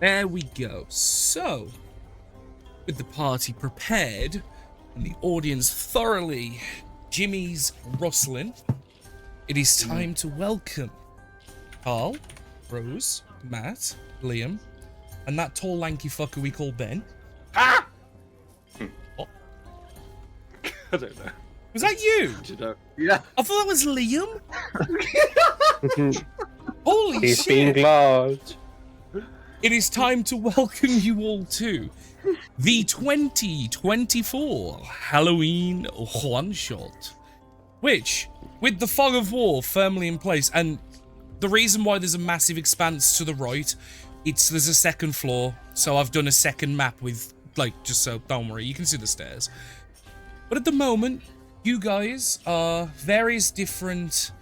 There we go. So, with the party prepared and the audience thoroughly Jimmy's rustling, it is time to welcome Carl, Rose, Matt, Liam, and that tall lanky fucker we call Ben. Ah! What? I don't know. Was that you? Do you know? Yeah. I thought that was Liam. Holy He's shit. being large. It is time to welcome you all to the 2024 Halloween one-shot, which, with the fog of war firmly in place, and the reason why there's a massive expanse to the right, there's a second floor, so I've done a second map with, just so, don't worry, you can see the stairs. But at the moment, you guys are various different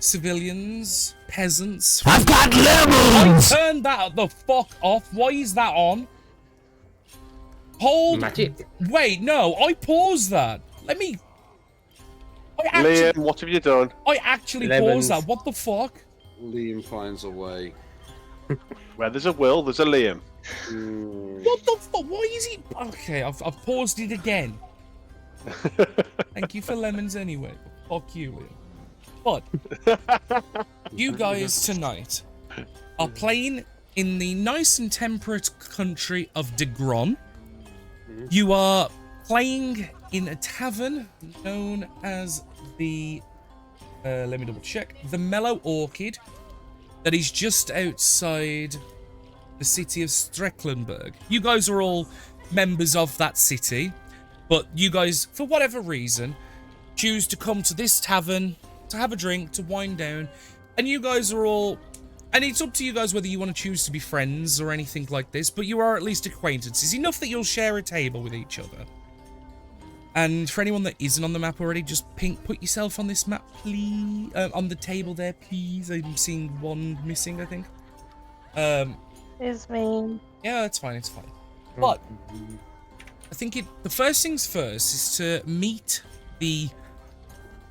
civilians, peasants. I've got lemons! I turned that the fuck off. Why is that on? Hold. Magic. Wait, no. I paused that. Let me. Liam, what have you done? I actually Lemons. paused that. What the fuck? Liam finds a way. Where there's a will, there's a Liam. What the fuck? Why is he? Okay, I've paused it again. Thank you for lemons anyway. Fuck you, Liam. But you guys tonight are playing in the nice and temperate country of Degron. You are playing in a tavern known as the, let me double check, the Mellow Orchid, that is just outside the city of Strecklenburg. You guys are all members of that city, but you guys, for whatever reason, choose to come to this tavern to have a drink, to wind down, and you guys are all, and it's up to you guys whether you want to choose to be friends or anything like this, but you are at least acquaintances, enough that you'll share a table with each other. And for anyone that isn't on the map already, just put yourself on this map, please, on the table there, please. I'm seeing one missing, I think. Is me. Yeah, it's fine, it's fine. But I think the first things first is to meet the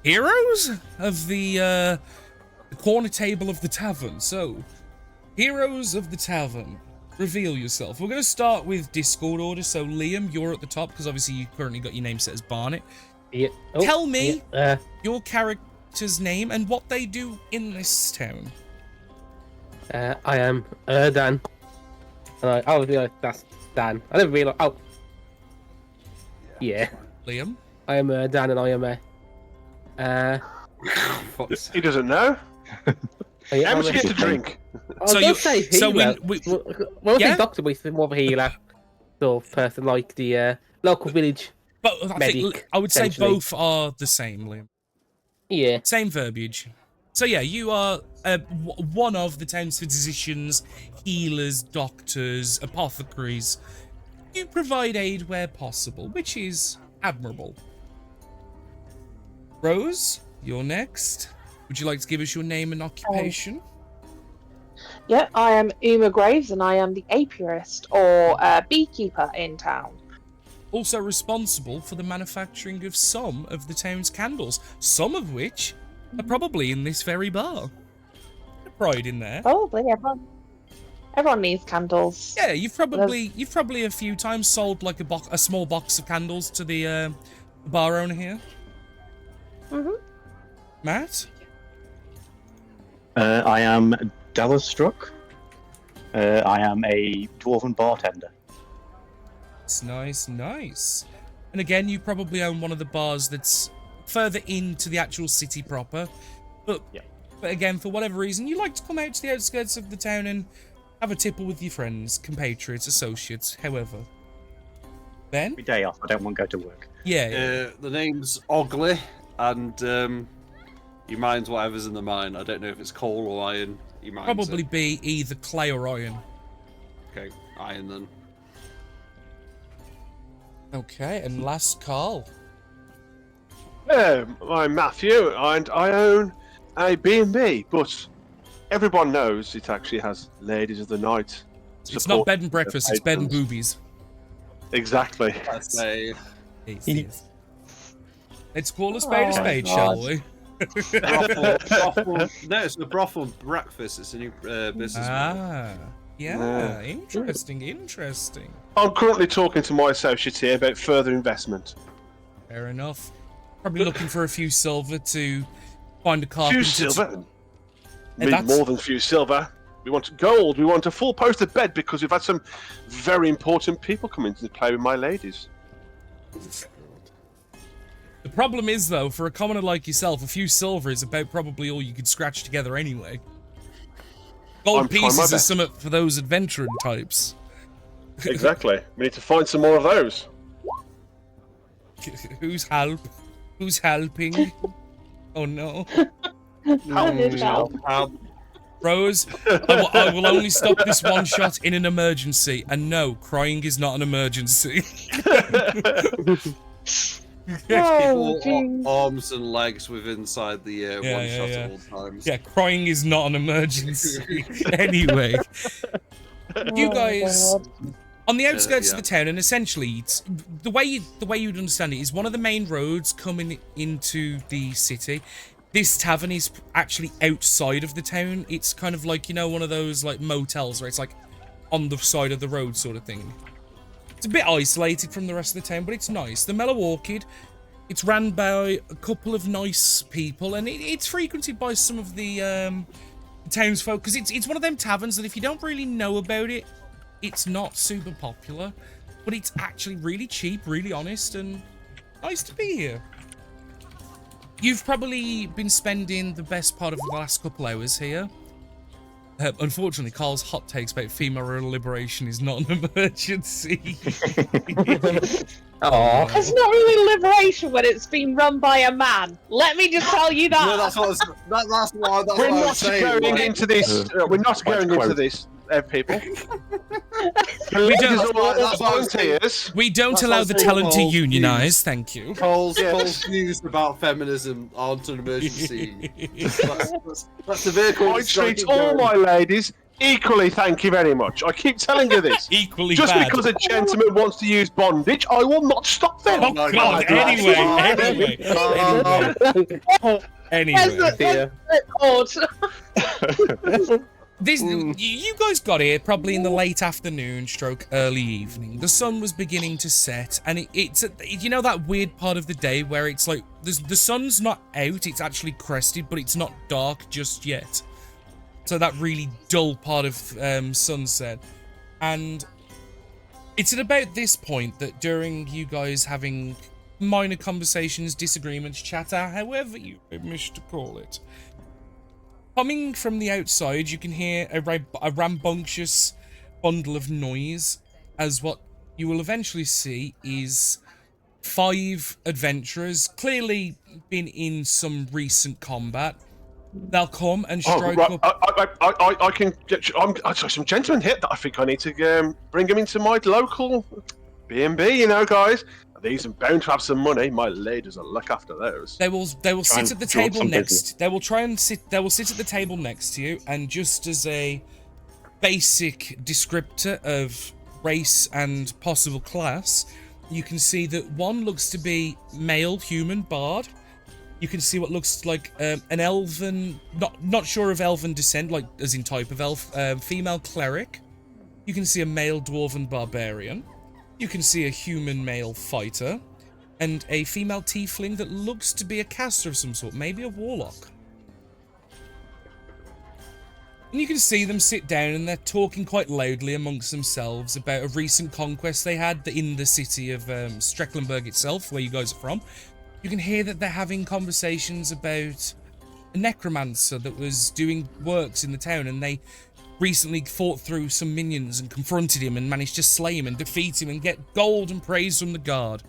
heroes of the corner table of the tavern. So, heroes of the tavern, reveal yourself. We're going to start with Discord order. So, Liam, you're at the top because obviously you currently got your name set as Barnet. Yeah. Tell me your character's name and what they do in this town. I am Dan. And I realised that's Dan. I didn't realise. Oh. Yeah. Liam? I am Dan and I am He doesn't know. yeah, How much you get to drink? So you you- say so healer. we- Well, yeah? doctor, we more of a healer sort of person, like the local village. But I think Medic, I would say essentially. both are the same, Liam. Yeah. Same verbiage. So yeah, you are one of the town's physicians, healers, doctors, apothecaries. You provide aid where possible, which is admirable. Rose, you're next. Would you like to give us your name and occupation? Yeah, I am Uma Graves and I am the apiarist or beekeeper in town. Also responsible for the manufacturing of some of the town's candles, some of which are probably in this very bar. Pride in there. Probably everyone needs candles. Yeah, you've probably a few times sold like a small box of candles to the bar owner here. Matt? I am Dallas-struck. I am a dwarven bartender. It's nice, nice. And again, you probably own one of the bars that's further into the actual city proper. But again, for whatever reason, you like to come out to the outskirts of the town and have a tipple with your friends, compatriots, associates, however. Ben? Every day off, I don't want to go to work. Yeah. The name's Ogley, and he mines whatever's in the mine. I don't know if it's coal or iron. He mines Probably it. be either clay or iron. Okay, iron then. Okay, and last Carl. I'm Matthew, and I own a B&B, but everyone knows it actually has Ladies of the Night. It's not bed and breakfast, it's bed and patrons. boobies. Exactly. Let's say Yes. Let's call a spade, shall we? brothel. No, it's a brothel breakfast. It's a new business. Ah. Yeah, interesting, interesting. I'm currently talking to my associate here about further investment. Fair enough. Probably looking for a few silver to find a Few carpenter. silver. Need that's- more than few silver. We want gold. We want a full posted bed because we've had some very important people come into play with my ladies. The problem is, though, for a commoner like yourself, a few silver is about probably all you could scratch together anyway. Gold I'm trying my pieces is best. something for those adventuring types. Exactly. We need to find some more of those. Who's helping? Oh no. I need help. Rose, I will only stop this one shot in an emergency. And no, crying is not an emergency. Oh, People, jeez. arms and legs with inside the Yeah, one yeah, shot yeah. at all times. Yeah, crying is not an emergency. Anyway, you Oh, guys God. on the outskirts yeah. of the town, and essentially, it's, the way you'd understand it is one of the main roads coming into the city. This tavern is actually outside of the town. It's kind of like, you know, one of those like motels where it's like on the side of the road sort of thing. It's a bit isolated from the rest of the town, but it's nice. The Mellow Orchid, it's ran by a couple of nice people, and it's frequented by some of the townsfolk, because it's one of them taverns that if you don't really know about it, it's not super popular, but it's actually really cheap, really honest, and nice to be here. You've probably been spending the best part of the last couple hours here. Unfortunately, Carl's hot takes about female liberation is not an emergency. Aww. It's not really liberation when it's been run by a man. Let me just tell you that. No, that's what I was, that's why We're I was not saying. going like, into this. We're not going into quote. this, people. We Ladies don't- are all that's what I was saying. volunteers. We don't That's allow what the I'm saying, talent to Paul. unionize, thank you. Cole's Yes. views about feminism aren't an emergency. That's the vehicle. I that's treat keep all going. my ladies equally, thank you very much. I keep telling you this. Equally Just bad. because a gentleman wants to use bondage, I will not stop them. Oh my God! God. Anyway, anyway. Dear. God. This you guys got here probably in the late afternoon, stroke early evening. The sun was beginning to set, and it's you know that weird part of the day where it's like the sun's not out, it's actually crested, but it's not dark just yet. So that really dull part of sunset, and it's at about this point that during you guys having minor conversations, disagreements, chatter, however you wish to call it. Coming from the outside, you can hear a rambunctious bundle of noise, as what you will eventually see is 5 adventurers, clearly been in some recent combat. They'll come and Oh, strike right. up. I can get. I saw some gentlemen here that I think I need to bring them into my local B&B. You know, guys. These are bound to have some money. My ladies will look after those. They will sit and at the draw table some next. business. They will try and sit. They will sit at the table next to you, and just as a basic descriptor of race and possible class, you can see that one looks to be male human bard. You can see what looks like an elven, not sure of elven descent, like as in type of elf, female cleric. You can see a male dwarven barbarian. You can see a human male fighter. And a female tiefling that looks to be a caster of some sort, maybe a warlock. And you can see them sit down and they're talking quite loudly amongst themselves about a recent conquest they had in the city of Strecklenburg itself, where you guys are from. You can hear that they're having conversations about a necromancer that was doing works in the town, and they recently fought through some minions and confronted him and managed to slay him and defeat him and get gold and praise from the guard.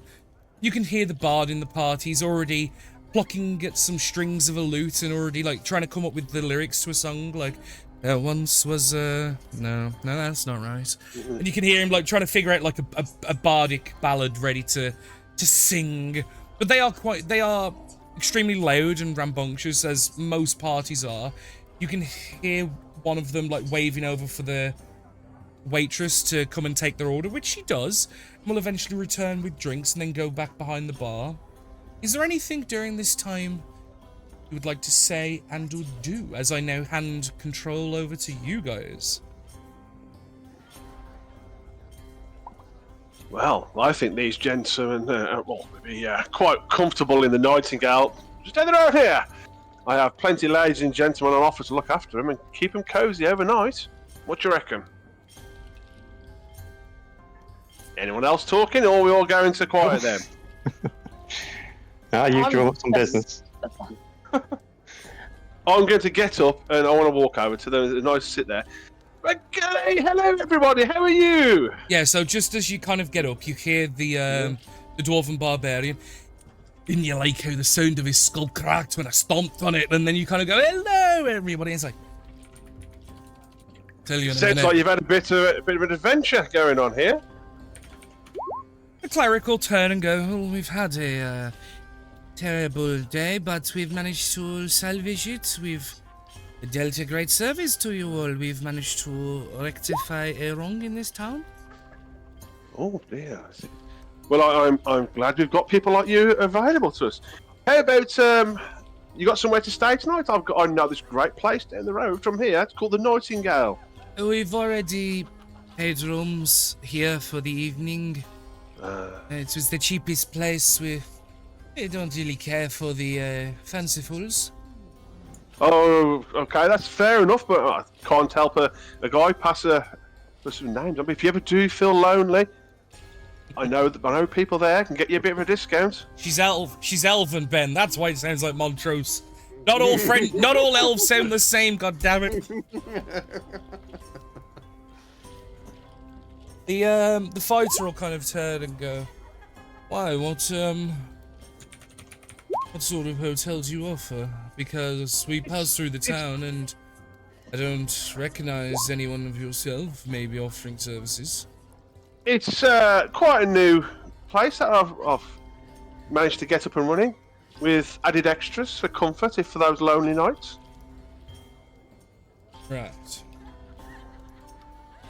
You can hear the bard in the party. He's already plucking at some strings of a lute and already like trying to come up with the lyrics to a song like there once was no that's not right. And you can hear him like trying to figure out like a bardic ballad ready to sing. But they are extremely loud and rambunctious, as most parties are. You can hear one of them like waving over for the waitress to come and take their order, which she does, and will eventually return with drinks and then go back behind the bar. Is there anything during this time you would like to say and or do, as I now hand control over to you guys? Well, I think these gentlemen will be quite comfortable in the Nightingale. Just heading out here. I have plenty of ladies and gentlemen on offer to look after them and keep them cosy overnight. What do you reckon? Anyone else talking, or are we all going to quiet them? You draw up some business. I'm going to get up and I want to walk over to them. It's nice to sit there. Okay, hello everybody, how are you? Yeah, so just as you kind of get up, you hear the Dwarven Barbarian. Didn't you like how the sound of his skull cracked when I stomped on it? And then you kind of go, hello everybody. It's like, tell you in a Sounds minute. like you've had a bit of an adventure going on here. The cleric will turn and go, oh, we've had a terrible day, but we've managed to salvage it. We've dealt a great service to you all. We've managed to rectify a wrong in this town. Oh dear. Well, I'm glad we've got people like you available to us. How about you got somewhere to stay tonight? I know this great place down the road from here. It's called the Nightingale. We've already paid rooms here for the evening. It was the cheapest place. We don't really care for the fancifuls. Oh, okay, that's fair enough, but I can't help a guy pass for some names. I mean, if you ever do feel lonely, I know people there can get you a bit of a discount. She's elven, Ben. That's why it sounds like Montrose. Not all elves sound the same. God damn it. The fighter will kind of turn and go, why? What sort of hotel do you offer? Because we pass through the town and I don't recognize anyone of yourself maybe offering services. It's quite a new place that I've managed to get up and running, with added extras for comfort for those lonely nights. Right.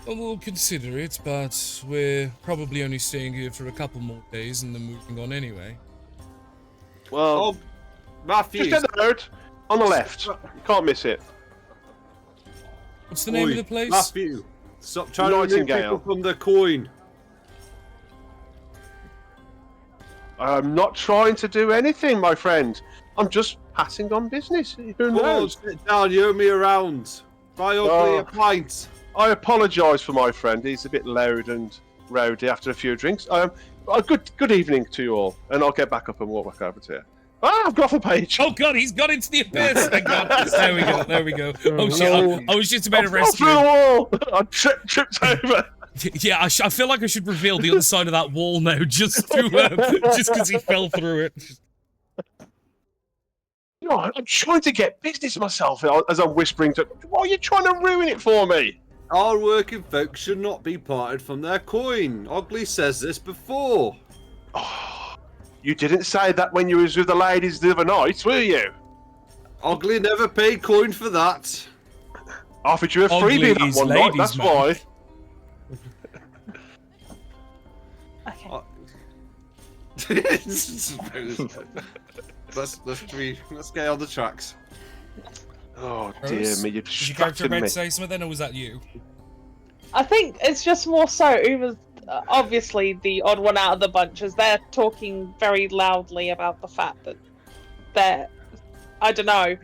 Well, we'll consider it, but we're probably only staying here for a couple more days and then moving on anyway. Well, Oh, Matthew. just down the road, on the left. You can't miss it. What's the name of the place? Matthew, stop trying to remove Nightingale. people from the coin. I'm not trying to do anything, my friend. I'm just passing on business. Who Come on, knows? sit down, you owe me around. Buy ugly a pint. I apologise for my friend. He's a bit loud and rowdy after a few drinks. Good evening to you all, and I'll get back up and walk back over to you. Ah, I've got off a page. Oh god, he's got into the abyss! Thank god. There we go. Oh shit, no. I was just about to I fell rescue through the him. wall. I tripped over. Yeah, I feel like I should reveal the other side of that wall now, just because he fell through it. You know, I'm trying to get business myself as I'm whispering to. Why are you trying to ruin it for me? Our working folks should not be parted from their coin. Ogley says this before. Oh, you didn't say that when you was with the ladies the other night, were you? Ogley never paid coin for that. I offered you a Ugly freebie that is one night. ladies' That's man. why. let's get on the tracks. Oh dear Rose, me, you was your character distracted about me. to say something then, or was that you? I think it's just more so Uma's obviously the odd one out of the bunch, as they're talking very loudly about the fact that they're, I don't know,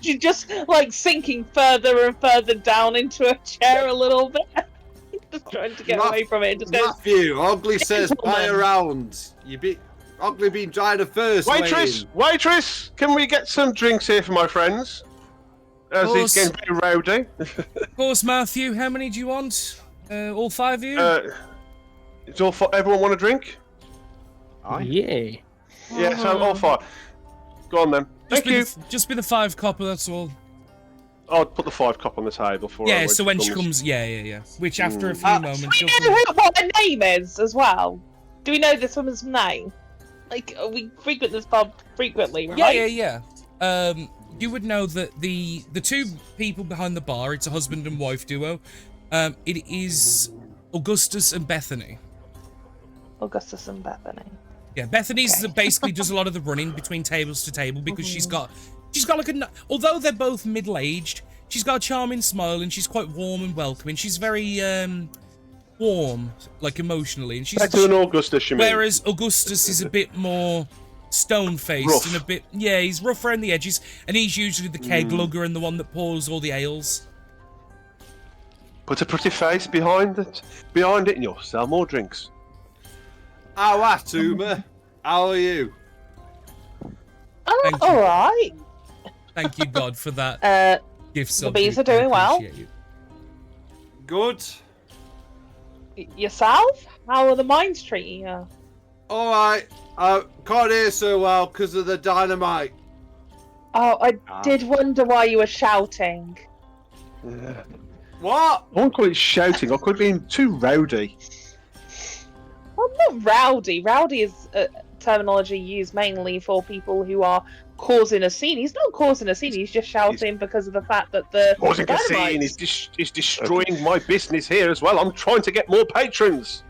she's just like sinking further and further down into a chair a little bit. Just trying to get away from it. And just goes, Matthew, Ogley says buy Gentlemen. around. Ogley been trying to first. Waitress, can we get some drinks here for my friends? As Of he's course. getting very rowdy. Of course, Matthew, how many do you want? All five of you? It's all for everyone want a drink? Yeah. Yeah, so all five. Go on then. Thank you. Just be the 5 copper, that's all. I'll put the 5 cup on the table for her. Yeah, so when she comes, yeah. Which after a few do moments, we she'll know what her name is as well? Do we know this woman's name? Like, we frequent this pub frequently, right? Yeah. You would know that the 2 people behind the bar, it's a husband and wife duo. It is Augustus and Bethany. Augustus and Bethany. Yeah, Bethany's basically does a lot of the running between tables to table because she's got like although they're both middle-aged, she's got a charming smile and she's quite warm and welcoming. She's very warm, like emotionally, and she's Better than Augustus, you mean? whereas Augustus is a bit more stone-faced Rough. and a bit, yeah, he's rough around the edges, and he's usually the keg lugger and the one that pours all the ales. Put a pretty face behind it, and you'll sell more drinks. How are Tuma? How are you? Oh, Thank you. all right. Thank you, God, for that gift. The bees are doing well. Good. Yourself? How are the mines treating you? All right. Can't hear so well because of the dynamite. Oh, I did wonder why you were shouting. Yeah. What? I won't call it shouting. I could be being too rowdy. Well, not rowdy. Rowdy is terminology used mainly for people who are causing a scene. He's not causing a scene. He's just shouting because of the fact that the Causing a scene is destroying my business here as well. I'm trying to get more patrons.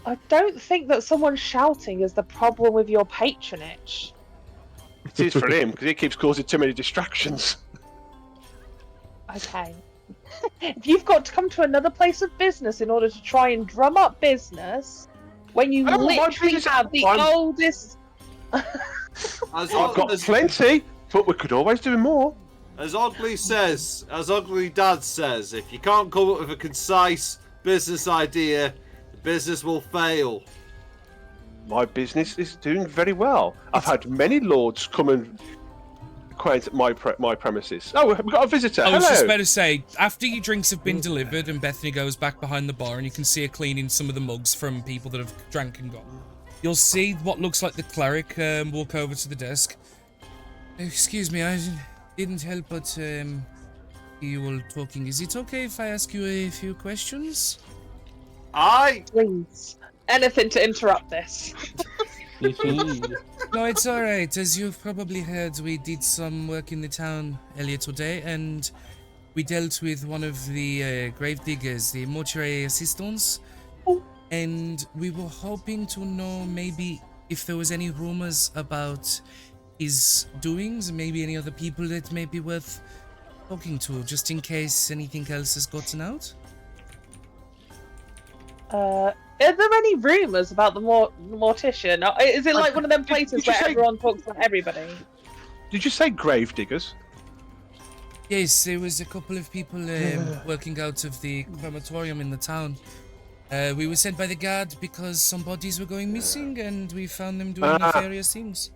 I don't think that someone shouting is the problem with your patronage. It is for him because he keeps causing too many distractions. Okay. If you've got to come to another place of business in order to try and drum up business, when you I don't want my literally business- have the I'm- oldest... As I've got plenty, but we could always do more. As Oddly says, as Ugly Dad says, if you can't come up with a concise business idea, the business will fail. My business is doing very well. I've had many lords come and acquaint my premises. Oh, we've got a visitor. I was Hello. just about to say, after your drinks have been delivered and Bethany goes back behind the bar and you can see her cleaning some of the mugs from people that have drank and gone, you'll see what looks like the cleric walk over to the desk. Excuse me, I didn't help but hear you all talking. Is it okay if I ask you a few questions? Aye. Please. Anything to interrupt this. No, it's alright. As you've probably heard, we did some work in the town earlier today, and we dealt with one of the grave diggers, the mortuary assistants, and we were hoping to know maybe if there was any rumors about his doings, maybe any other people that may be worth talking to, just in case anything else has gotten out. Are there any rumours about the mortician? Is it like one of them places did you where say- everyone talks about everybody? Did you say grave diggers? Yes, there was a couple of people working out of the crematorium in the town. We were sent by the guard because some bodies were going missing, and we found them doing nefarious things.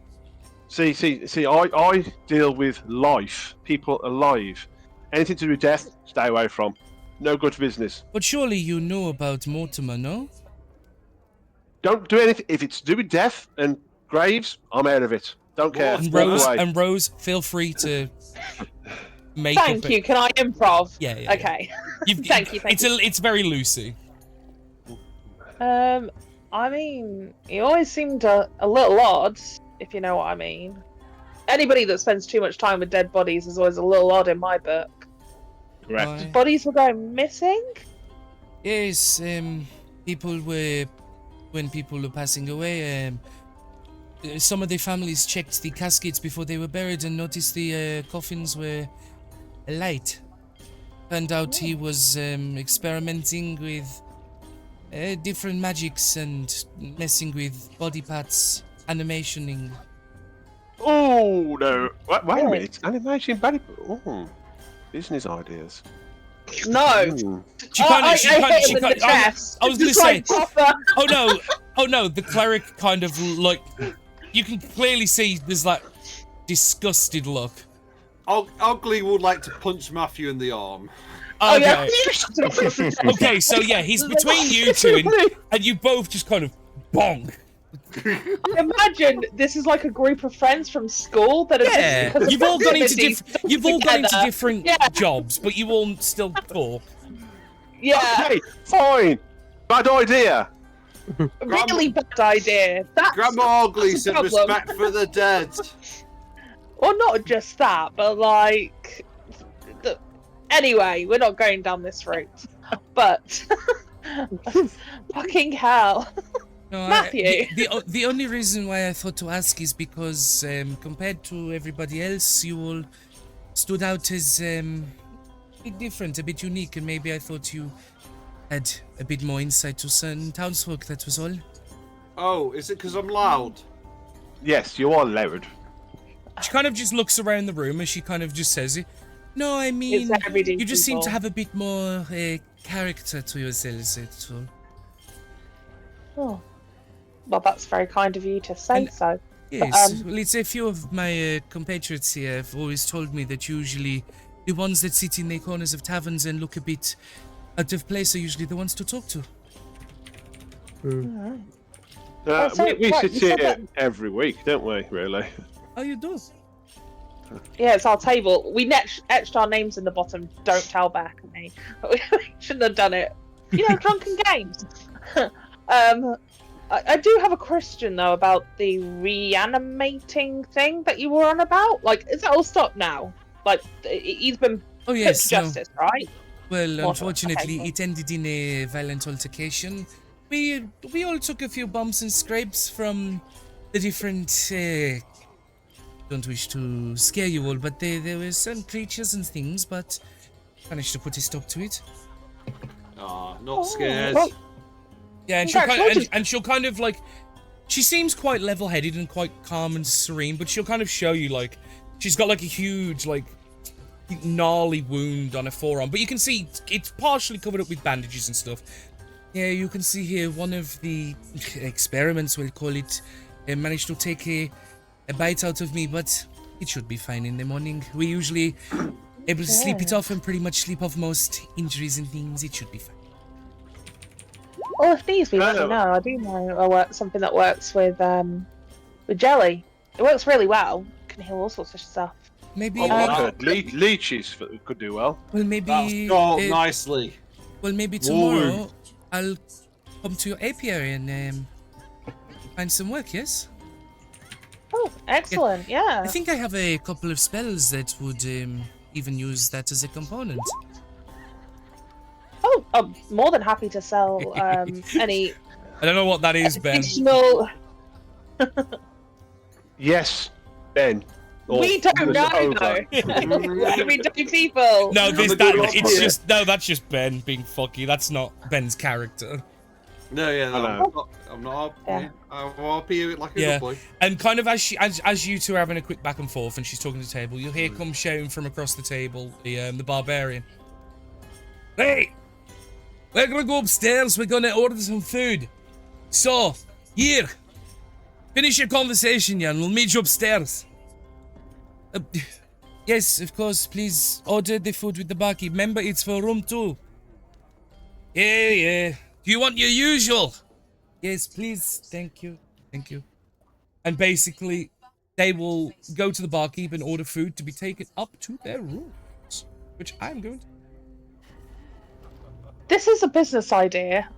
See, I deal with life, people alive. Anything to do with death, stay away from. No good business. But surely you know about Mortimer, no? Don't do anything. If it's to do with death and graves, I'm out of it. Don't care. And Walk Rose, away. and Rose, feel free to make Thank up you. Can I improv? Yeah. Okay. You've, Thank you. It's very Lucy. I mean, he always seemed a little odd, if you know what I mean. Anybody that spends too much time with dead bodies is always a little odd in my book. Correct. Bodies were going missing? Yes, people were, when people were passing away, some of the families checked the caskets before they were buried and noticed the coffins were alight. Turned out he was experimenting with different magics and messing with body parts, animationing. Oh no! Wait a minute. Animation, body. Oh, business ideas. No. Hmm. She kind of, hit him in the chest. I was gonna Just say, like proper. oh no, the cleric kind of like, you can clearly see there's like disgusted look. Ugly would like to punch Matthew in the arm. Oh, Okay. yeah. Okay, so yeah, he's between you two, and you both just kind of bonk. Imagine this is like a group of friends from school that are Yeah, just because you've all gone into proximity you've all gone into together. different Yeah. jobs, but you all still talk. Yeah, Okay, fine. Bad idea. really bad idea. That's Grandma Ugly that's a said problem. respect for the dead. Or not just that, but like. Anyway, we're not going down this route. But fucking hell. No, Matthew. the only reason why I thought to ask is because compared to everybody else, you all stood out as a bit different, a bit unique, and maybe I thought you had a bit more insight to certain townsfolk, that was all. Oh, is it because I'm loud? Yes, you are loud. She kind of just looks around the room and she kind of just says it. No, I mean, It's everyday you just seem to people. have a bit more character to yourselves, that's all. Oh. Well, that's very kind of you to say And- so. Yes, well, it's a few of my compatriots here have always told me that usually the ones that sit in the corners of taverns and look a bit out of place are usually the ones to talk to. Alright. So, We right, sit you said here that- every week, don't we, really? Oh, you do? Yeah, it's our table. We etched our names in the bottom. Don't tell back at me. We shouldn't have done it. You know, drunken games. I do have a question though about the reanimating thing that you were on about. Like, is that all stopped now? Like, he's been Oh, put yes. to No. justice, right? Well, What? unfortunately, Okay. it ended in a violent altercation. We all took a few bumps and scrapes from the different. Don't wish to scare you all, but there were certain creatures and things, but managed to put a stop to it. Ah, not scared. well- Yeah, and she'll kind of, Congratulations. and she'll kind of like. She seems quite level-headed and quite calm and serene, but she'll kind of show you like she's got like a huge like gnarly wound on her forearm, but you can see it's partially covered up with bandages and stuff. Yeah, you can see here one of the experiments, we'll call it, managed to take a bite out of me, but it should be fine in the morning. We usually able to sleep it off and pretty much sleep off most injuries and things. It should be fine. Well, if needs be, let me Oh. know. I do know something that works with jelly. It works really well. Can heal all sorts of stuff. Maybe, Oh, I've wow. heard leeches could do well. well, maybe, That's gone nicely. well, maybe tomorrow I'll come to your apiary and find some work. Yes. Oh, excellent! Yeah. I think I have a couple of spells that would even use that as a component. Oh, I'm more than happy to sell any I don't know what that is, Ben. additional. Yes, Ben. Or We don't was know it though. over? We do people. No, the good old it's boy. just no. That's just Ben being fucky. That's not Ben's character. No, yeah, no, Hello. I'm not. Yeah. I'll RP you like a Yeah. good boy. And kind of as you two are having a quick back and forth, and she's talking to the table, you'll hear come shouting from across the table the barbarian. Hey, we're gonna go upstairs. We're gonna order some food. So here, finish your conversation, Jan. We'll meet you upstairs. Yes, of course. Please order the food with the barkeep. Remember, it's for room 2. Yeah. Do you want your usual? Yes, please. Thank you. And basically, they will go to the barkeep and order food to be taken up to their rooms, which I'm going to. This is a business idea,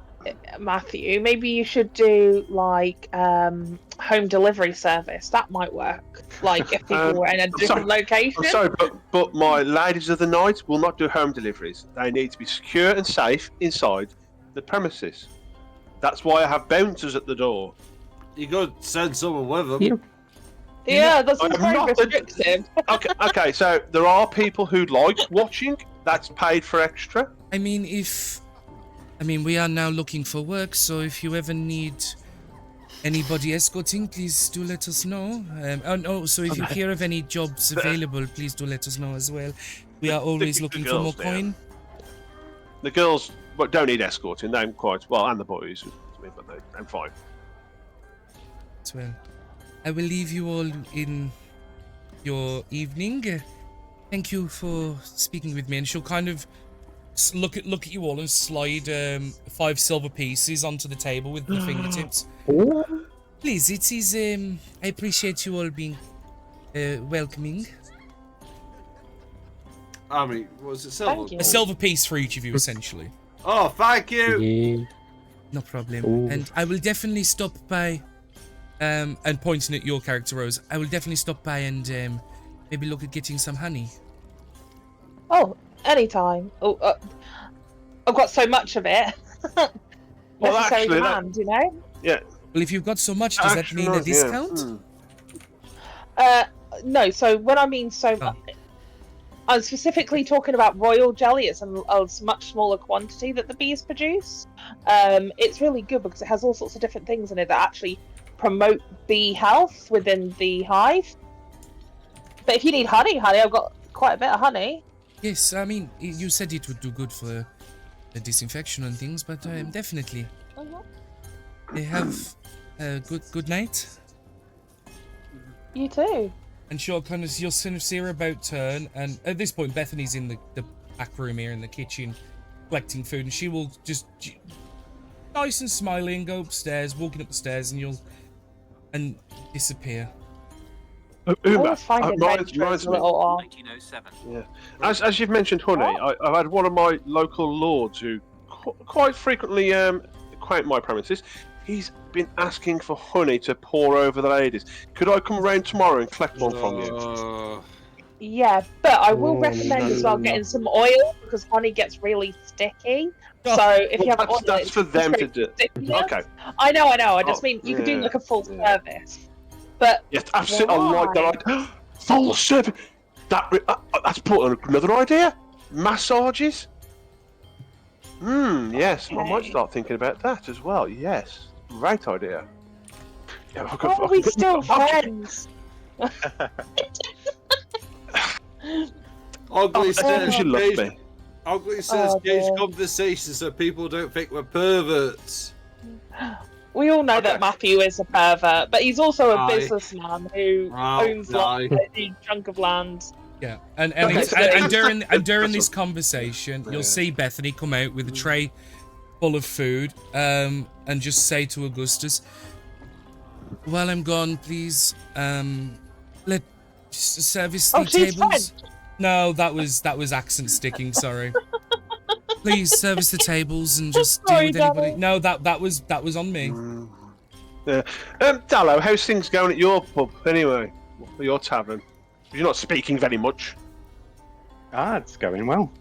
Matthew. Maybe you should do like home delivery service. That might work. Like if people were in a different location. I'm sorry, but my ladies of the night will not do home deliveries. They need to be secure and safe inside the premises. That's why I have bouncers at the door. You could send someone with them. Yeah. Yeah, that's I'm very not a- restrictive. Okay, so there are people who like watching. That's paid for extra. I mean, we are now looking for work, so if you ever need anybody escorting, please do let us know. And also, if you hear of any jobs available, please do let us know as well. We are always The looking for more girls now. coin. The girls don't need escorting. They're quite well, and the boys, but I'm fine. As well. I will leave you all in your evening. Thank you for speaking with me, and she'll kind of look at you all and slide 5 silver pieces onto the table with the fingertips. Please, it is. I appreciate you all being welcoming. I mean, was it silver? Thank you. A silver piece for each of you, essentially. Oh, thank you. Yeah. No problem. Ooh. And I will definitely stop by. And pointing at your character, Rose, I will definitely stop by and maybe look at getting some honey. Oh, anytime. Oh, I've got so much of it. Well, Necessary actually, that- demand, you know. Yeah. Well, if you've got so much, does that Actually, mean a yeah. discount? Hmm. No. So when I mean so Oh. much, I'm specifically talking about royal jelly. It's a much smaller quantity that the bees produce. It's really good because it has all sorts of different things in it that actually promote bee health within the hive. But if you need honey, I've got quite a bit of honey. Yes, I mean, you said it would do good for the disinfection and things, but definitely. They have a good night. You too. And you'll kind of see her about turn, and at this point Bethany's in the back room here in the kitchen collecting food, and she will just nice and smiling go upstairs, walking up the stairs, and disappear. Uma, find it reminds me. 1907. Yeah. As you've mentioned honey, I've had one of my local lords who quite frequently acquaint my premises. He's been asking for honey to pour over the ladies. Could I come around tomorrow and collect one from you? Yeah, but I will recommend as well getting some oil because honey gets really sticky. So if you have oil, that's for them to do. Okay. I know. I just mean you could do like a full service. But yes, absolutely. I like that. Full service. That's put another idea. Massages. Yes, I might start thinking about that as well. Yes, great idea. Yeah, are we still friends? Ugly says you love me. Ugly says gauge conversation so people don't think we're perverts. We all know that Matthew is a pervert, but he's also a businessman who owns like a huge chunk of land. Yeah, and during this conversation, you'll see Bethany come out with a tray full of food, and just say to Augustus, "While I'm gone, please, let service the tables." No, that was accent sticking. Sorry. Please service the tables and just deal with anybody. No, that was on me. Yeah. Dallo, how's things going at your pub anyway? Or your tavern? You're not speaking very much. It's going well.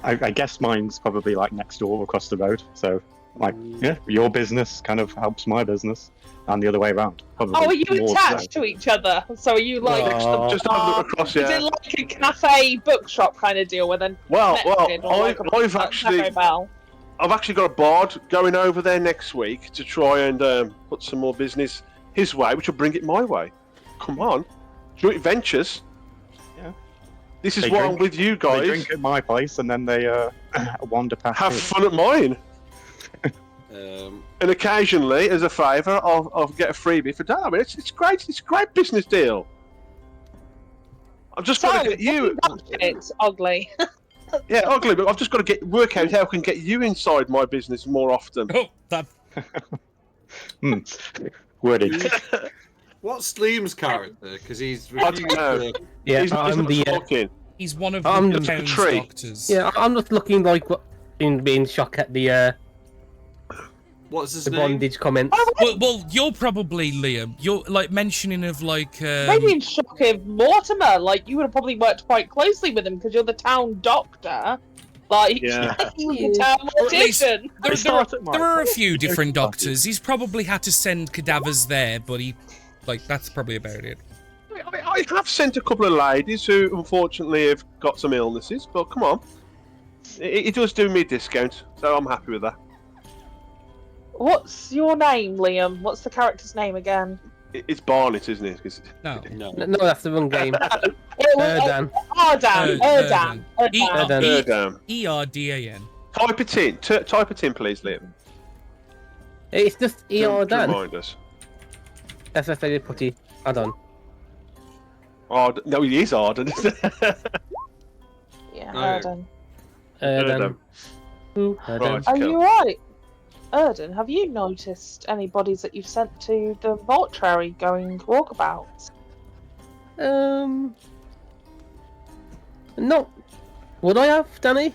I guess mine's probably like next door across the road. So, like, yeah, your business kind of helps my business, and the other way around. Probably are you attached to each other? So are you like just have a look across? Yeah. Is it like a cafe bookshop kind of deal where then? I've actually got a bard going over there next week to try and put some more business his way, which will bring it my way. Come on, joint ventures. Yeah. This is why I'm with you guys. They drink at my place and then they wander past. Have fun at mine. And occasionally, as a favour, I'll get a freebie for that. I mean, it's great. It's a great business deal. I've just got to get you. It's ugly. Yeah, ugly, but I've just got to work out how I can get you inside my business more often. Oh, that. Wordy. What's Liam's character? Because he's. I don't know. Yeah, he's I'm the. talking. He's one of the town's doctors. Yeah, I'm just looking like being shocked at the. What's his the name? bondage comments. Well, you're probably Liam. You're like mentioning of like. Maybe in shock of Mortimer. Like you would have probably worked quite closely with him because you're the town doctor. Like, yeah. He was the town mortician. There are a few different doctors. He's probably had to send cadavers there, but that's probably about it. I have sent a couple of ladies who unfortunately have got some illnesses, but come on. It does do me a discount, so I'm happy with that. What's your name, Liam? What's the character's name again? It's Barnet, isn't it? No, that's the wrong game. Erdan. Erdan. Type it in, please, Liam. It's just Erdan. Remind us. That's what they put it. Erdan. No, he is Arden. Yeah, Erdan. Erdan. Right, Are you right? Erdan, have you noticed any bodies that you've sent to the mortuary going walkabouts? No. Would I have, Danny?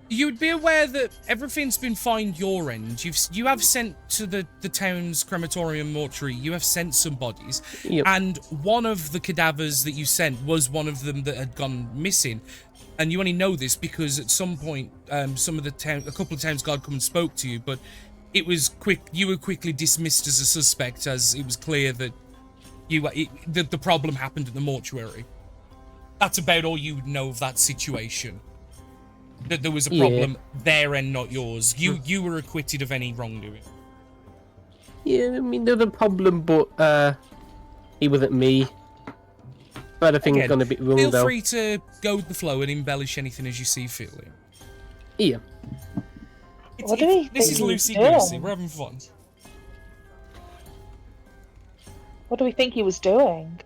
You'd be aware that everything's been fine your end. You have sent to the town's crematorium mortuary, you have sent some bodies. Yep. And one of the cadavers that you sent was one of them that had gone missing. And you only know this because at some point, a couple of times God come and spoke to you, but it was quick. You were quickly dismissed as a suspect, as it was clear that the problem happened at the mortuary. That's about all you would know of that situation. That there was a Yeah. problem there and not yours. You were acquitted of any wrongdoing. Yeah, I mean, there's a problem, but he wasn't me. But I think it's Again, gonna be wrong Feel though. free to go with the flow and embellish anything as you see fit. Liam. Yeah. What do we This think is he's loosey doing? goosey. We're having fun. What do we think he was doing?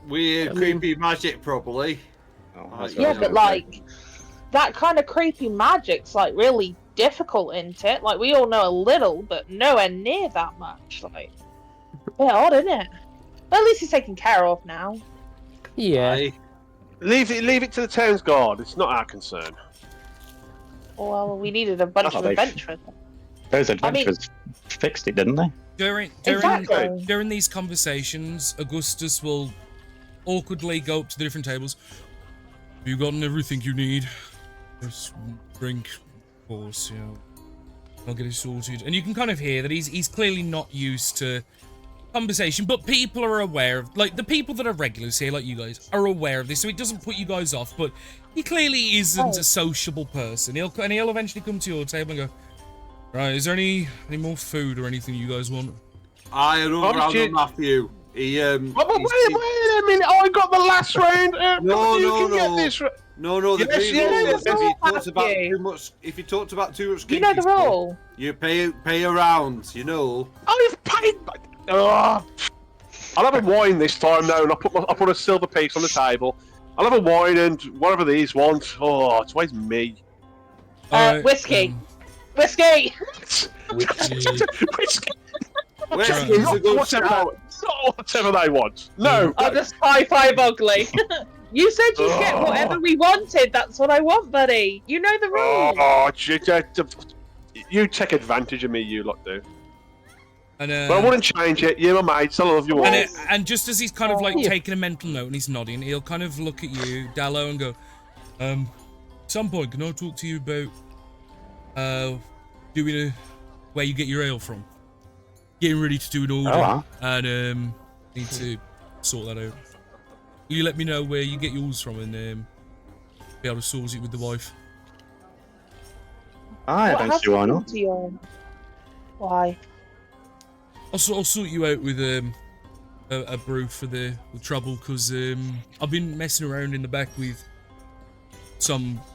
Weird, I mean- creepy magic, probably. Oh, that's Yeah, what I Yeah, was but gonna say. like that kind of creepy magic's like really difficult, isn't it? Like we all know a little, but nowhere near that much. Like, bit odd, isn't it? But at least he's taken care of now. Yeah. Aye. Leave it to the town's guard. It's not our concern. Well, we needed a bunch Oh, of they- adventurers. Those I mean- adventurers fixed it, didn't they? Exactly. During these conversations, Augustus will awkwardly go up to the different tables. Have you gotten everything you need? Just drink, of course, yeah. I'll get it sorted. And you can kind of hear that he's clearly not used to conversation, but people are aware of, like, the people that are regulars here, like you guys, are aware of this, so it doesn't put you guys off, but he clearly isn't a sociable person. He'll eventually come to your table and go, right, is there any more food or anything you guys want? I don't Oh, round shit. on Matthew. He Wait he's- a minute! I got the last round. No, you no, can get no. this. No, the Yes, dream yes, rule is if you yes. talked about Matthew. too much, if you talked about too much, You know kinky the stuff, rule. you pay around. You know. I've paid. I'll have a wine this time now, and I'll put a silver piece on the table. I'll have a wine and whatever these want. Oh, it's always me. Alright, Whiskey. Whiskey! whiskey. Whiskey. Whiskey's a Not good whatever, shout. not whatever they want. No. I'll just high-five Ugly. You said you'd get Oh. whatever we wanted. That's what I want, buddy. You know the rules. Oh, you take advantage of me, you lot do. And, But I wouldn't change it. You're my mates. I love you all. and just as he's kind of like Yeah. taking a mental note and he's nodding, he'll kind of look at you, Dallo, and go, at some point, can I talk to you about doing where you get your ale from? Getting ready to do an order, Oh, and need to sort that out. Will you let me know where you get yours from and be able to sort it with the wife? I What don't see why happened not. to your... Why? I'll sort you out with a brew for the trouble, because I've been messing around in the back with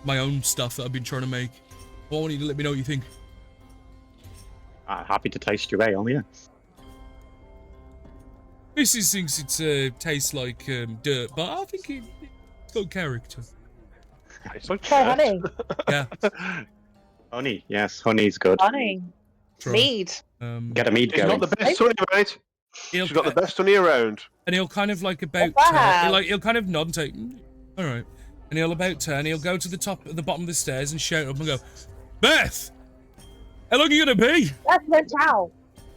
my own stuff that I've been trying to make. I want you to let me know what you think. Happy to taste your ale, yeah. Mrs. thinks it tastes like dirt, but I think it's got character. It's like Try honey. Yeah. Honey, yes, honey's good. Honey. Try. Mead. Get a mead He's going. got the best honey, mate. He'll, She's got the best honey around. and he'll kind of like about Wow. he'll kind of nod and take, all right, and he'll about turn. He'll go to the bottom of the stairs and shout up and go, Beth, how long are you gonna be? Beth went out.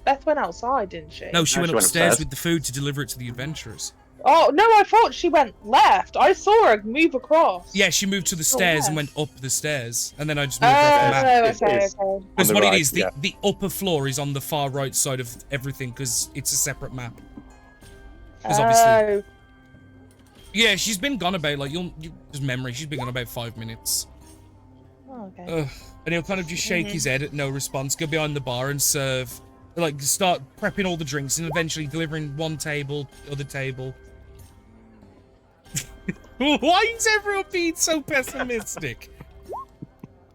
Beth went outside, didn't she? No, she No, went she went upstairs upstairs. with the food to deliver it to the adventurers. Oh, no, I thought she went left. I saw her move across. Yeah, she moved to the stairs and yeah. went up the stairs, and then I just moved her off the map. Oh, It okay, is. okay. Because On the what right, it is, yeah. the upper floor is on the far right side of everything, because it's a separate map. 'Cause obviously- Oh, Yeah, she's been gone about, like, just memory, she's been gone about 5 minutes. okay. And he'll kind of just shake his head at no response, go behind the bar and serve, like, start prepping all the drinks and eventually delivering one table, other table. Why is everyone being so pessimistic?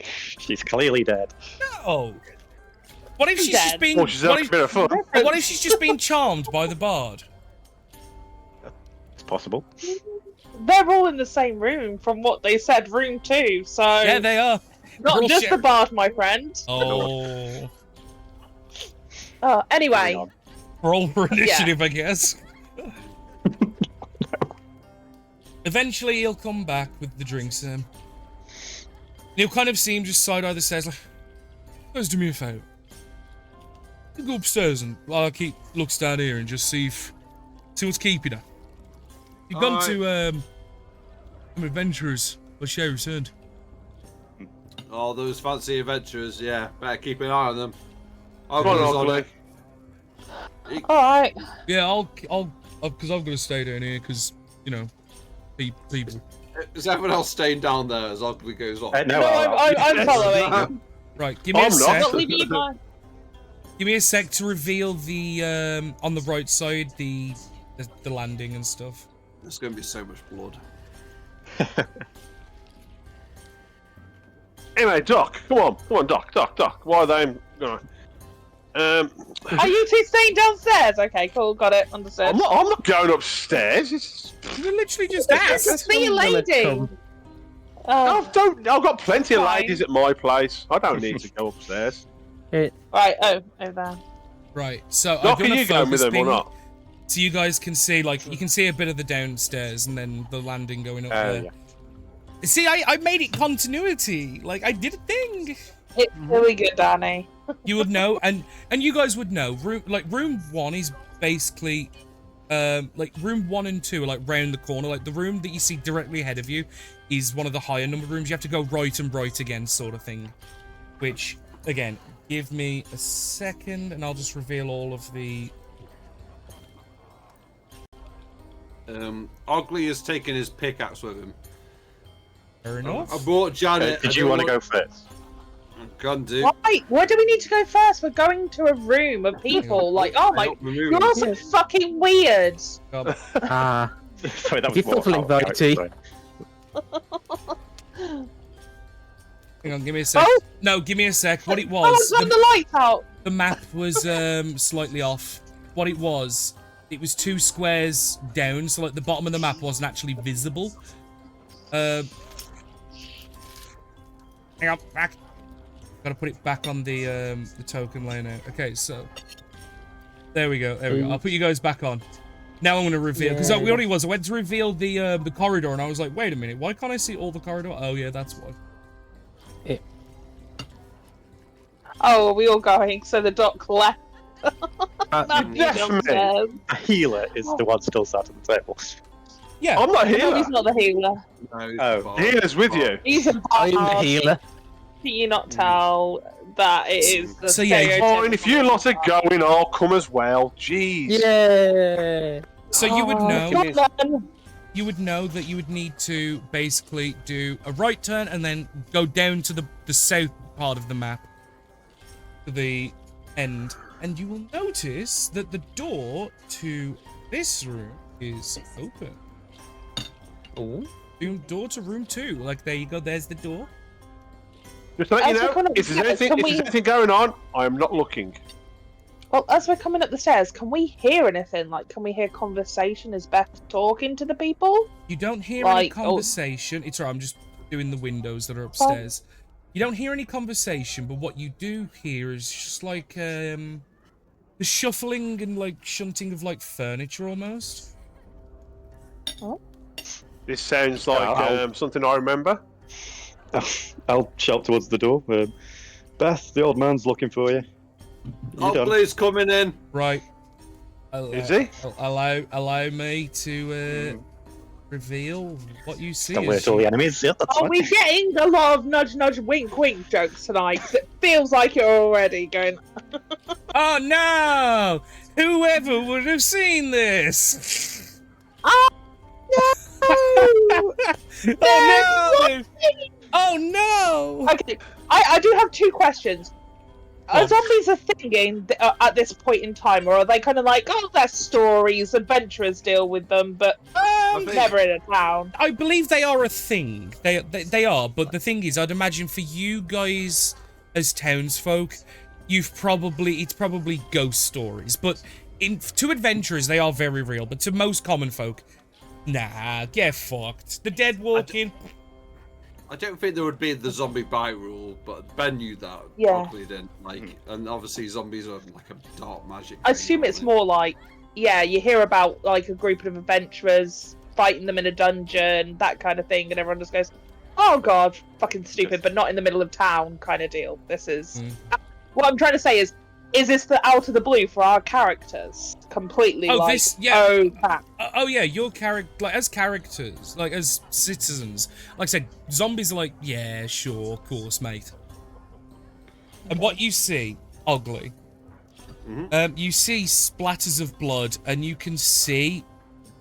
She's clearly dead. No. What if she's Dead. just been? Oh, she's having a bit of fun. What if she's just been charmed by the bard? It's possible. They're all in the same room, from what they said, room 2, so... Yeah, they are. Not They're all just the share- bard, my friend. Oh, Anyway, roll for initiative, I guess. Eventually, he'll come back with the drinks. You'll kind of see him just side-eye the stairs, like, guys, do me a favour. You go upstairs and while I looks down here and just see what's keeping her. You've gone Alright. to some adventurers. Well, she returned. Oh, those fancy adventurers, yeah. Better keep an eye on them. Come on, Ugly's on Ugly. it. alright. Yeah, I'll because I'm gonna stay down here because people. Is everyone else staying down there as Ugly goes off? No, No, I'm following. Right, give me a I'm sec. not. Not leaving you behind. Give me a sec to reveal the on the right side the landing and stuff. There's going to be so much blood. Anyway, Doc, come on, Doc. Why are they going? Are you two staying downstairs? Okay, cool, got it, understood. I'm not going upstairs. It's, You literally just Just asked. see a Someone's lady. gonna come. Oh, I've got plenty of Fine. ladies at my place. I don't need to go upstairs. right. Oh, there. Right, so Doc, I'm are gonna you going with focus them or ping not? so you guys can see, like, you can see a bit of the downstairs and then the landing going up there. yeah. See, I made it continuity. Like, I did a thing. It's really good, Danny. You would know, and you guys would know. Room 1 is basically, like room 1 and 2 are like round the corner. Like the room that you see directly ahead of you is one of the higher number rooms. You have to go right and right again, sort of thing. Which, again, give me a second, and I'll just reveal all of the. Ugly has taken his pickaxe with him. Fair enough. I brought Janet. Did you want to go first? Can do. Why do we need to go first? We're going to a room of people. Like, oh my, you're all so fucking weird. Ah, Sorry, that If you was more thought for out of character, anxiety. sorry. Hang on, give me a sec. Oh! No, give me a sec. What it Oh, was, turn the lights out. the map was slightly off. What it was 2 squares down, so like the bottom of the map wasn't actually visible. Hang on, back. Gotta put it back on the token layout. Okay, so there we go. There we go. I'll put you guys back on. Now I'm gonna reveal because we already was. I went to reveal the corridor and I was like, wait a minute, why can't I see all the corridor? Oh yeah, that's why. Oh, are we all going? So the doc left. Definitely. A healer is the one still sat at the table. Yeah. I'm not No, here. he's not the healer. Oh. Healer's with you. He's a I'm the bard. healer. Can you not tell that it is the So, yeah, Fine, if you lot are going, I'll come as well. Jeez. Yeah. So you would know. Come You would know that you would need to basically do a right turn and then go down to the south part of the map to the end, and you will notice that the door to this room is open. Oh. Door to room 2. Like, there you go. There's the door. Just to let you As we're know, coming if there's upstairs, anything, can if there's we- anything going on, I am not looking. Well, as we're coming up the stairs, can we hear anything? Like, can we hear conversation? Is Beth talking to the people? You don't hear any Like, oh. conversation. It's alright. I'm just doing the windows that are upstairs. You don't hear any conversation, but what you do hear is just like the shuffling and like shunting of like furniture almost. This sounds like I'll- something I remember. I'll shout towards the door. Beth, the old man's looking for you. You done? Ugly's coming in. Right. Is he? Allow me to reveal what you see. Don't as wait all the enemies. Yeah, that's Are fine. we getting a lot of nudge, nudge, wink, wink jokes tonight? 'Cause it feels like you're already going. Oh no! Whoever would have seen this? Oh no! Oh no! Oh no! Okay, I do have 2 questions. Are zombies a thing at this point in time, or are they kind of like, oh, they're stories, adventurers deal with them, but think- never in a town? I believe they are a thing. They are, but the thing is, I'd imagine for you guys as townsfolk, it's probably ghost stories. But to adventurers, they are very real. But to most common folk, nah, get fucked. The dead walking. I don't think there would be the zombie bite rule, but Ben knew that. Yeah. Ugly didn't. Like, and obviously zombies are like a dark magic. I thing, assume it's aren't they? more like, yeah, you hear about like a group of adventurers fighting them in a dungeon, that kind of thing, and everyone just goes, oh god, fucking stupid, but not in the middle of town kind of deal. This is... What I'm trying to say is this the out of the blue for our characters? Completely Oh, like, this- yeah. oh, crap. Oh yeah, your character, like as characters, like as citizens. Like I said, zombies are like, yeah, sure, of course, mate. And what you see, Ugly, you see splatters of blood, and you can see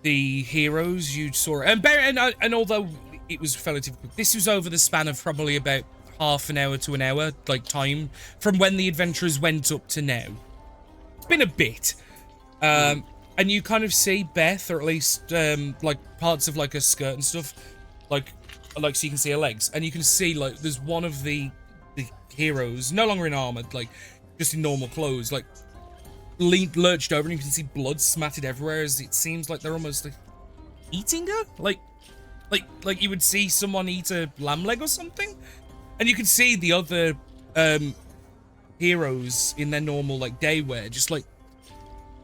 the heroes you saw, and although it was relatively quick, this was over the span of probably about half an hour to an hour, like time from when the adventurers went up to now. It's been a bit, and you kind of see Beth, or at least like parts of like her skirt and stuff, like so you can see her legs, and you can see like there's one of the heroes no longer in armor, like just in normal clothes, like lurched over, and you can see blood smattered everywhere as it seems like they're almost like eating her, like you would see someone eat a lamb leg or something. And you can see the other heroes in their normal like day wear, just like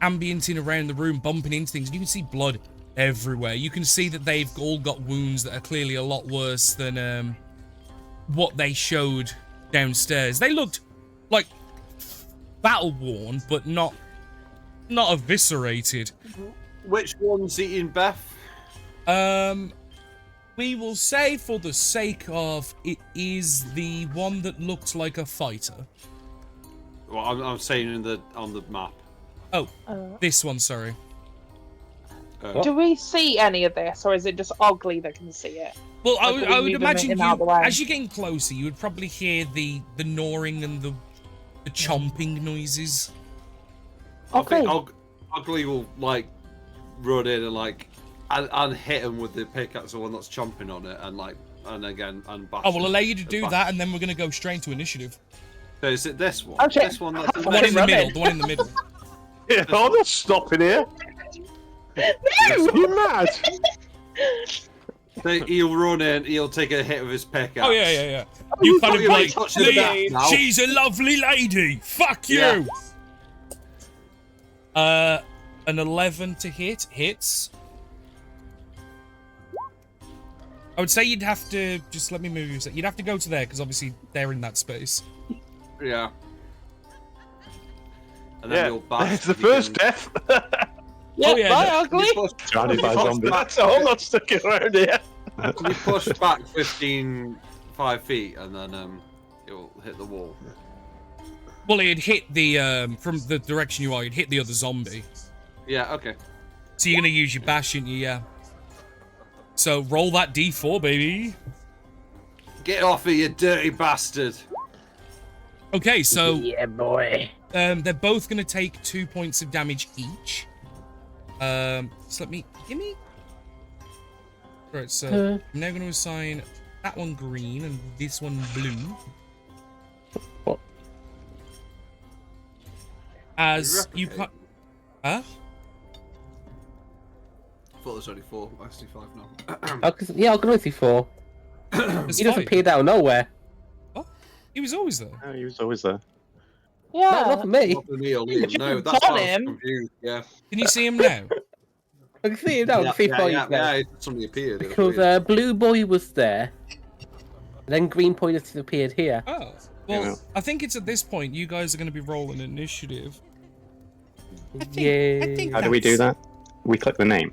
ambienting around the room, bumping into things, and you can see blood everywhere. You can see that they've all got wounds that are clearly a lot worse than what they showed downstairs. They looked like battle worn, but not eviscerated. Which one's eating Beth? We will say, for the sake of it, is the one that looked like a fighter. Well, I'm saying on the map. Oh, this one, sorry. Do we see any of this, or is it just Ugly that can see it? Well, Like, I would imagine out of the way. as you're getting closer, you would probably hear the gnawing and the chomping noises. Okay. I think Ugly will like run in and like and hit him with the pickaxe, the one that's chomping on it, and like and bash. I will allow you to him. do Bash. that, and then we're going to go straight to initiative. So is it this one? Okay. This one that's The one in the Run middle. it. The one in the middle. Yeah, I'm not stopping here. No! You mad? So he'll run in, he'll take a hit with his pickaxe. Oh yeah. You kind of you're like, touching the back now. she's a lovely lady. Fuck you. Yeah. An 11 to hits. I would say you'd have to just let me move you. You'd have to go to there because obviously they're in that space. Yeah. And then Yeah, you'll bash. it's the first death. Yeah, Oh, yeah, bye, no. Ugly. Surrounded by zombies. That's all. I'm not sticking around here. You push back 5 feet, and then it'll hit the wall. Well, it'd hit the from the direction you are. You'd hit the other zombie. Yeah. Okay. So you're gonna use your bash, aren't you? Yeah. So roll that D4, baby. Get off of you dirty bastard. Okay, so Yeah, boy. they're both gonna take 2 points of damage each. So give me. Right, so I'm now gonna assign that one green and this one blue. What? As you replicate? Huh? I thought there's only 4. I see 5 now. I'll go with you 4. There's He just 5. appeared out of nowhere. What? He was always there. Oh, he was always there. Yeah. Not for me. Not for me or Liam. You No, can that's tell why I was him. confused. Yeah. Can you see him now? I can see him now. I can see boys now. yeah, somebody appeared. It was Because weird. Blue Boy was there. And then Green Boy just appeared here. Oh. Well, Yeah. I think it's at this point you guys are going to be rolling initiative. Yeah. I think How do we do that? We click the name.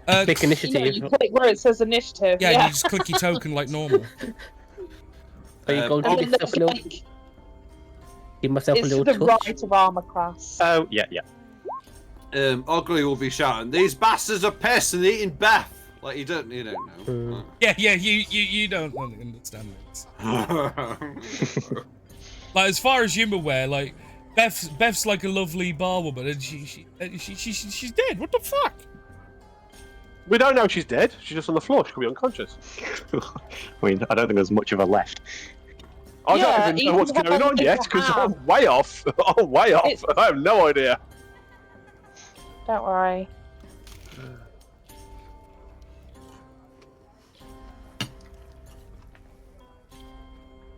Click Yeah, initiative. you click where it says initiative. Yeah, Yeah. you just click your token like normal. So you go And give then yourself there's a little, like, give myself a it's to little the touch. right of armor class. Oh, yeah. Ugly will be shouting, "These bastards are pissed and eating Beth." Like you don't know. Yeah, you don't understand this. Like as far as you're aware, like Beth's like a lovely bar woman, and she's dead. What the fuck? We don't know she's dead. She's just on the floor. She could be unconscious. I mean, I don't think there's much of her left. I Yeah, don't even know even what's what going on they yet because have. I'm way off. I'm way off. It's- I have no idea. Don't worry.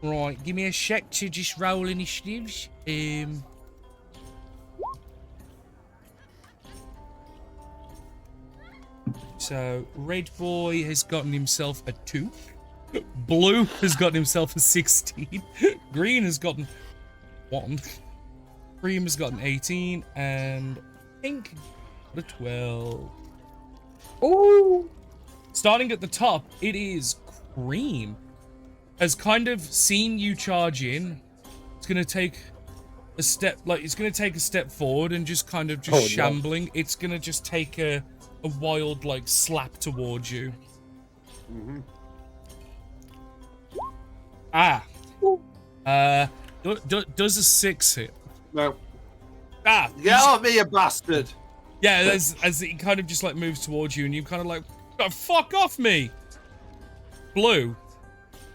Right, give me a sec to just roll initiatives. So Red Boy has gotten himself a 2. Blue has gotten himself a 16. Green has gotten 1. Cream has gotten 18, and Pink got a 12. Ooh. Starting at the top, it is Cream. Has kind of seen you charge in. It's gonna take a step, forward and just kind of just Oh, no. shambling. It's gonna just take a a wild like slap towards you. Does a 6 hit? No. Ah, Get off me, you bastard! yeah. As he kind of just like moves towards you, and you kind of like, oh, fuck off me. Blue,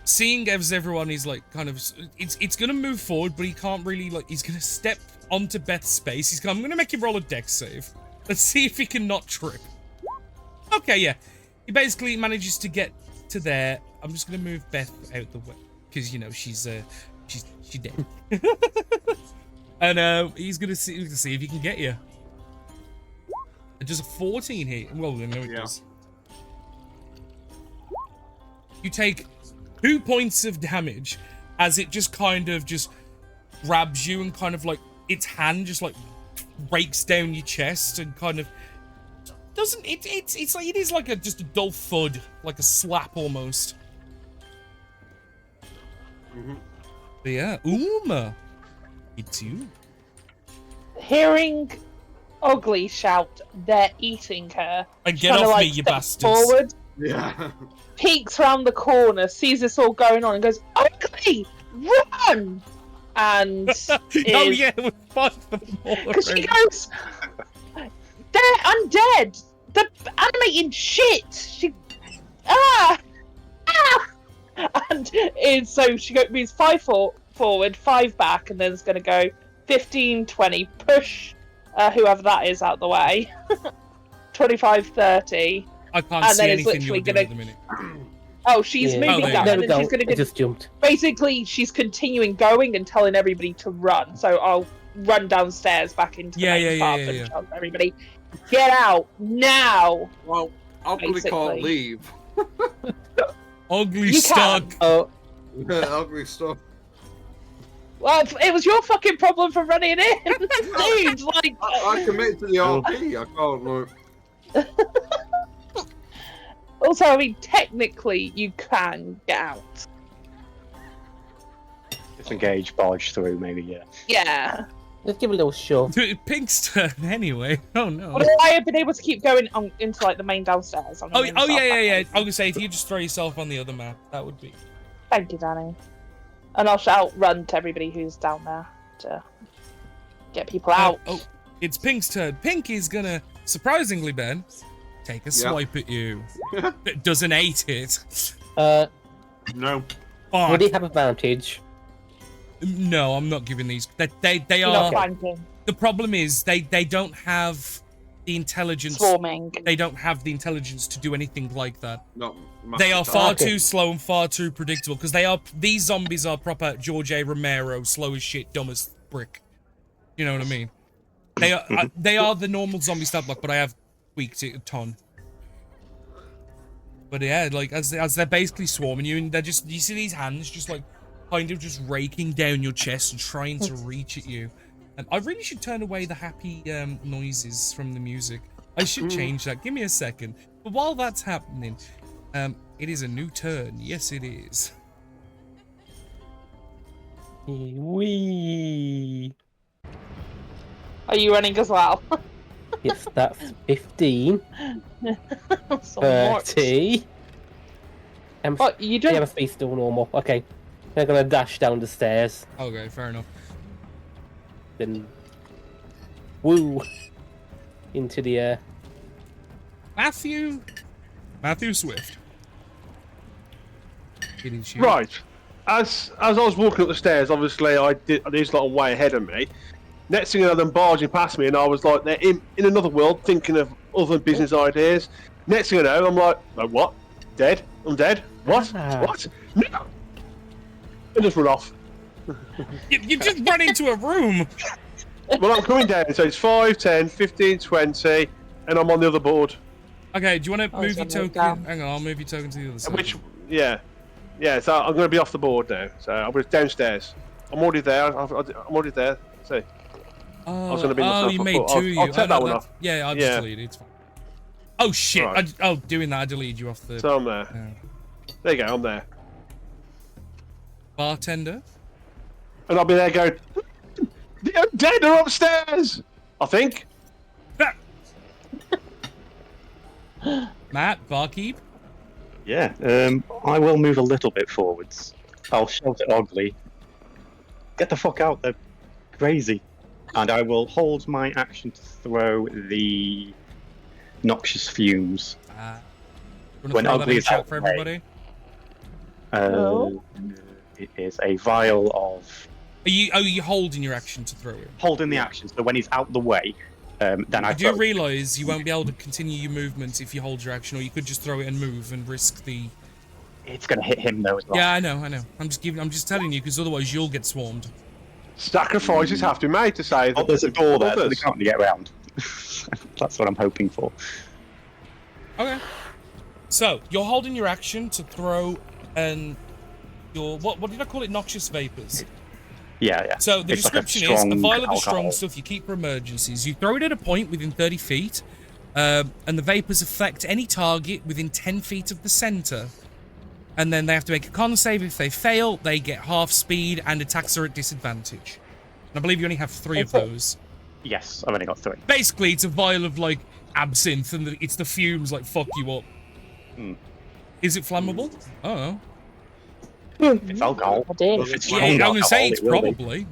seeing as everyone is like kind of, it's gonna move forward, but he can't really like. He's gonna step onto Beth's space. He's gonna, I'm gonna make him roll a dex save. Let's see if he can not trip. Okay, yeah. He basically manages to get to there. I'm just gonna move Beth out the way because you know she's dead. And he's gonna see if he can get you. Does a 14 hit? Well, no, it does. You take 2 points of damage as it just kind of just grabs you and kind of like its hand just like breaks down your chest and kind of doesn't it's like it is like just a dull thud, like a slap almost. But yeah, Uma, it's you. Hearing Ugly shout, "They're eating her!" And get trying off to, me, like, you step bastards. Forward, Yeah. peeks round the corner, sees this all going on, and goes, "Ugly, run!" And Oh yeah, we're fine for more. because she goes, "They're undead. They're animating shit." She and so she moves 5 forward, 5 back, and then it's going to go 15, 20, push whoever that is out the way, 25, 30. I can't and see then it's anything you're literally doing gonna- at the minute. Oh, she's Yeah. Oh, moving there down, you and There we then go. she's going I to just jumped. basically she's continuing going and telling everybody to run. So I'll run downstairs back into the main path and tell everybody, get out now. Well, Ugly Basically. can't leave. Ugly You stuck. can. Oh, Ugly stuff. Well, it was your fucking problem for running in, dude. Like, I commit to the RP. I can't look. also, I mean, technically, you can get out. Disengage, barge through, maybe, yeah. Yeah. let's give it a little shove. Pink's turn anyway. Oh no. But I have been able to keep going on into like the main downstairs. On the Oh, main oh stuff, yeah. that I was gonna say if you just throw yourself on the other map, that would be. Thank you, Danny. And I'll shout run to everybody who's down there to get people out. Oh, it's Pink's turn. Pink is gonna, surprisingly, Ben, take a swipe at you. It does an 8 hit. No. Fuck. Would he have advantage? No, I'm not giving these. They You're are. not flanking. The problem is they don't have the intelligence. Swarming. They don't have the intelligence to do anything like that. Not They are far Okay. too slow and far too predictable because these zombies are proper George A. Romero, slow as shit, dumb as brick. You know what I mean? They are the normal zombie stat block, but I have tweaked it a ton. But yeah, like as they're basically swarming you, and they're just, you see these hands just like kind of just raking down your chest and trying to reach at you. And I really should turn away the happy noises from the music. I should change that. Give me a second. But while that's happening, it is a new turn. Yes, it is. Wee. Are you running as well? Yes, that's 15, So much. 30. What you Yeah, don't? my speed's still normal. Okay. They're gonna dash down the stairs. Okay, fair enough. Then woo into the air. Matthew Swift. It is you. Right. As I was walking up the stairs, obviously these lot are way ahead of me. Next thing you know, them barging past me, and I was like, they're in another world, thinking of other business ideas. Next thing you know, I'm like, oh, what? Dead? I'm dead? What? Ah. What? No! And just run off. You just run into a room. Well, I'm coming down, so it's 5, 10, 15, 20, and I'm on the other board. Okay, do you want to Oh, move so your move token? down. Hang on, I'll move your token to the other side. Which, yeah. Yeah, so I'm going to be off the board now. So I'm downstairs. I'm already there. I'm already there. See. Oh, was gonna be oh, myself you a made foot. 2 I'll of you. take Oh, that no, one that's- off. Yeah, I'll just Yeah. delete it. It's fine. Oh shit! Right. Doing that, I deleted you off the So I'm there. There you go, I'm there. bartender. And I'll be there going, the undead are upstairs! I think. Matt, barkeep. Yeah, I will move a little bit forwards. I'll shout at Ogley. Get the fuck out, they're crazy. And I will hold my action to throw the noxious fumes. When When throw that Ugly in is chat out for of the way. everybody. Oh. It is a vial of Are you holding your action to throw it? holding the action. So when he's out the way, then I I do throw. realise you won't be able to continue your movement if you hold your action, or you could just throw it and move and risk the. It's going to hit him though as well. Yeah, I know. I'm just telling you because otherwise you'll get swarmed. Sacrifices have to be made to save. Oh, there's a door there, so they others. can't get around. That's what I'm hoping for. Okay. So you're holding your action to throw your what did I call it? Noxious vapors. Yeah. So the It's like a description is a strong vial of the strong alcohol. stuff you keep for emergencies. You throw it at a point within 30 feet, and the vapors affect any target within 10 feet of the center. And then they have to make a con save. If they fail, they get half speed and attacks are at disadvantage. And I believe you only have 3 of those. Yes, I've only got 3. Basically, it's a vial of like absinthe, and it's the fumes like fuck you up. Is it flammable? Oh. It's alcohol. I did. If it's Yeah, strong I'm gonna alcohol, say it's it will be. probably.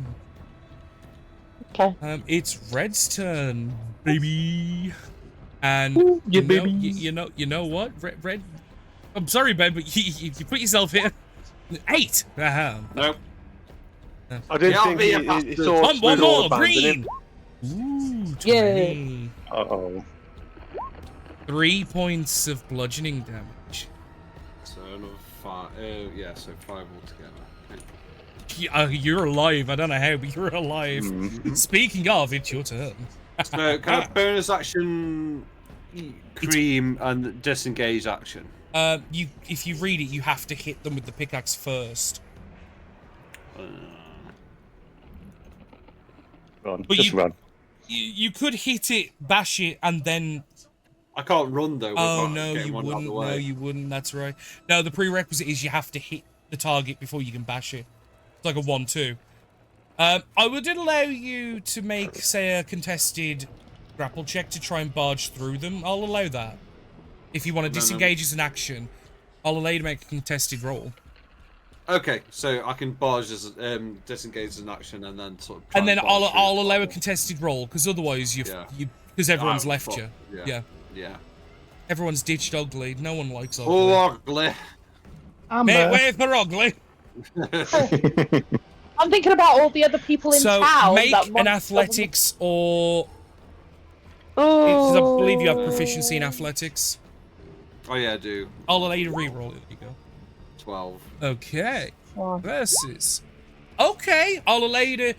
Okay. It's Red's turn, baby. And Ooh, you, yeah, know, baby. you know what, Red. I'm sorry, Ben, but you put yourself here. 8. Nope. I didn't Get think me a he bastard. thought One we'd all more, abandon green. him. Ooh, 20. Yay. Uh-oh. 3 points of bludgeoning damage. So another 5. Yeah, so 5 altogether. Okay. You're alive. I don't know how, but you're alive. Speaking of, it's your turn. So kind of bonus action, cream, and disengage action. If you read it, you have to hit them with the pickaxe first. Run. But Just run. You could hit it, bash it, and then. I can't run though. Oh without no, getting you one out of wouldn't. the way. No, you wouldn't. That's right. No, the prerequisite is you have to hit the target before you can bash it. It's like a 1-2. I would allow you to make, say, a contested grapple check to try and barge through them. I'll allow that. If you want to disengage as an action, I'll allow you to make a contested roll. Okay, so I can barge as disengage as an action, and then sort of. Try And then barge through I'll as allow a well. contested roll, because otherwise Yeah. because everyone's Oh, left fuck, you. yeah. Yeah. Yeah. Everyone's ditched Ugly. No one likes Ugly. Oh, ugly. Mate, where's the Ugly? I'm thinking about all the other people in So town. make that an want- athletics or Oh. because I believe you have proficiency in athletics. Oh yeah, I do. I'll allow you to re-roll it. There you 12. go. Okay. Oh. Versus. Okay, I'll allow you to.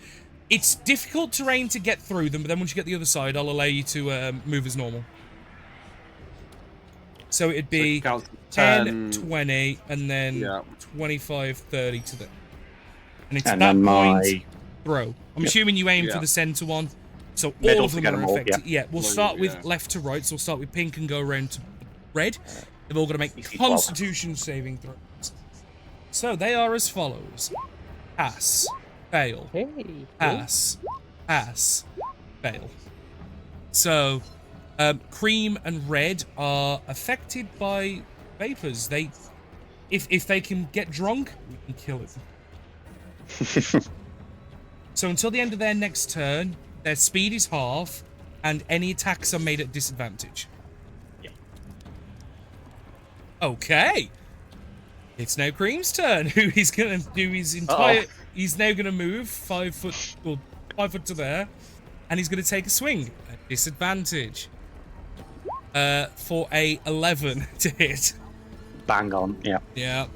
It's difficult terrain to get through them, but then once you get the other side, I'll allow you to move as normal. So it'd be So it counts 10, 20, and then Yeah. 25, 30 to the. And it's And at that then point, throw. I'm Yep. assuming you aim for Yeah. the center one. So Middle all of to them get are 'em all, affected. Yeah, we'll Well, start with yeah. left to right. So we'll start with pink and go around to red. They've all got to make Easy block. Constitution saving throws. So they are as follows: pass, fail, Hey. pass, pass, fail. So, cream and red are affected by vapors. They, if they can get drunk, we can kill it. So until the end of their next turn, their speed is half, and any attacks are made at disadvantage. Yeah. Okay. It's now Cream's turn, who he's gonna do his entire. He's now gonna move 5 foot, well, 5 foot to there, and he's gonna take a swing at disadvantage. For a 11 to hit. Bang on. Yeah. Yeah.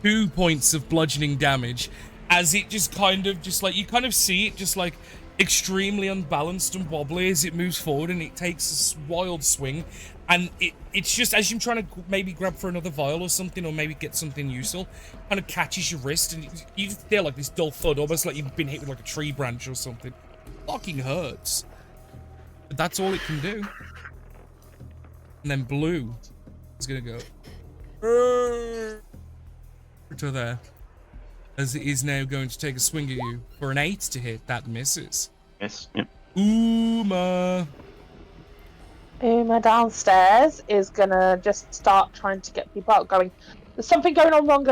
2 points of bludgeoning damage as it just kind of you kind of see it just like extremely unbalanced and wobbly as it moves forward, and it takes this wild swing, and it's just as you're trying to maybe grab for another vial or something, or maybe get something useful, kind of catches your wrist, and you just feel like this dull thud, almost like you've been hit with like a tree branch or something. Fucking hurts. But that's all it can do. And then blue is gonna go to there, as it is now going to take a swing at you for an 8 to hit. That misses. Yes. Yeah. Uma. Uma downstairs is gonna just start trying to get people out, going, there's something going on wrong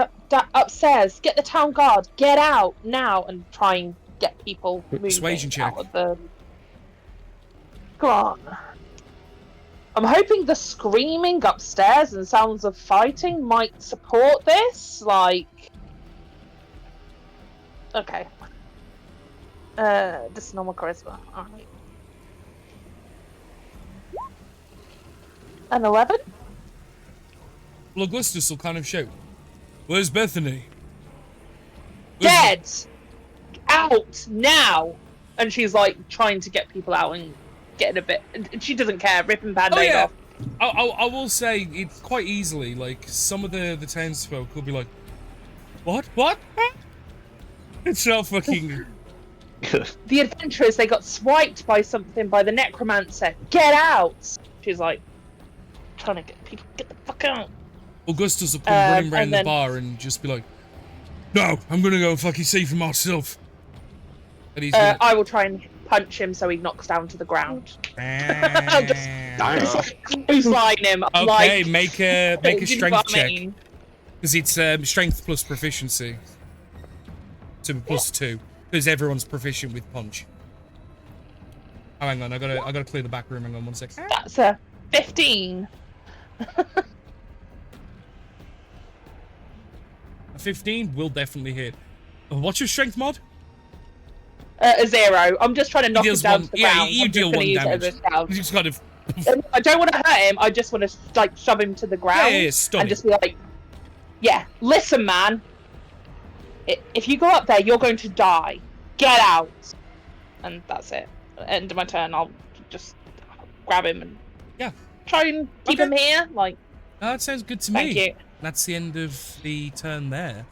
upstairs. Get the town guard. Get out now, and try and get people moving Persuasion check. out of the. Go on. I'm hoping the screaming upstairs and sounds of fighting might support this. Like, okay. Just normal charisma. All right. An 11. Well, Augustus will kind of shout, "Where's Bethany?" Dead! Out now! And she's like trying to get people out and getting a bit. And she doesn't care, ripping Band-Aid off. I will say it's quite easily, like, some of the townsfolk will be like, What? It's not fucking. The adventurers, they got swiped by something by the necromancer. Get out! She's like, trying to get people, get the fuck out. Augustus will come running round and the then- bar and just be like, "No, I'm gonna go fucking see for myself." And he's I will try and punch him so he knocks down to the ground. I'll just Nice. clothesline him. Okay, Like, make a you know strength what I check mean? because it's strength plus proficiency. So +2 because everyone's proficient with punch. Oh, hang on, I gotta clear the back room. Hang on 1 sec. That's a 15. A 15 will definitely hit. What's your strength mod? A 0. I'm just trying to knock him deals down one- to the yeah, ground. you I'm just deal gonna one use it damage. as a shout. You just kind of I don't want to hurt him. I just want to like shove him to the ground stun and him. just be like, "Yeah, listen, man. If you go up there, you're going to die. Get out." And that's it. End of my turn. I'll just grab him and try and keep him here. Like, Oh, that sounds good to thank me. you. That's the end of the turn there.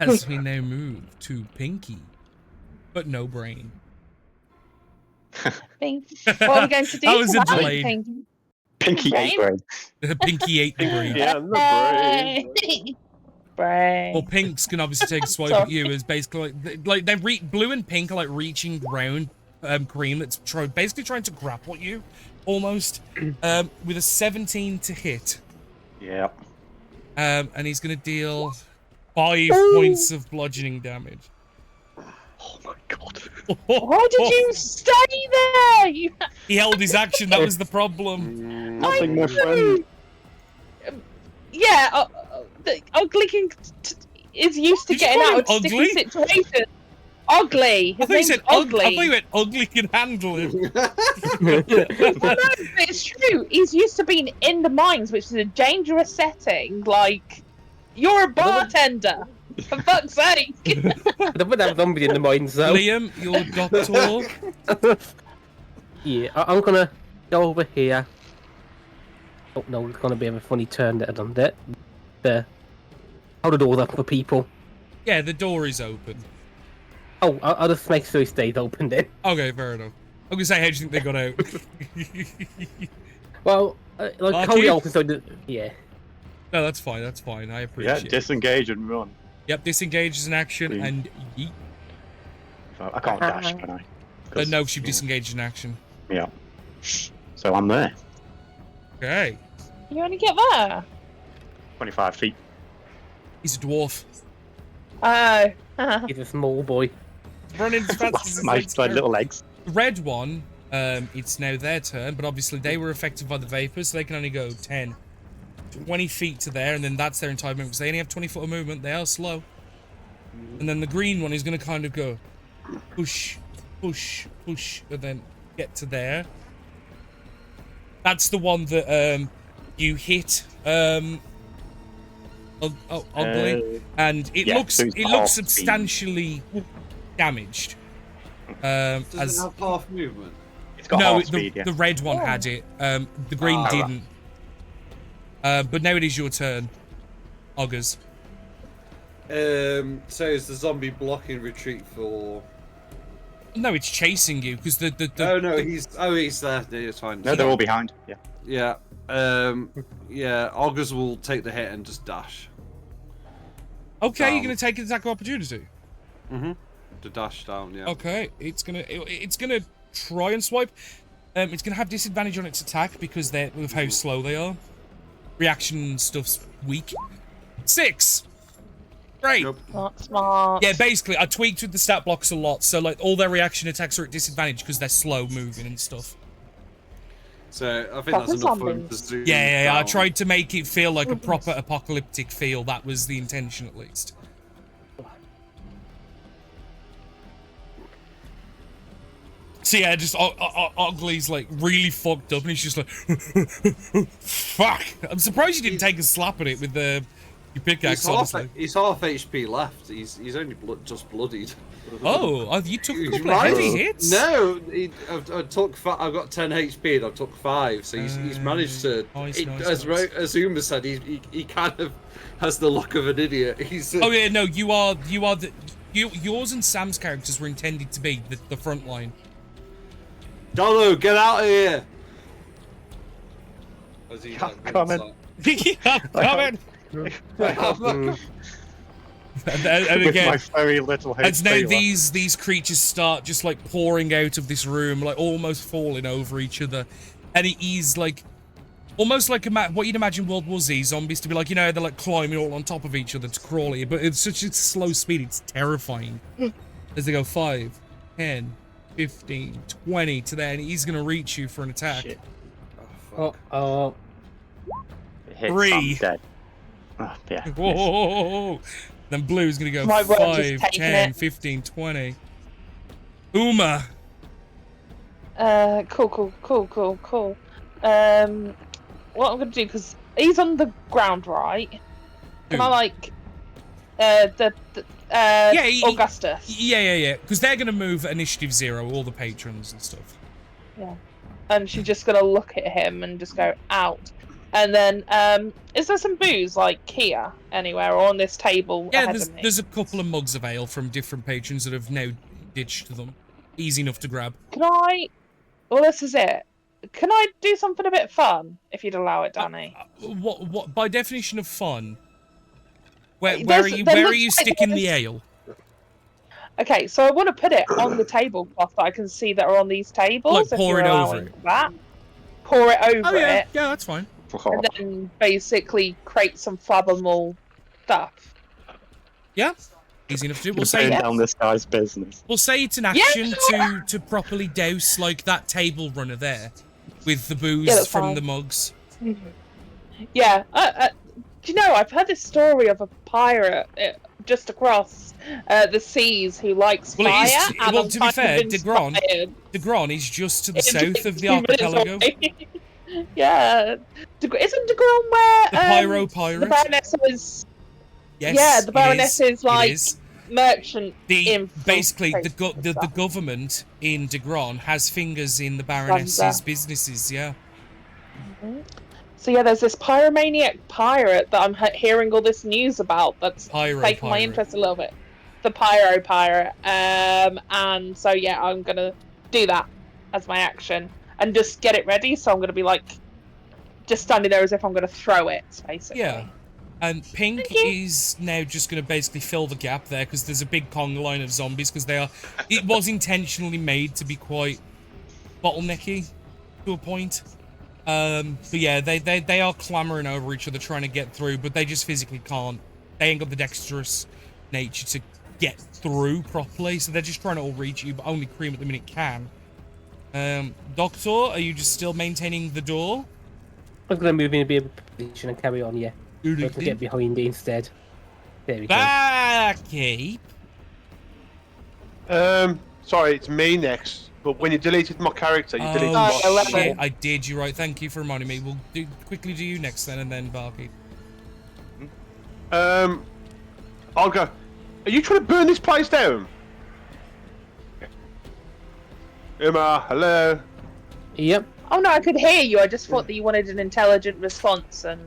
As we now move to Pinky, but no brain. Thank you. What are we going to do? That was for a delay. Thank you. Pinky Brain? ate brain. Pinky ate the brain. Yeah, and the brain. Brain. Well, Pink's can obviously take a swipe at you as basically like they're blue and pink are like reaching round Cream that's basically trying to grapple at you, almost with a 17 to hit. Yeah. And he's gonna deal 5 points of bludgeoning damage. Oh my god. Why did you stay there? You... He held his action. That was the problem. Nothing, my friend. Yeah, the ugly king is used to Did you getting call out of him sticky ugly? situations. Ugly. I His thought you name's said ugly. I thought you went ugly can handle him. Well, no, but it's true. He's used to being in the mines, which is a dangerous setting. Like, you're a bartender. For fuck's sake. I don't want to have zombies in the mines though. Liam, your doctor. Yeah, I'm gonna go over here. Oh no, it's gonna be a funny turn that I've done that. There. Hold the door up for people. Yeah, the door is open. Oh, I'll just make sure it stays open then. Okay, fair enough. I'm gonna say, how do you think they got out? Well, like Lucky? Cody opens so the yeah. No, that's fine. That's fine. I Yeah, appreciate it. disengage and run. Yep, disengage is an action, Mm. and yeet. So I can't dash, can I? 'Cause- No, she disengaged in action. Yeah. So I'm there. Okay. You only get there. 25 feet. He's a dwarf. Oh. He's a small boy. Running as fast as his my legs my go. little legs. The red one, it's now their turn, but obviously they were affected by the vapors, so they can only go 10, 20 feet to there, and then that's their entire movement, because they only have 20 foot of movement. They are slow. And then the green one is going to kind of go push, push, push, and then get to there. That's the one that you hit ugly, and it yeah, looks so it's it half looks speed. substantially damaged. Does As it have half movement? It's got no, half the, speed, yeah. the red one had it. The green Ah. didn't. But now it is your turn, Augurs. So is the zombie blocking retreat for? No, it's chasing you because the Oh no, he's there. Yeah, it's fine. No, they're all behind. Yeah. Yeah. Yeah. Augurs will take the hit and just dash. okay, you're gonna take an attack of opportunity. Mm-hmm. To dash down. Yeah. Okay, it's gonna try and swipe. It's going to have disadvantage on its attack because of how slow they are. Reaction stuff's weak. 6! Great! Yep. Not smart. Yeah, basically, I tweaked with the stat blocks a lot, so like all their reaction attacks are at disadvantage because they're slow moving and stuff. So I think Proper that's enough for him to zombies. zoom Yeah, I down. tried to make it feel like a proper apocalyptic feel. That was the intention, at least. So yeah, just Ugly's like really fucked up, and he's just like, "Fuck!" I'm surprised you didn't take a slap at it with your pickaxe. Honestly. He's half HP left. He's only just bloodied. Oh, you took a He's couple of right. heavy hits. No, I've got 10 HP and I took 5, so he's managed to. Nice, as Uma said, he kind of has the look of an idiot. He's. Oh yeah, no, yours and Sam's characters were intended to be the front line. Dolo, get out of here! As he, I'm runs coming. out. Coming. and With again, my very little HP and now left. these creatures start just like pouring out of this room, like almost falling over each other, and he's like almost like what you'd imagine World War Z zombies to be like. You know, they're like climbing all on top of each other to crawl here, but it's such a slow speed, it's terrifying. As they go 5, 10, 15, 20 to there, and he's gonna reach you for an attack. Shit. Oh. It hits, 3. I'm dead. Oh, yeah. Whoa! Then Blue's gonna go My word, 5, just taking 10, it. 15, 20. Uma! Cool. What I'm gonna do, because he's on the ground, right? Can Who? I like Augustus? Yeah. Because they're gonna move at initiative 0, all the patrons and stuff. And she's just gonna look at him and just go out. And then, is there some booze like here anywhere or on this table? Yeah, ahead of me? there's a couple of mugs of ale from different patrons that have now ditched them. Easy enough to grab. Can I? Well, this is it. Can I do something a bit fun if you'd allow it, Danny? What by definition of fun? Where There's- are you there where are looks you like sticking the there's- ale? Okay, so I want to put it on the tablecloth that I can see that are on these tables. Like, if pour you're it over allowing it. that. Pour it over it, yeah, that's fine. and then basically create some fathomable stuff. Yeah, easy enough to do. We'll Burn say down this guy's business. it's an action to properly douse like that table runner there with the booze Yeah, that's from fine. the mugs. Yeah. Do you know, I've heard this story of a pirate just across the seas who likes Well, fire. it is. and Well, I'm to be kind of fair, Degron inspired. is just to the In south of the 2 minutes archipelago. away. Yeah. Isn't Degron where The Pyro the Pirate. Baroness is? Yes, Yeah, the it Baroness is It like is. merchant. Basically the infiltration the stuff. government in Degron has fingers in the Baroness's businesses. Yeah. So yeah, there's this pyromaniac pirate that I'm hearing all this news about. That's Pyro taking my Pirate. interest a little bit. The pyro pirate. And so yeah, I'm gonna do that as my action and just get it ready. So I'm gonna be like, just standing there as if I'm gonna throw it, basically. Yeah. And Pink is now just going to basically fill the gap there because there's a big conga line of zombies because it was intentionally made to be quite bottlenecky to a point. But yeah, they are clamoring over each other trying to get through, but they just physically can't. They ain't got the dexterous nature to get through properly, so they're just trying to all reach you, but only Cream at the minute can. Doctor, are you just still maintaining the door? I'm gonna move in a bit of position and carry on, yeah. But to get behind it instead. There we go. Barkeep. Sorry, it's me next. But when you deleted my character, you deleted Oh, my 11. shit, I did. You're right. Thank you for reminding me. We'll quickly do you next then, and then Barkeep. I'll go. Are you trying to burn this place down? Emma, hello. Yep. Oh no, I could hear you. I just thought that you wanted an intelligent response, and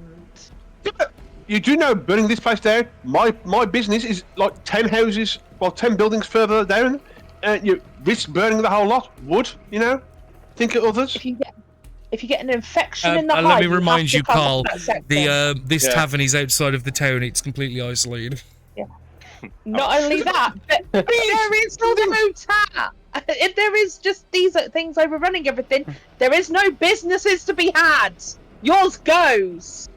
You do know burning this place down? My business is like 10 houses, well, 10 buildings further down. And you risk burning the whole lot. Would, you know? Think of others. if you get an infection in the Let hive, me remind have you, to cover Carl. that section. This Yeah. tavern is outside of the town. It's completely isolated. Not only that, but there is no tap. If there is just these things overrunning everything, there is no businesses to be had. Yours goes.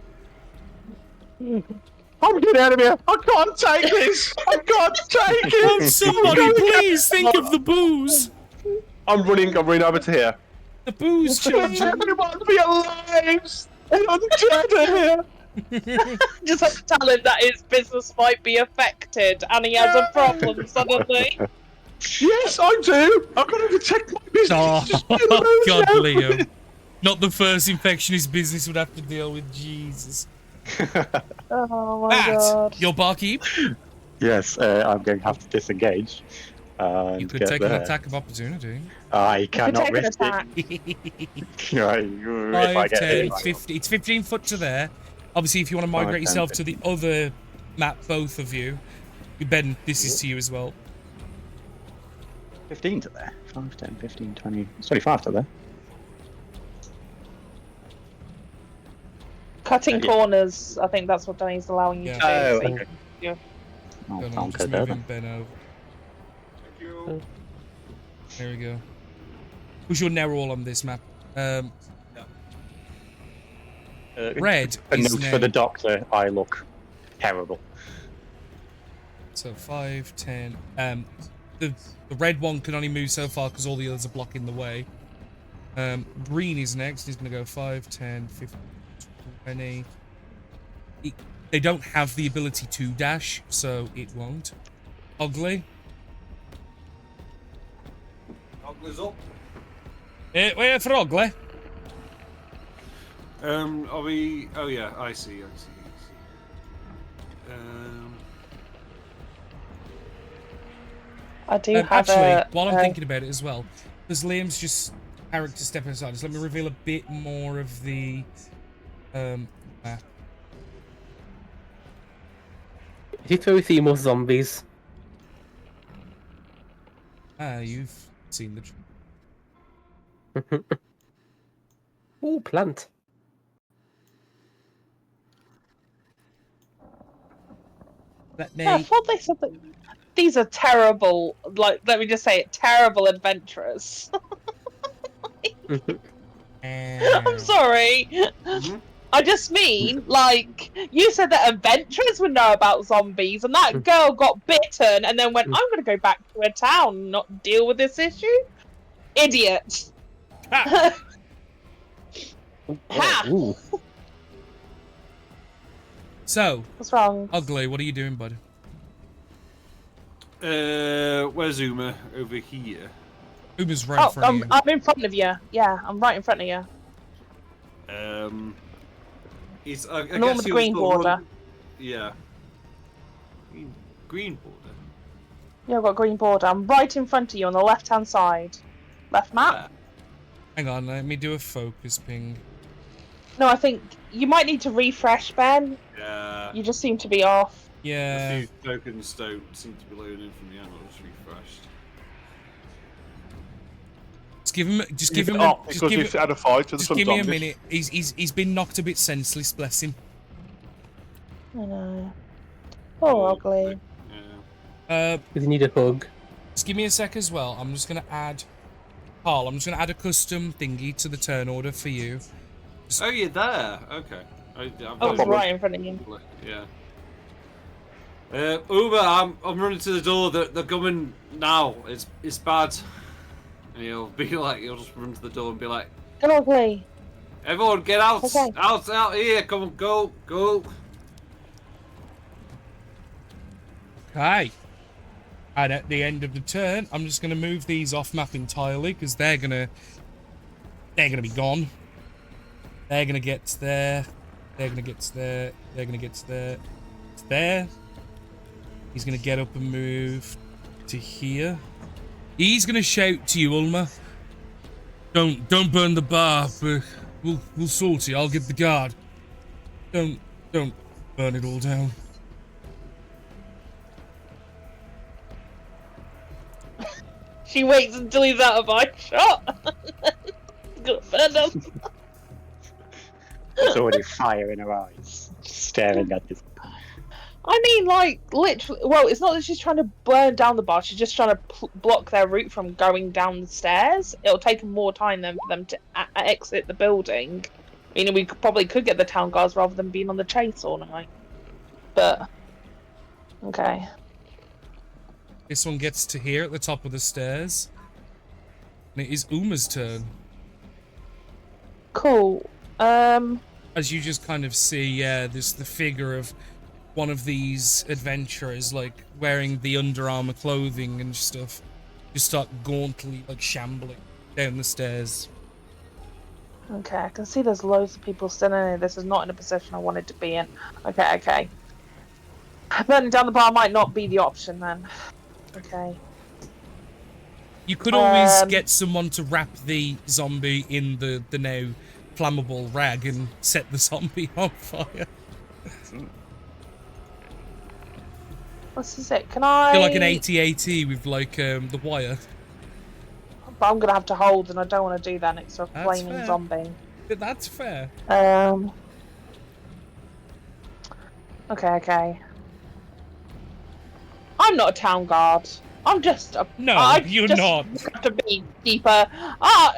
I'm getting out of here. I can't take this. I can't take Oh, it. somebody please think of the booze. I'm running over to here. The booze children. Everyone be alive. I'm dead here. Just have to tell him that his business might be affected and he has a problem suddenly. Yes, I do. I've got to protect my business. Oh, Just get away God, now. Leo. Not the first infection his business would have to deal with. Jesus. Oh my Matt, god. your barkeep. Yes, I'm going to have to disengage. And You could get take there. an attack of opportunity. I You could cannot take an risk attack. it. Right, if I 5, get 10, hit, it's 50. It's 15 foot to there. Obviously, if you want to migrate 5, 10, yourself to the other map, both of you. Ben, this is to you as well. 15 to there. 5, 10, 15, 20. It's 25 to there. Cutting Yeah. corners, I think that's what Danny's allowing you Yeah. to do. Oh, okay. Yeah. Oh, Hold on, I'll just go there moving then. Ben over. There we go. Who's your narrow on this map? Red A is note now. for the doctor, I look terrible. So 5, 10. The red one can only move so far because all the others are blocking the way. Green is next. He's going to go 5, 10, 15, 20. They don't have the ability to dash, so it won't. Ugly. Ugly's up. Wait for Ugly. Are we? Oh yeah, I see. I do have Actually, a. while I'm thinking about it as well, because Liam's just character stepping aside, just let me reveal a bit more of the map. Did you throw three more zombies? Ah, you've seen the. Oh, plant. Let me. I thought they said that these are terrible. Like, let me just say it, terrible adventurers. I'm sorry. Mhm. I just mean, like, you said that adventurers would know about zombies, and that girl got bitten and then went, I'm going to go back to her town and not deal with this issue? Idiot. Ha! Ooh. So, What's wrong? Ugly, what are you doing, bud? Where's Uma? Over here. Uber's right in Oh, front of you. I'm in front of you. Yeah, I'm right in front of you. He's. I And all guess with the he was green still border. run- Yeah. Green border. Yeah, I've got a green border. I'm right in front of you on the left-hand side. Left map? Hang on, let me do a focus ping. No, I think you might need to refresh, Ben. Yeah. You just seem to be off. A Yeah. few tokens don't seem to be loading from the animal. Just refreshed. Just give him. Just give him. Up Just because give we've him. had a fight to the Just give me a minute. He's been knocked a bit senseless. Bless him. I know. Oh, ugly. Yeah. Does he need a hug? Just give me a sec as well. I'm just gonna add. Carl, I'm just gonna add a custom thingy to the turn order for you. Oh, you're there. Okay. I was right in front of you. Yeah. Uma, I'm running to the door. They're coming now. It's bad. And he'll be like, he'll just run to the door and be like, Come on, ugly. everyone get out, Okay. out here. Come on, go. Okay. And at the end of the turn, I'm just gonna move these off map entirely because they're gonna be gone. They're gonna get to there. They're gonna get to there. They're gonna get to there. It's there. He's gonna get up and move to here. He's gonna shout to you, Ulma. Don't burn the bar. We'll sort it. I'll get the guard. Don't burn it all down. She waits until he's out of eye shot. Gonna burn them. There's already fire in her eyes, staring at this. I mean, like, literally. Well, it's not that she's trying to burn down the bar. She's just trying to block their route from going down the stairs. It'll take them more time then for them to exit the building. Meaning we probably could get the town guards rather than being on the chase all night. But okay. This one gets to here at the top of the stairs. And it is Uma's turn. Cool. As you just kind of see, there's the figure of one of these adventurers, like, wearing the Under Armour clothing and stuff. Just start gauntly, like, shambling down the stairs. Okay, I can see there's loads of people still in here. This is not in a position I wanted to be in. Okay. Burning down the bar might not be the option then. Okay. You could always get someone to wrap the zombie in the now flammable rag and set the zombie on fire. This is it. Can I? Feel like an AT-AT with like the wire. But I'm gonna have to hold, and I don't want to do that next to a That's flaming fair. zombie. That's fair. Okay. I'm not a town guard. I'm just a. No, you're just not. Have to be keeper.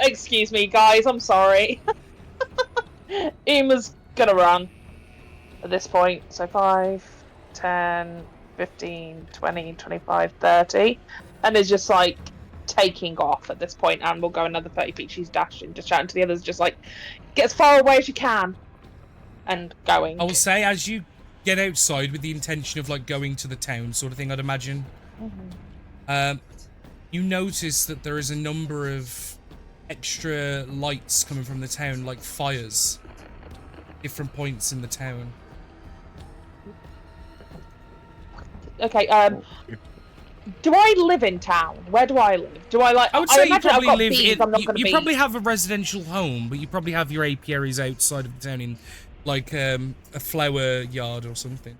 Excuse me, guys. I'm sorry. Uma's gonna run at this point. So 5, 10, 15, 20, 25, 30, and is just like taking off at this point, and we'll go another 30 feet. She's dashing, just shouting to the others, just like get as far away as you can, and going. I will say, as you get outside with the intention of like going to the town, sort of thing, I'd imagine. You notice that there is a number of extra lights coming from the town, like fires, different points in the town. Okay. Do I live in town? Where do I live? Do I like? I would say you imagine I've probably got live bees, in. I'm not gonna You be... probably have a residential home, but you probably have your apiaries outside of the town in, like, a flower yard or something.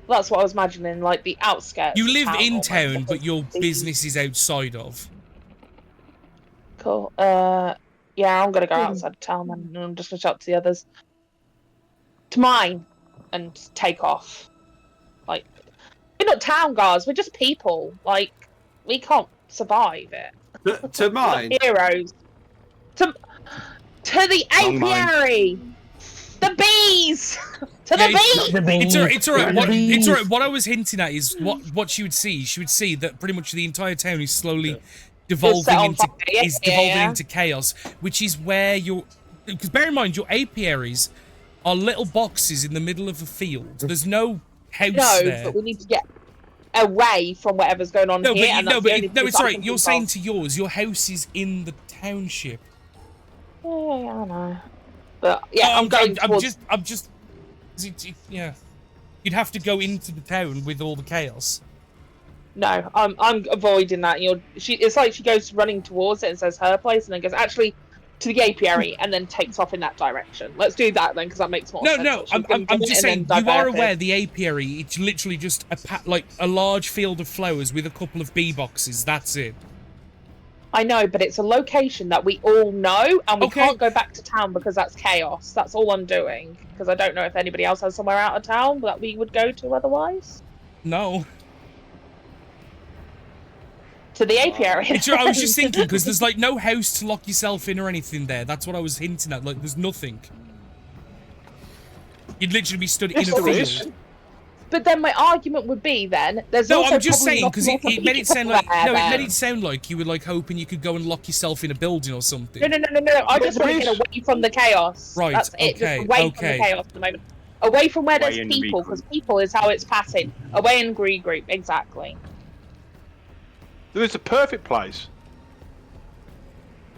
That's what I was imagining, like the outskirts. You of live town in almost, town, like but your bees. business is outside of. Cool. Yeah, I'm gonna go outside of town, and I'm just gonna shout to the others to mine and take off. Like, we're not town guards. We're just people. Like, we can't survive it. To mine. We're not heroes. To the On mine. apiary. The bees. To the bees. It's alright. It's alright. What I was hinting at is what she would see. She would see that pretty much the entire town is slowly devolving into chaos, which is where you're. Because bear in mind, your apiaries are little boxes in the middle of a field. There's no house there. But we need to get away from whatever's going on here. It's right. You're saying to yours, your house is in the township. Yeah, I know. But yeah, I'm going towards... Yeah. You'd have to go into the town with all the chaos. No, I'm avoiding that. It's like she goes running towards it and says her place, and then goes actually to the apiary, and then takes off in that direction. Let's do that then, because that makes more sense. No, I'm just saying, you are aware the apiary, it's literally just a large field of flowers with a couple of bee boxes. That's it. I know, but it's a location that we all know, and we can't go back to town because that's chaos. That's all I'm doing, because I don't know if anybody else has somewhere out of town that we would go to otherwise. No. To the apiary. I was just thinking, because there's like no house to lock yourself in or anything there. That's what I was hinting at. Like, there's nothing. You'd literally be stood in a field. But then my argument would be then there's no, also I'm just probably saying because it made it sound like there, it made it sound like you were like hoping you could go and lock yourself in a building or something. No. I just want to get away from the chaos. Right. That's it. Okay. Just away from the chaos at the moment. Away from where there's and people, regroup. because people is how it's passing. Away and regroup, exactly. It's a perfect place.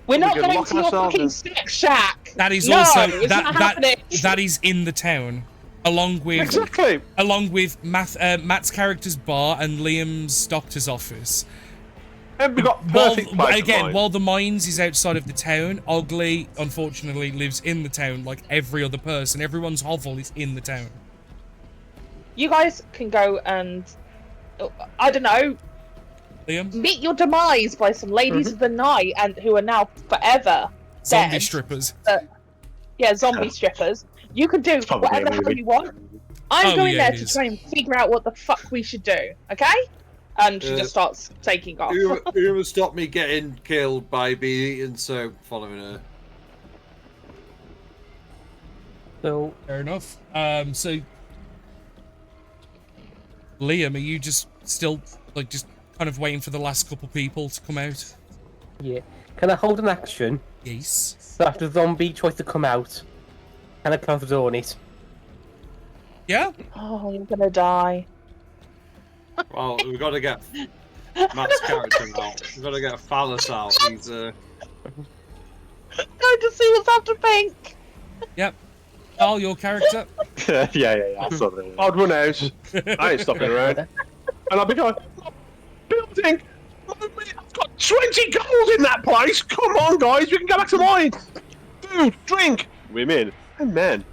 We're not can going lock to your ourselves fucking in. sex shack. That is no, also it's not happening. that is in the town, along with Matt's character's bar and Liam's doctor's office. And we got perfect place. While the mines is outside of the town, Ugly unfortunately lives in the town like every other person. Everyone's hovel is in the town. You guys can go and I don't know. Liam? Meet your demise by some ladies of the night and who are now forever Zombie dead. strippers. Yeah, zombie strippers. You can do probably whatever a the hell movie. you want. I'm Oh, going yeah, there it to is. try and figure out what the fuck we should do, okay? And she just starts taking off. You will stop me getting killed by being eaten, so following her. So, Fair enough. So, Liam, are you just still like just kind of waiting for the last couple people to come out? yeah. Can I hold an action? Yes. So after the zombie tries to come out, can I close the door on it? Yeah. Oh, you're gonna die. Well, we've got to get Matt's character out. We've got to get Phallus out. He's Go to see what's after Pink. Yep. Carl, your character. yeah. I saw that. I'd run out. I ain't stopping around. And I'll be going, building! I've got 20 gold in that place! Come on, guys, we can go back to mine! Food, drink! Women and men.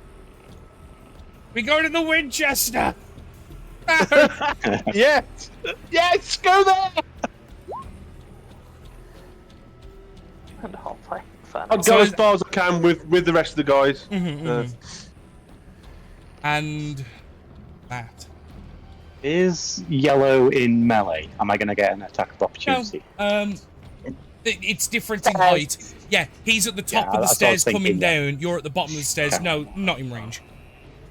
We go to the Winchester. Yes! Yes, go there! And the whole play. I'll go as far as I can with the rest of the guys. And Matt. Is yellow in melee? Am I going to get an attack of opportunity? It's different in height. Yeah, he's at the top of the that's what I was stairs coming thinking, yeah. down. You're at the bottom of the stairs. No, not in range.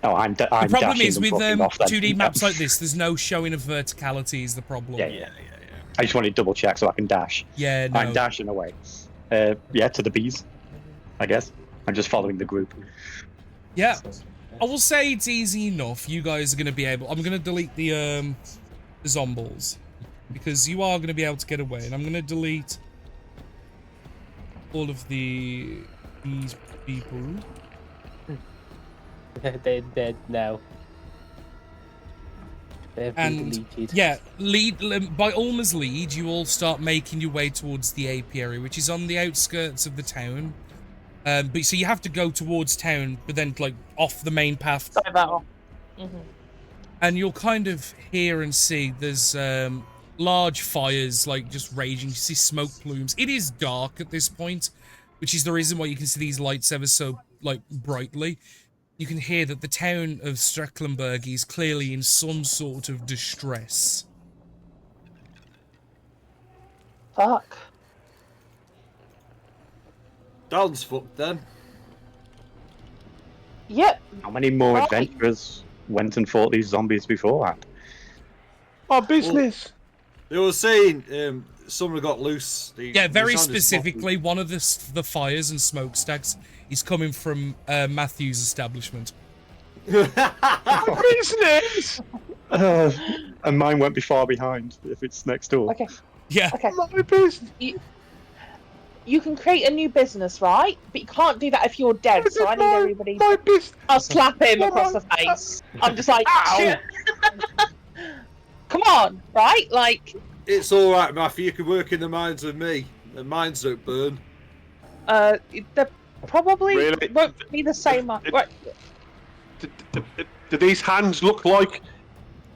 Oh, I'm The problem dashing is and with fucking off then. 2D maps like this, there's no showing of verticality is the problem. Yeah. I just wanted to double check so I can dash. Yeah, no. I'm dashing away. Yeah, to the bees, I guess. I'm just following the group. Yeah. I will say it's easy enough. You guys are going to be able... I'm going to delete the zombies. Because you are going to be able to get away. And I'm going to delete all of these people. They're dead now. They've been deleted. Yeah, by Ulmer's lead, you all start making your way towards the apiary, which is on the outskirts of the town. But so you have to go towards town, but then like off the main path. Sorry about that. And you'll kind of hear and see there's large fires like just raging. You see smoke plumes. It is dark at this point, which is the reason why you can see these lights ever so like brightly. You can hear that the town of Strecklenburg is clearly in some sort of distress. Fuck. Don's fucked then. Yep. How many more Right. adventurers went and fought these zombies beforehand? Our business! They were saying someone got loose. Yeah, very specifically, one of the fires and smokestacks is coming from Matthew's establishment. Business! And mine won't be far behind if it's next door. Okay. Yeah. Okay. My business! You can create a new business, right? But you can't do that if you're dead. So I need everybody. My business! I'll slap him across the face. I'm just like, shit. Come on, right? Like, It's all right, Matthew. You can work in the mines with me. The mines don't burn. they probably Really? won't be the same. Right. Do these hands look like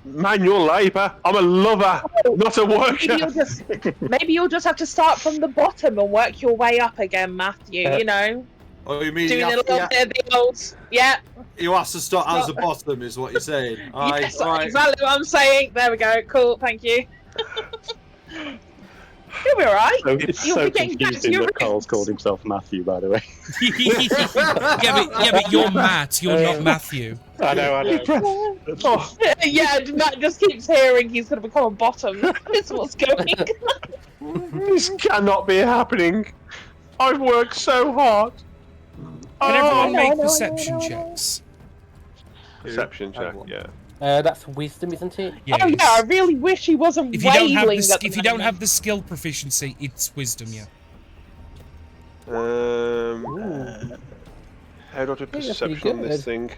manual labour? I'm a lover, not a worker. Maybe you'll just have to start from the bottom and work your way up again, Matthew. You know, Oh, you mean doing you a have, little bit of the old. Yeah. you have to start as the bottom, is what you're saying? Aye, Yes, right. exactly what I'm saying. There we go. Cool. Thank you. You'll be alright. So it's You'll so be getting back to confusing your that Carl's roots. called himself Matthew, by the way. yeah, but you're Matt. You're not Matthew. I know. Oh, Yeah, Matt just keeps hearing he's going to become a bottom. That's what's going. this cannot be happening. I've worked so hard. Can everyone I make know. perception checks? Perception check, yeah. That's wisdom, isn't it? Oh yeah, I really wish he wasn't If you don't have wailing the at the if you don't moment. have the skill proficiency, it's wisdom. Yeah. How do I do that's pretty perception on this good. thing?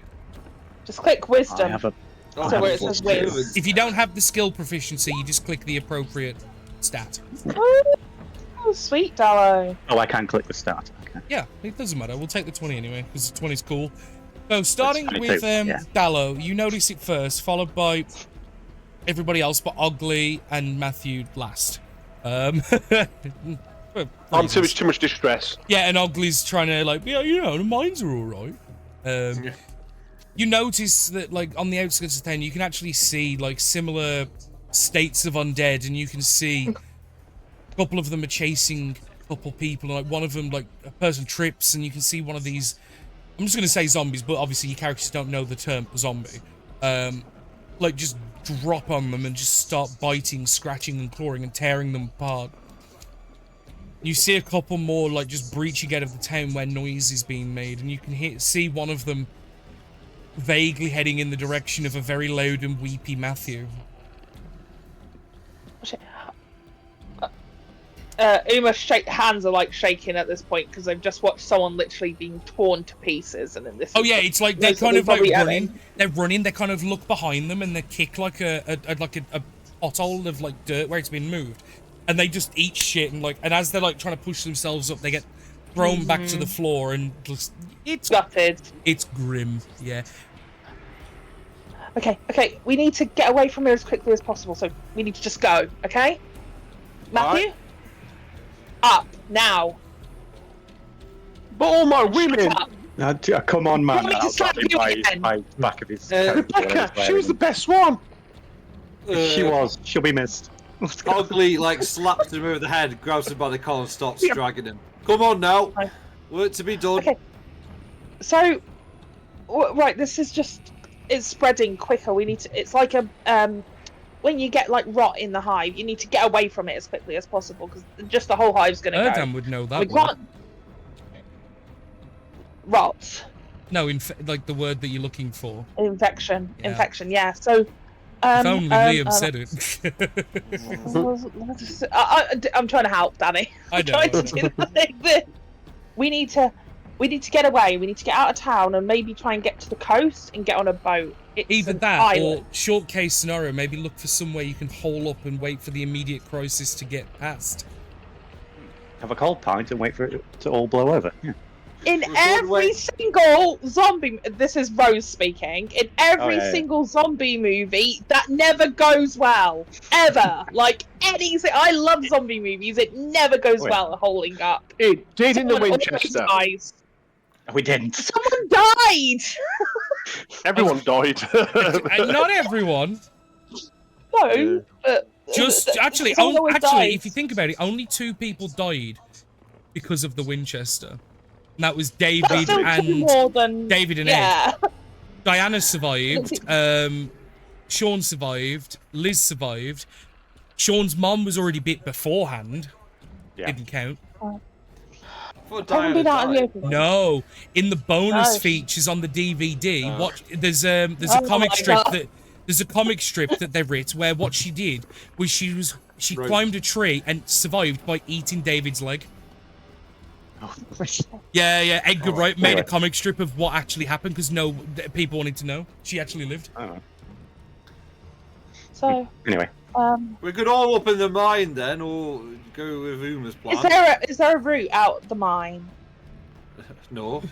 Just click I wisdom. have a Oh, So where it that's says what whiz. I'm doing. If you don't have the skill proficiency, you just click the appropriate stat. Oh, sweet Dallo. Oh, I can click the start. Okay. Yeah, it doesn't matter. We'll take the 20 anyway, because the 20's cool. So, starting That's with 22, yeah. Dallo, you notice it first, followed by everybody else, but Ugly and Matthew last. For I'm reasons. too much distress. Yeah, and Ugly's trying to, like, yeah, you know, the mines are alright. You notice that, like, on the outskirts of town, you can actually see, like, similar states of undead, and you can see a couple of them are chasing a couple people, and, like, one of them, like, a person trips, and you can see one of these, I'm just going to say zombies, but obviously your characters don't know the term zombie, like, just drop on them and just start biting, scratching, and clawing, and tearing them apart. You see a couple more, like, just breaching out of the town where noise is being made, and you can see one of them vaguely heading in the direction of a very loud and weepy Matthew. Uma's hands are like shaking at this point because they've just watched someone literally being torn to pieces, and then this. Oh yeah, it's like they're kind of like running. They're running. They kind of look behind them and they kick like a pothole of like dirt where it's been moved, and they just eat shit and as they're like trying to push themselves up, they get thrown back to the floor and just, it's gutted. It's grim. Yeah. Okay, we need to get away from here as quickly as possible, so we need to just go, okay? Matthew? Right. Up, now. But all my women! Come on, man. Want me to I'll slap grab him you by, again? by back of his Rebecca, she was the best one! She was. She'll be missed. Ugly, like, slaps him over the head, grabs him by the collar and starts dragging him. Come on now! Work to be done. Okay. So, right, this is just... It's spreading quicker. We need to... It's like a... when you get, like, rot in the hive, you need to get away from it as quickly as possible, because just the whole hive's going to go. Erdam would know that We word. can't... Rot. No, like the word that you're looking for. Infection. Yeah. Infection, yeah. So... If only Liam said it. I'm trying to help, Danny. I I'm know. trying to do the thing that we need to get away. We need to get out of town and maybe try and get to the coast and get on a boat. It's Either an that island. or short case scenario, maybe look for somewhere you can hole up and wait for the immediate crisis to get past. Have a cold pint and wait for it to all blow over. Yeah. In every single zombie, this is Rose speaking. In every yeah. single zombie movie, that never goes well, ever. Like I love zombie movies. It never goes well holding up. It did in the Someone always Winchester. dies. We didn't. Someone died. Everyone died. Not everyone. No. Just actually, someone always dies. if you think about it, only 2 people died because of the Winchester. And that was David That's still and more than David and yeah. Ed. Diana survived. Sean survived. Liz survived. Sean's mom was already bit beforehand. Yeah. Didn't count. Haven't been out in the open. No, in the bonus No. features on the DVD, there's a comic my strip God. there's a comic strip that they writ where what she did was she climbed a tree and survived by eating David's leg. Yeah, Edgar Wright made a comic strip of what actually happened because people wanted to know. She actually lived. So Anyway. We could all open the mine then, or go with Uma's plan. is there a route out the mine? No.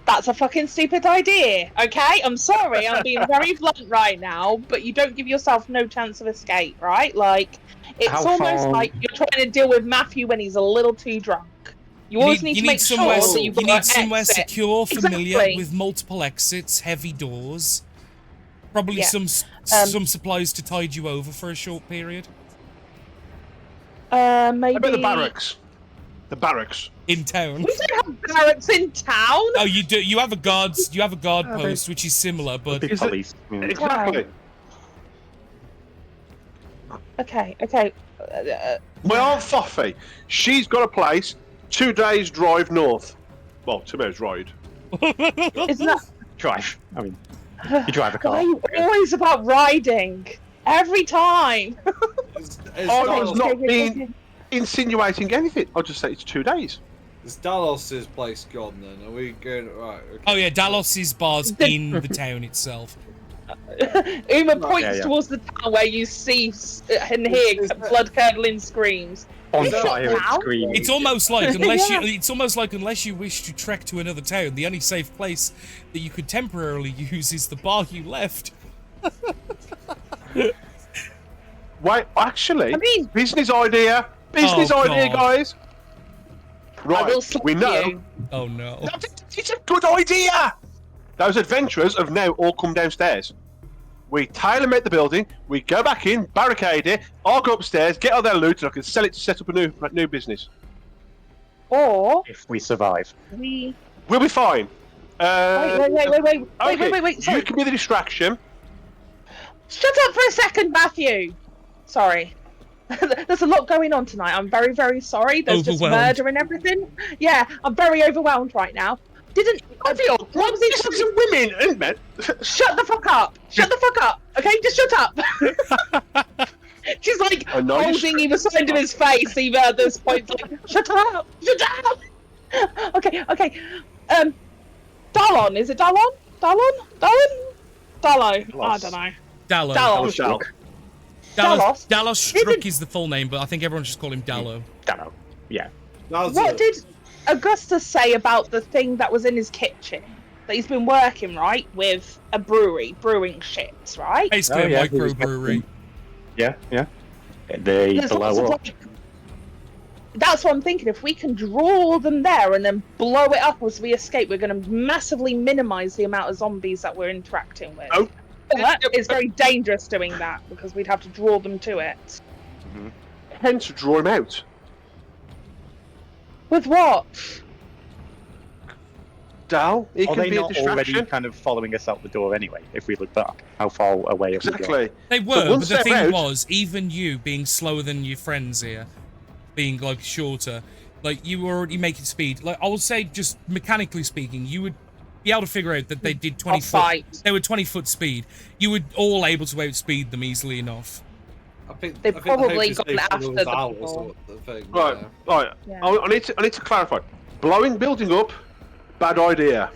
That's a fucking stupid idea, okay? I'm sorry, I'm being very blunt right now, but you don't give yourself no chance of escape, right? Like, it's How almost far- like you're trying to deal with Matthew when he's a little too drunk. You always need to make sure that you've you got need somewhere exit. secure, familiar, Exactly. with multiple exits, heavy doors. Probably Yeah. some supplies to tide you over for a short period. Maybe... How about the barracks? The barracks. In town. We don't have barracks in town! Oh, you do. You have a guard post, which is similar, but Big Is it- police. Yeah. Exactly. Okay. My Aunt Foffy, she's got a place 2 days drive north. Well, 2 hours ride. Isn't that... Drive. I mean, you drive a car. Why are you always about riding? Every time! I was not being insinuating anything. I'll just say it's 2 days. Is Dallas's place gone then? Are we going right? Okay. oh yeah, Dallas's bar's in the town itself. Uma points yeah. towards the town where you see and hear blood-curdling screams. On Is it fire and now? screaming. It's almost like unless Yeah. unless you wish to trek to another town, the only safe place that you could temporarily use is the bar you left. Wait, actually, I mean- business idea. Business Oh, idea, God. guys. I will Right, slap we know. you. Oh no. It's a good idea. Those adventurers have now all come downstairs. We tailor-make the building, we go back in, barricade it, I'll go upstairs, get all their loot, and I can sell it to set up a new business. Or If we survive. we We'll be fine. wait. Okay, Sorry. you can be the distraction. Shut up for a second, Matthew. Sorry. There's a lot going on tonight. I'm very, very sorry. There's just Overwhelmed. murder and everything. Yeah, I'm very overwhelmed right now. I feel this is women and men. Shut the fuck up! Shut the fuck up! Okay, just shut up! She's like I know you're holding either side of his face, either at this point, like, shut up! Shut up! Okay. Dalon, is it Dalon? Dallo? I don't know. Dallo. Dallo. Dallos Dallos? Struck is the full name, but I think everyone just call him Dallo. Dunno. Yeah. What did Augustus say about the thing that was in his kitchen? That he's been working, right, with a brewery, brewing ships, right? Basically Oh, yeah, a microbrewery. Yeah. They There's below lots of, up. like, that's what I'm thinking. If we can draw them there and then blow it up as we escape, we're going to massively minimize the amount of zombies that we're interacting with. Oh. But it's very dangerous doing that because we'd have to draw them to it. Hence, draw him out. With what? Dal, he Are can they be a not distraction. already kind of following us out the door anyway, if we look back? How far away have we gone? Exactly. They But were, but once the they're thing out- was, even you being slower than your friends here, being like shorter, like you were already making speed. Like I would say, just mechanically speaking, you would be able to figure out that they did 20 I'll foot. fight. They were 20-foot speed. You were all able to outspeed them easily enough. They probably got after the the people. thing. Right. Yeah. I need to clarify. Blowing building up, bad idea.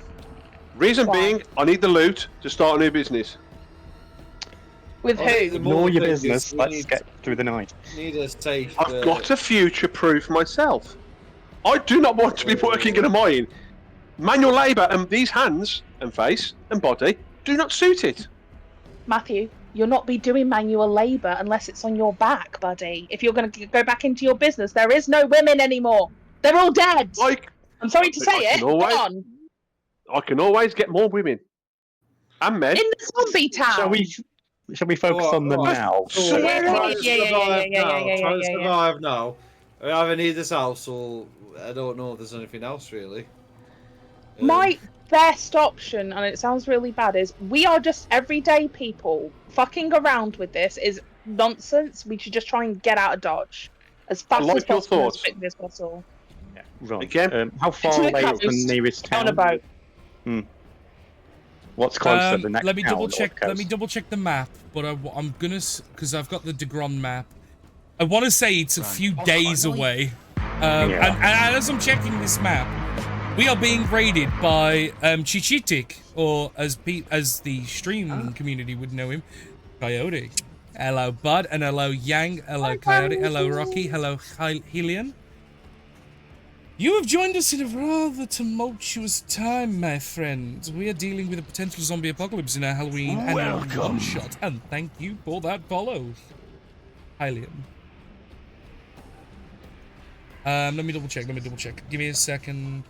Reason Why? being, I need the loot to start a new business. With who? Ignore your business. Let's get through the night. Need a safe. I've got to future-proof myself. I do not want to be working in a mine. Manual labour and these hands and face and body do not suit it. Matthew, you'll not be doing manual labour unless it's on your back, buddy. If you're going to go back into your business, there is no women anymore. They're all dead. I'm sorry to say I it. can always- Gone. I can always get more women and men. In the zombie town. Shall we focus on them now? So- Yeah. Try to survive now. I either need this house or I don't know if there's anything else really. My best option, and it sounds really bad, is we are just everyday people. Fucking around with this is nonsense. We should just try and get out of Dodge as fast like as your possible, as thoughts. quickly as possible. Right. Again? How far To the away is the coast, nearest On a town? boat. What's closer, the next Let me town double or check. coast? Let me double check the map. But I'm gonna, because I've got the Degron map. I want to say it's a few days away. Yeah. And as I'm checking this map, we are being raided by Chichitik, or as the stream community would know him, Coyote. Hello, Bud, and hello, Yang. Hello, Coyote. Hello, Rocky. Hello, Helion. You have joined us in a rather tumultuous time, my friend. We are dealing with a potential zombie apocalypse in our Halloween annual one-shot, and thank you for that follow, Hylian. Let me double check. Give me a second.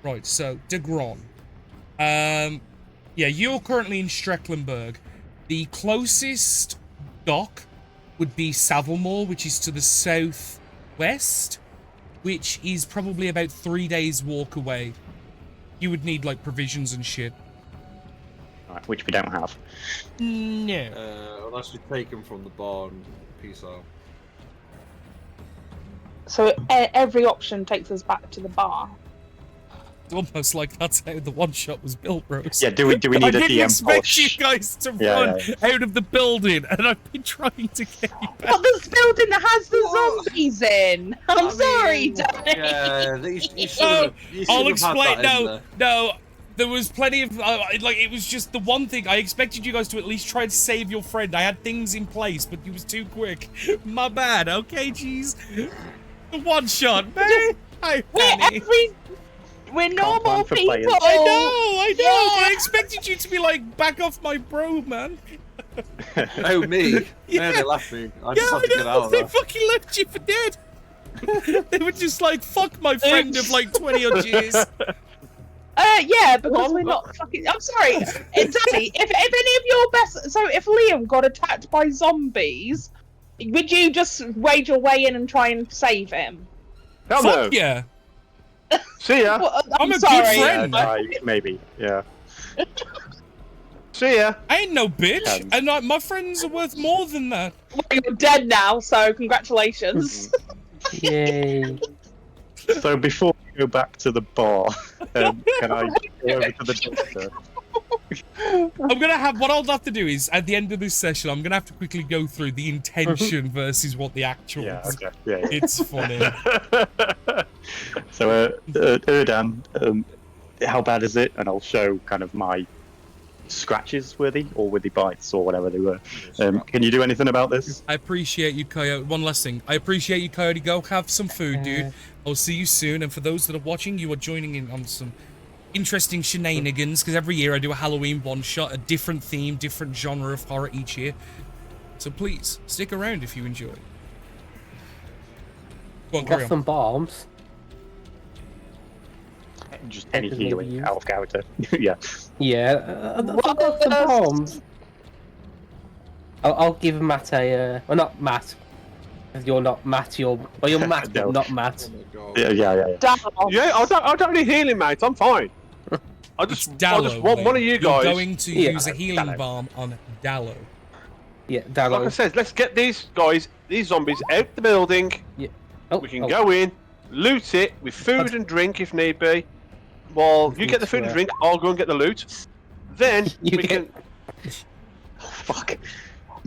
Right, so Degron. Yeah, you're currently in Strecklenburg. The closest dock would be Savilmore, which is to the southwest, which is probably about 3 days walk away. You would need like provisions and shit. Right, which we don't have. No. Unless we take them from the bar and peace out. So every option takes us back to the bar. Almost like that's how the one shot was built, Rose. Yeah, do we I need a didn't DM expect push? you guys to Yeah, run out of the building, and I've been trying to get you back. But this building that has the zombies in. I'm sorry, Danny. Yeah, you Oh, should I'll have explain. had that in No, there. no. There was plenty of like it was just the one thing I expected you guys to at least try to save your friend. I had things in place, but you was too quick. My bad. Okay, jeez. The one shot, man. Hi, Fanny. We're normal plan for people. players. I know. But I Yeah. expected you to be like, back off my bro, man. Oh, me? Yeah. Yeah, they left me. I Yeah, just had to I get know. out of They there. fucking left you for dead. They were just like, fuck my friend of like 20 odd years. Yeah, because we're not fucking. I'm sorry, Danny. If any of your best, so if Liam got attacked by zombies, would you just wade your way in and try and save him? Hell no. Fuck yeah. See ya. Well, I'm a good sorry. friend. Maybe. Yeah. See ya. I ain't no bitch, Depends. and my friends are worth more than that. Well, you're dead now, so congratulations. Yay. So before we go back to the bar, can I go over to the doctor? I'm gonna have what I'll have to do is at the end of this session, I'm gonna have to quickly go through the intention versus what the actual. Yeah. is. Okay. Yeah. It's funny. So, Erdan, how bad is it? And I'll show kind of my scratches, were they, or were they bites, or whatever they were. Can you do anything about this? I appreciate you, Coyote. One last thing. I appreciate you, Coyote. Go have some food, dude. I'll see you soon. And for those that are watching, you are joining in on some interesting shenanigans, because every year I do a Halloween one-shot, a different theme, different genre of horror each year. So please, stick around if you enjoy. Go on, carry Got on. some bombs. Just any Maybe healing you. out of character. Yeah. Yeah, I've got some bombs. I'll give Matt a... well, not Matt. You're not Matt, you're Matt, No. but not Matt. Yeah. Damn. Yeah, I don't need healing, mate. I'm fine. I just Dallo. want one of you guys. You're going to Yeah, use a healing Dallo. balm on Dallo. Yeah, Like I Dallo. said, let's get these guys, these zombies, out the building. Oh, We can oh, go in, loot it with food and drink if need be. While you get the food and drink, I'll go and get the loot. Then You we get- can. Fuck.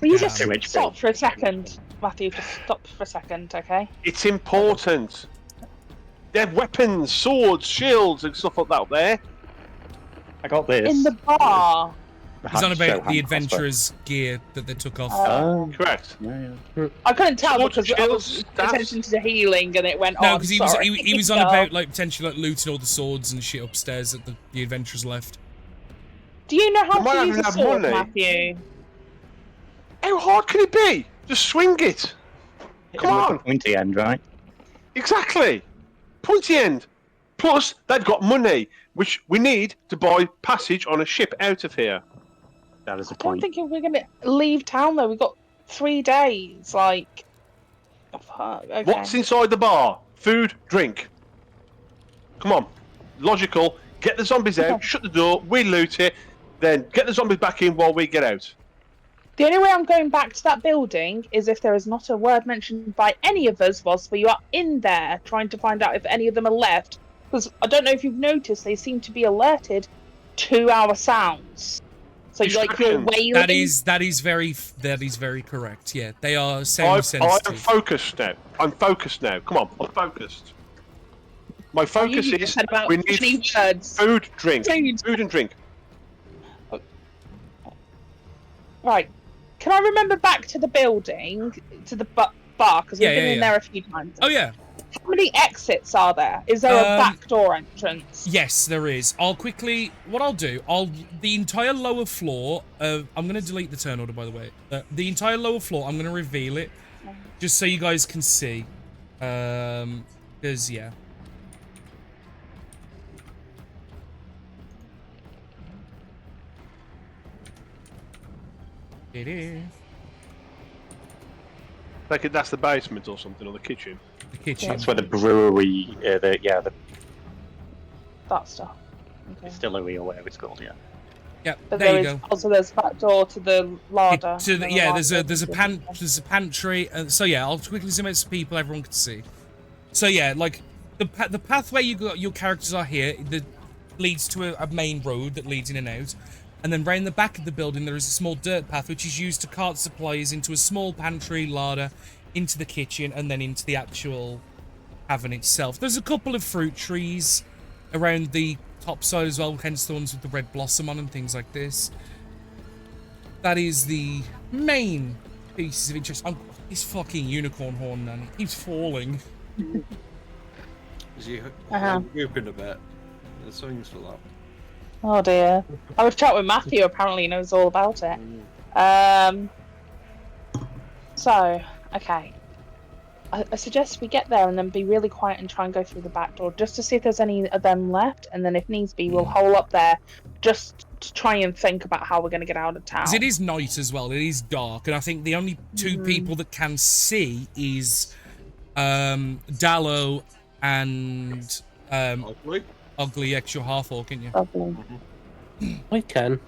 Will you Yeah. just Too much stop food. for a second, Matthew? Just stop for a second, okay? It's important. They have weapons, swords, shields, and stuff like that up there. I got this. In the bar. He's on Hand- about show the hand adventurer's gear that they took off. crossbow. Correct. Yeah. I couldn't tell Swords, because I shields, was staffs. attention to the healing and it went No, on. because he was sorry. he was on No. about like potentially like looting all the swords and shit upstairs that the adventurers left. Do you know how Am I to use a having sword, money? Matthew? How hard can it be? Just swing it. Come With on. the pointy end, right? Exactly. Pointy end. Plus, they've got money, which we need to buy passage on a ship out of here. That is a I don't point. think we're going to leave town though. We've got 3 days. Like, oh, fuck. Okay. What's inside the bar? Food, drink. Come on. Logical. Get the zombies out, shut the door, we loot it, then get the zombies back in while we get out. The only way I'm going back to that building is if there is not a word mentioned by any of us whilst we are in there trying to find out if any of them are left. Because I don't know if you've noticed, they seem to be alerted to our sounds. So like you're Distraction. wailing. That is very correct. Yeah, they are I sound am sensitive. focused now. I'm focused now. Come on, I'm focused. My focus You is said about we 3 need words. food, drink. Food. Food and drink. Right. Can I remember back to the building, to the bar? Because we've Yeah, been yeah, in yeah. there a few times. Oh yeah, How many exits are there? Is there a back door entrance? yes, there is. What I'll do, the entire lower floor. I'm gonna delete the turn order, by the way. The entire lower floor, I'm gonna reveal it, just so you guys can see. Because yeah. It is Like that's the basement or something, or the kitchen. the kitchen. That's where the brewery, the That stuff. Okay. distillery or whatever it's called. Yeah. Yeah, But there there you is go. also there's a back door to the larder. To the, and yeah, larder. there's a pantry. So yeah, I'll quickly zoom out some people everyone can see. So yeah, like the pathway your characters are here that leads to a main road that leads in and out, and then round the back of the building there is a small dirt path which is used to cart supplies into a small pantry, larder, into the kitchen, and then into the actual tavern itself. There's a couple of fruit trees around the top side as well, hence the ones with the red blossom on and things like this. That is the main pieces of interest. This fucking unicorn horn, man, it keeps falling. Is you Uh-huh. whooping a bit? There's songs for that. Oh dear. I was chatting with Matthew. Apparently, he knows all about it. So, okay. I suggest we get there and then be really quiet and try and go through the back door just to see if there's any of them left, and then if needs be, we'll hole up there just to try and think about how we're going to get out of town. 'Cause it is night as well. It is dark, and I think the only two people that can see is Dallo and Ugly X, your half orc, isn't you? Lovely. I can.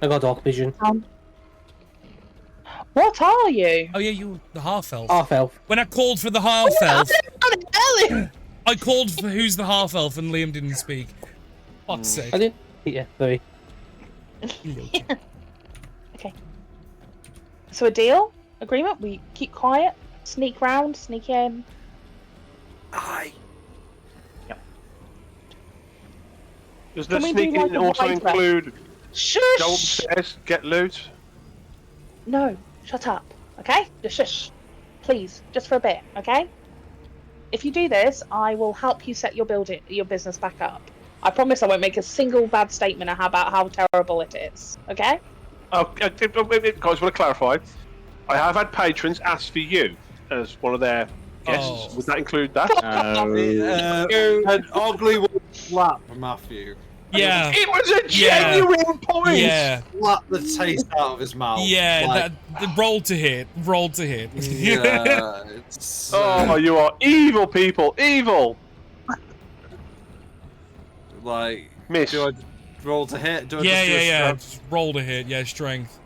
I got dark vision. What are you? Oh yeah, you the half elf. Half elf. When I called for the half elf, Ellie! I called for who's the half elf, and Liam didn't speak. Fuck's sake. I didn't. Yeah, very. Okay. So a deal? Agreement? We keep quiet, sneak round, sneak in. Aye. Does the Can we do sneaking like a also wide rest? include go Shush! upstairs, get loot? No, shut up. Okay? Just shush. Please, just for a bit, okay? If you do this, I will help you set your business back up. I promise I won't make a single bad statement about how terrible it is. Okay? Oh, guys, want to clarify. I have had patrons ask for you as one of their guests. Oh. Would that include that? And Ugly will slap Matthew. Yeah. It was a genuine point. Yeah. Slap the taste out of his mouth. Yeah. Like, Roll to hit. Roll to hit. yeah. It's, Oh, you are evil people. Evil. like, Miss. do I roll to hit? Do I Yeah, just do a yeah. strength? Just roll to hit. Yeah, strength.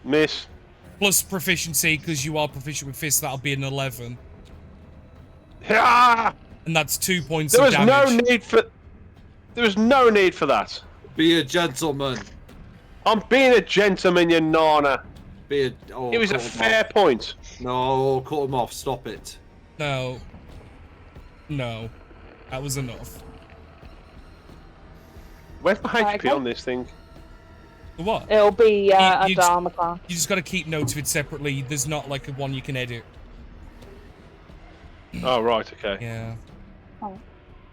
Miss. Plus proficiency, because you are proficient with fists, that'll be an 11. Ah! And that's 2 points There of was damage. no need for. There was no need for that. Be a gentleman. I'm being a gentleman, you nana. Be a. Oh, It was a cut him fair off. point. No, cut him off. Stop it. No. No. That was enough. Where's my HP Okay. on this thing? What? It'll be you under just- armor class. You just gotta keep notes of it separately. There's not like a one you can edit. Oh, right, okay. Yeah.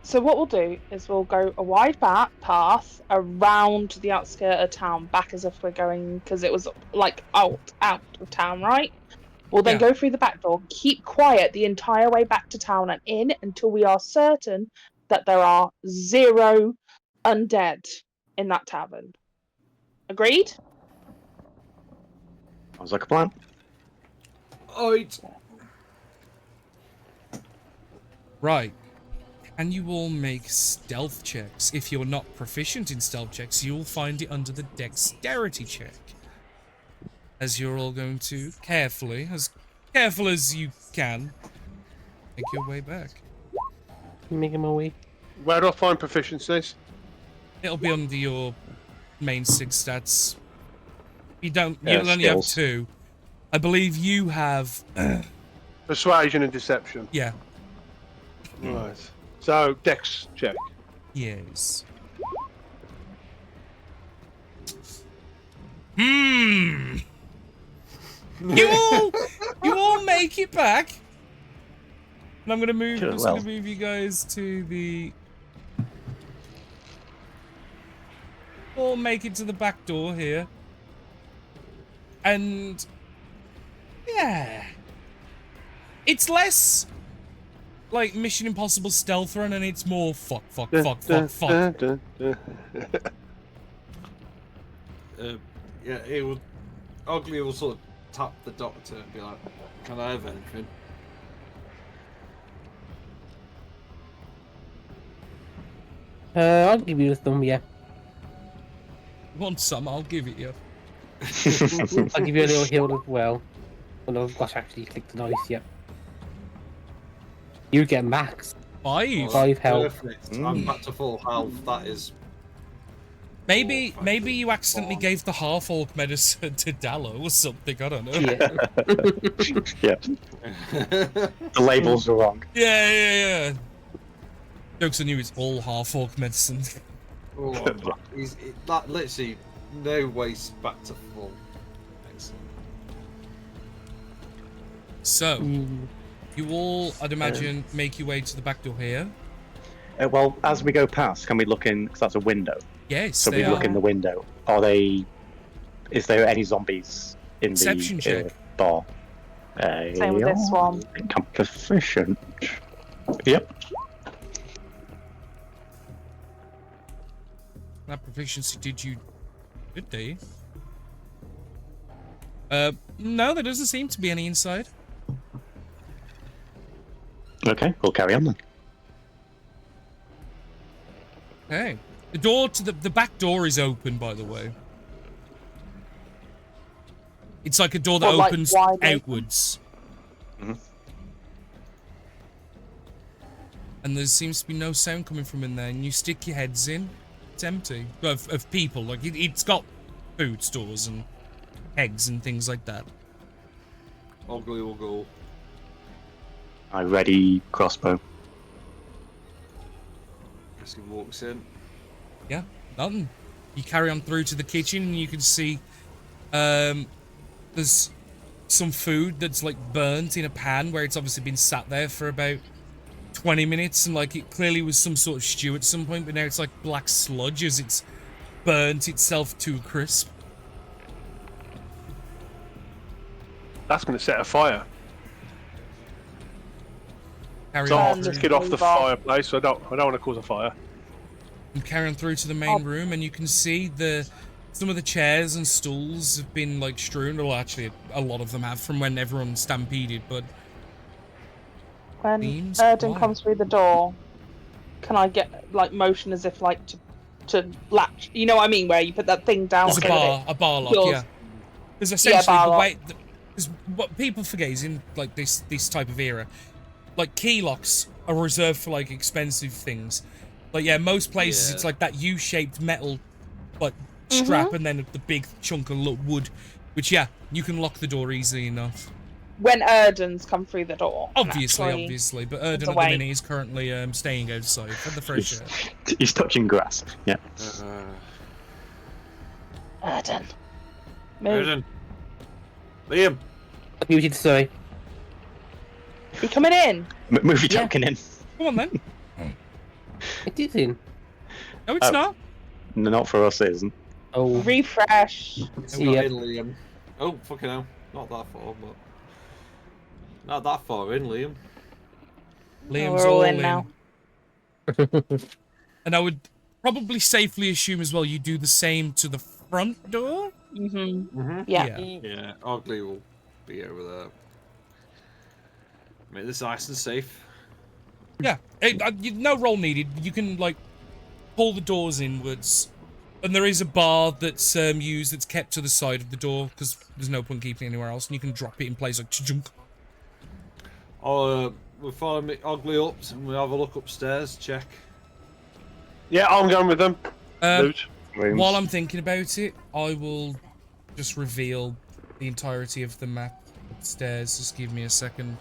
So what we'll do is we'll go a wide back path around the outskirt of town, back as if we're going, because it was like out of town, right? We'll then Yeah. go through the back door, keep quiet the entire way back to town and in until we are certain that there are 0 undead in that tavern. Agreed? Sounds like a plan. Alright. Right. Can you all make stealth checks? If you're not proficient in stealth checks, you'll find it under the dexterity check. As you're all going to carefully, as careful as you can, make your way back. You making my way? Where do I find proficiencies? It'll be under your main 6 stats. You don't. Yeah, You'll only have skills. 2. I believe you have. Persuasion and deception. Yeah. Right. So, dex check. Yes. You all make it back. And I'm gonna move. Sure, I'm just well. gonna move you guys to the. All make it to the back door here. And yeah, it's less like Mission Impossible Stealth Run, and it's more fuck. Yeah, it will. Ugly will sort of tap the doctor and be like, "Can I have anything?" I'll give you the thumb, yeah. Want some? I'll give it you. I'll give you a little heal as well. When I've got to actually click the dice, yeah. You get max. 5. 5 health. Perfect. I'm back to full health. That is. Maybe you accidentally gave the half orc medicine to Dallo or something. I don't know. Yeah. Yeah. The labels are wrong. Yeah. Jokes on you, it's all half orc medicine. Oh, that literally no waste back to full. Excellent. So, you all, I'd imagine, make your way to the back door here. Well, as we go past, can we look in? Because that's a window. Yes, So they we are. look in the window. Are they? Is there any zombies in Perception the check. bar? Same with this one. I think I'm proficient. Yep. That proficiency did you good day? No, there doesn't seem to be any inside. Okay, we'll carry on then. Okay. The door to the back door is open, by the way. It's like a door that Or, like, opens wide open. outwards. Mhm. And there seems to be no sound coming from in there. And you stick your heads in, it's empty. Of people. Like, it's got food stores and eggs and things like that. Ugly will go. I ready crossbow. Guess he walks in. Yeah, nothing. You carry on through to the kitchen and you can see there's some food that's like burnt in a pan where it's obviously been sat there for about 20 minutes and like it clearly was some sort of stew at some point, but now it's like black sludge as it's burnt itself to a crisp. That's going to set a fire. Carry So on I'll through. just get off the fireplace. I don't want to cause a fire. And carry on through to the main room, and you can see some of the chairs and stools have been like strewn. Well, actually, a lot of them have from when everyone stampeded. But When Seems Erden quiet. comes through the door, can I get like motion as if like to latch? You know what I mean? Where you put that thing down. there's so that a bar lock, yours. yeah. Because essentially bar the lock. way, because what people forget is in like this type of era, like key locks are reserved for like expensive things. Like yeah, most places Yeah. it's like that U-shaped metal, like strap, and then the big chunk of wood, which yeah, you can lock the door easily enough. when Erden's come through the door. naturally. Obviously, but Erden at the away. minute is currently staying outside for the fresh air. He's touching grass. Yeah. Erden. Move. Erden. Liam. What you did say? You coming in? Move your Yeah. token in. Come on then. It is in. No, it's Oh. not. No, not for us, it isn't. Oh, Refresh. It's See not ya. in, Liam. Oh, fucking hell. Not that far, but... Not that far in, Liam. Liam's we're all all in in. now. And I would probably safely assume as well you do the same to the front door. Mm-hmm. Yeah. Yeah, Ugly will be over there. Make this nice and safe. Yeah, no roll needed. You can like pull the doors inwards, and there is a bar that's used that's kept to the side of the door because there's no point keeping it anywhere else, and you can drop it in place like chunk. We'll follow me Ugly up and we'll have a look upstairs, check. Yeah, I'm going with them. Loot. Rooms. While I'm thinking about it, I will just reveal the entirety of the map upstairs. Just give me a second.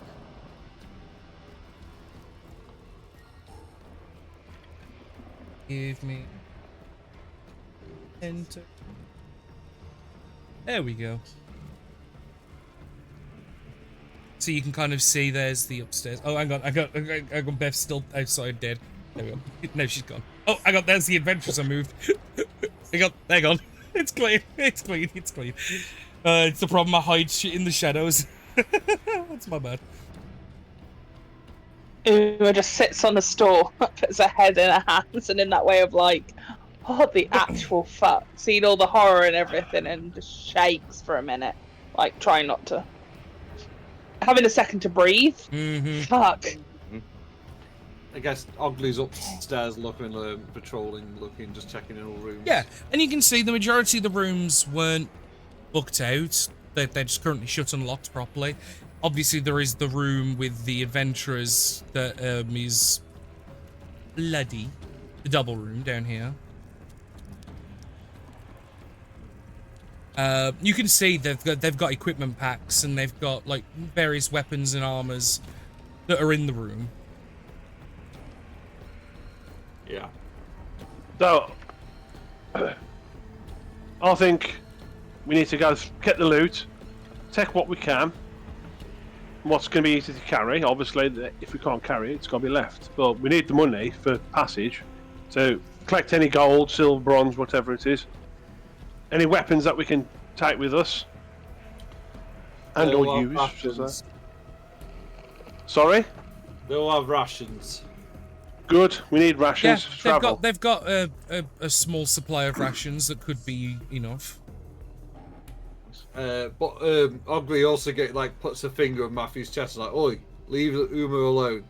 Give me... Enter. There we go. So you can kind of see there's the upstairs. Oh, hang on, I got Beth's still outside dead. There we go. No, she's gone. Oh, hang on, there's the adventurers I moved. Hang on. It's clean. It's clean. It's clean. It's the problem I hide shit in the shadows. That's my bad. Uma just sits on the stool, puts her head in her hands, and in that way of like, oh, the actual fuck, seeing all the horror and everything, and just shakes for a minute, like trying not to, having a second to breathe. Mm-hmm. Fuck. I guess Ugly's upstairs looking, patrolling, looking, just checking in all rooms. Yeah, and you can see the majority of the rooms weren't booked out. They're just currently shut and locked properly. Obviously, there is the room with the adventurers that is bloody. The double room down here. You can see they've got equipment packs and they've got like various weapons and armors that are in the room. Yeah. So, I think we need to go get the loot, take what we can, what's going to be easy to carry. Obviously, if we can't carry it, it's got to be left. But we need the money for passage to collect any gold, silver, bronze, whatever it is. Any weapons that we can take with us. And They'll or have use. rations. Sorry. They'll have rations. Good. We need Yeah, rations for travel. they've got a small supply of rations that could be enough. But Ugly also puts a finger on Matthew's chest and like, oi, leave Uma alone.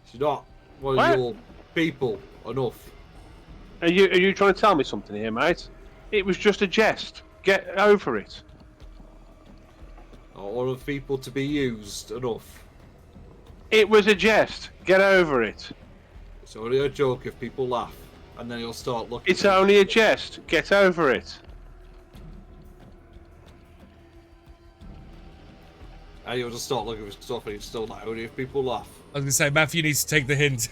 She's not one What? of your people enough. Are you trying to tell me something here, mate? It was just a jest. Get over it. Not one of people to be used enough. It was a jest. Get over it. It's only a joke if people laugh, and then you'll start looking. It's only a jest. Get over it. And you'll just start looking for stuff, and it's still like only if people laugh. I was gonna say, Matthew needs to take the hint.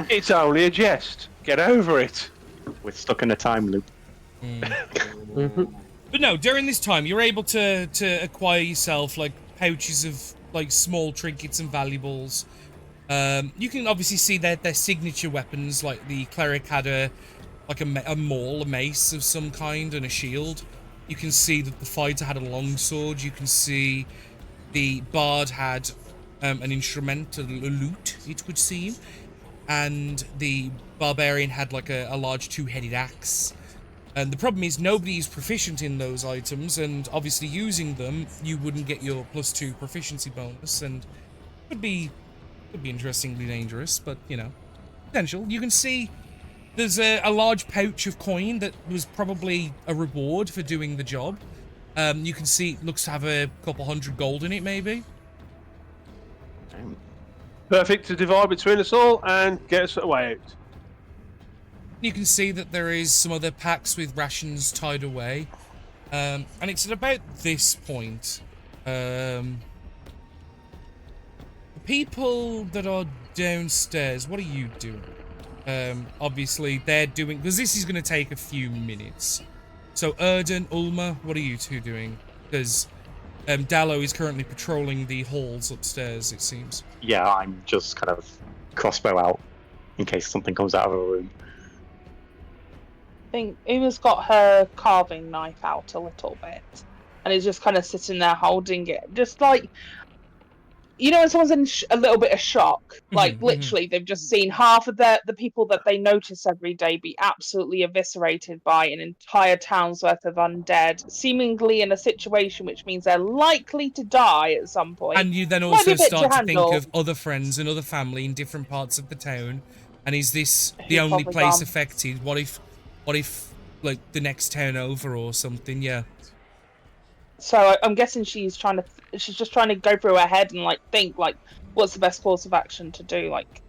It's only a jest. Get over it. We're stuck in a time loop. But no, during this time, you're able to acquire yourself like pouches of like small trinkets and valuables. You can obviously see their signature weapons, like the cleric had a maul, a mace of some kind, and a shield. You can see that the fighter had a longsword. You can see the bard had an instrument, a lute, it would seem, and the barbarian had like a large two-headed axe. And the problem is nobody is proficient in those items, and obviously using them, you wouldn't get your +2 proficiency bonus, and could be interestingly dangerous, but you know, potential. You can see there's a large pouch of coin that was probably a reward for doing the job. You can see it looks to have a couple hundred gold in it, maybe. Perfect to divide between us all and get us away out. You can see that there is some other packs with rations tied away. And it's at about this point. The people that are downstairs, what are you doing? Obviously, they're doing... Because this is going to take a few minutes. So, Erden, Ulma, what are you two doing? Because Dallo is currently patrolling the halls upstairs, it seems. Yeah, I'm just kind of crossbow out in case something comes out of a room. I think Uma's got her carving knife out a little bit, and is just kind of sitting there holding it, just like, you know, when someone's in a little bit of shock, like literally they've just seen half of the people that they notice every day be absolutely eviscerated by an entire town's worth of undead, seemingly in a situation which means they're likely to die at some point. And you then Might be also a bit start to think handle. of other friends and other family in different parts of the town. And is this the Who's only probably place gone. affected? What if, like, the next town over or something? Yeah. So I'm guessing she's just trying to go through her head and like think like, what's the best course of action to do? Like,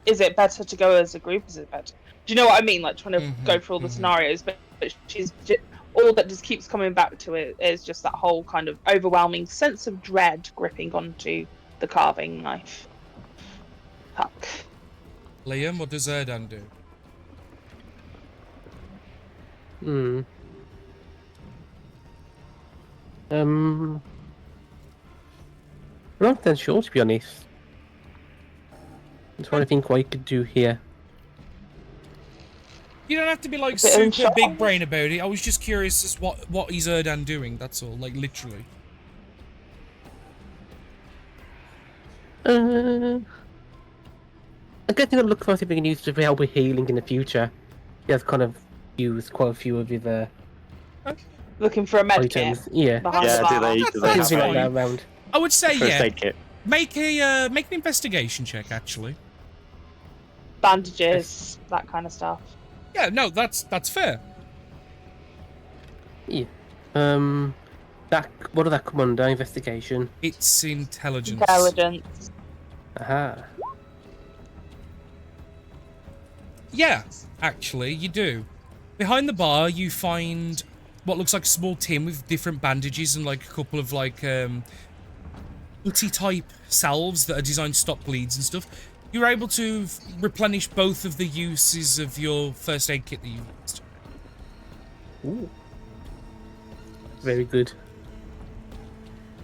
is it better to go as a group? Is it better? Do you know what I mean? Like trying to go through all the scenarios, but she's all that just keeps coming back to it is just that whole kind of overwhelming sense of dread gripping onto the carving knife. Fuck. Liam, what does Erdan do? I'm not that sure, to be honest. I'm trying to think what you could do here. You don't have to be like bit in super shock. big brain about it. I was just curious as what is Erdan doing, that's all, like literally. I'm getting a look for something we can use to help with healing in the future. He has kind of used quite a few of his Looking for a med kit items. Yeah. behind Yeah, the do bar. they That's have Something like fine. that around. I would say first yeah. aid kit? Make an investigation check actually. Bandages, that kind of stuff. Yeah, no, that's fair. Yeah. That what did that come under? Investigation. It's intelligence. Intelligence. Aha. Yeah, actually, you do. Behind the bar, you find what looks like a small tin with different bandages and like a couple of like multi-type salves that are designed to stop bleeds and stuff. You're able to replenish both of the uses of your first aid kit that you used. Ooh. Very good.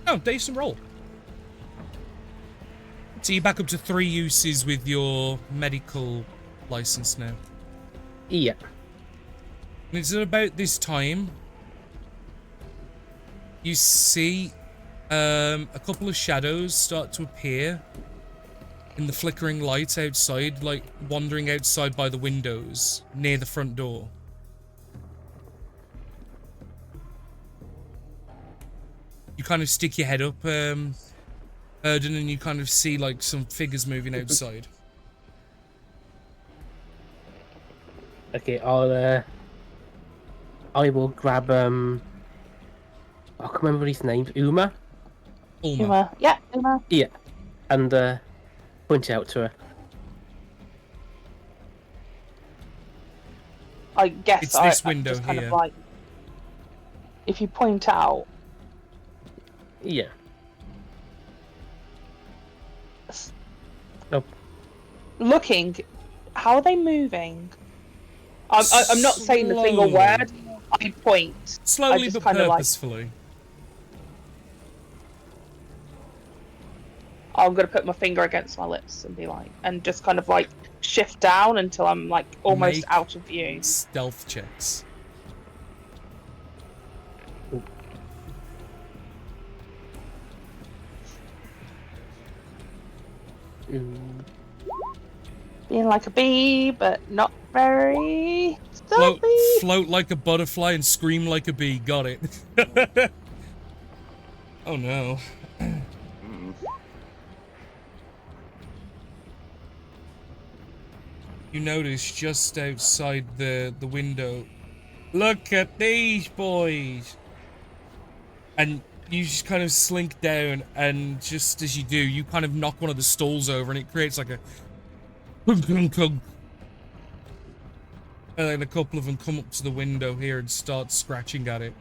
Oh, decent roll. So you're back up to 3 uses with your medical license now. Yeah. And it's at about this time You see a couple of shadows start to appear in the flickering light outside, like wandering outside by the windows near the front door. You kind of stick your head up, Erden, and you kind of see like some figures moving outside. Okay, I will grab I can't remember his name. Uma. Ulma. Yeah, Uma. Yeah, and point it out to her. I guess It's this I window just kind here. of like, if you point out, Yeah. Oh. looking, how are they moving? I'm not saying the single Slowly. word. I point. Slowly just but kinda like- purposefully. I'm gonna put my finger against my lips and be like, and just kind of like shift down until I'm like almost Make out of view. Stealth checks. Being like a bee, but not very Float, stealthy. float like a butterfly and scream like a bee. Got it. Oh no. You notice just outside the window, look at these boys! And you just kind of slink down, and just as you do, you kind of knock one of the stools over, and it creates like a clunk, clunk, clunk. And then a couple of them come up to the window here and start scratching at it.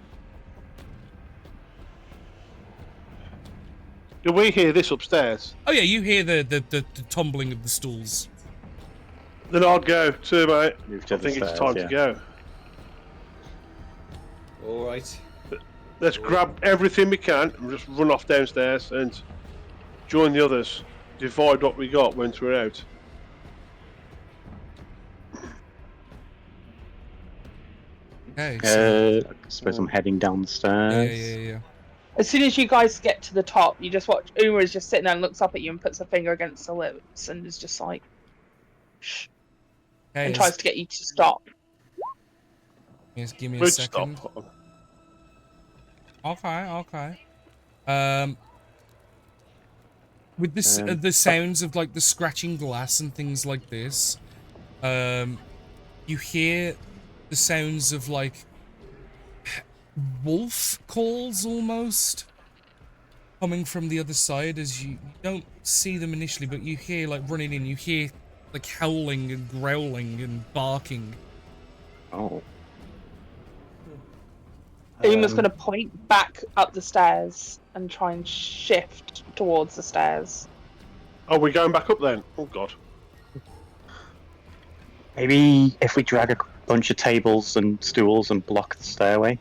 Do we hear this upstairs? Oh yeah, you hear the tumbling of the stools. Then I'll go too, mate. Move to I the think it's stairs, time yeah. to go. All right. Let's grab everything we can and just run off downstairs and join the others. Divide what we got once we're out. Okay, so, I suppose I'm heading down the yeah, stairs. yeah. As soon as you guys get to the top, you just watch Uma is just sitting there and looks up at you and puts a finger against her lips and is just like, shh, Okay, and tries to get you to stop. yes, give me a We'd second. stop. Okay. With this, Um, the sounds of like the scratching glass and things like this, you hear the sounds of like wolf calls almost coming from the other side. As you don't see them initially, but you hear like running in. You hear like howling and growling and barking. Oh. Uma's going to point back up the stairs and try and shift towards the stairs. Are we going back up then? Oh god. Maybe if we drag a bunch of tables and stools and block the stairway.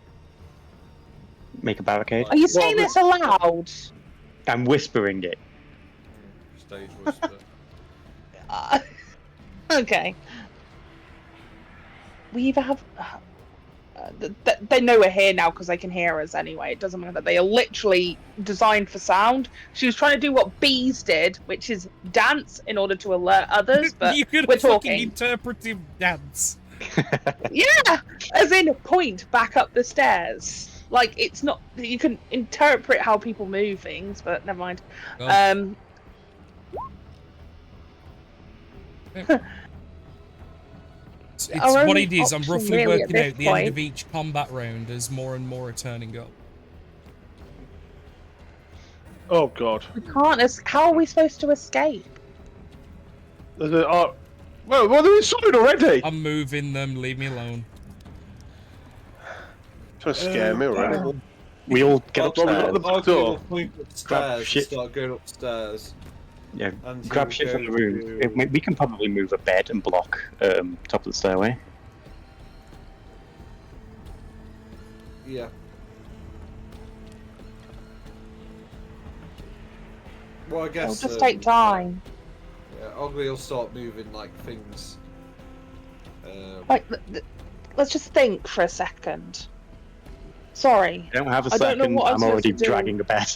Make a barricade. Are you saying this aloud? I'm whispering it. Stage whisper. Okay. We either have. They know we're here now because they can hear us anyway. It doesn't matter. They are literally designed for sound. She was trying to do what bees did, which is dance in order to alert others. But you could we're fucking talking. interpretive dance. Yeah, as in point back up the stairs. Like it's not. You can interpret how people move things, but never mind. Oh. It's Our what only it is. I'm option roughly really at working this out the end point- of each combat round as more and more are turning up. Oh god. We can't. How are we supposed to escape? Well, they're inside already. I'm moving them. Leave me alone. Trying to scare me already. We all get Well, we got upstairs. the back door. Point upstairs and shit. start going upstairs. Yeah, And grab he'll shit from go the room. to- We can probably move a bed and block top of the stairway. Yeah. Well, I guess. It'll just take time. Yeah, Ugly will start moving like things. Like, let's just think for a second. Sorry. I don't have a I don't know second. what I'm I'm supposed already to do. dragging a bed.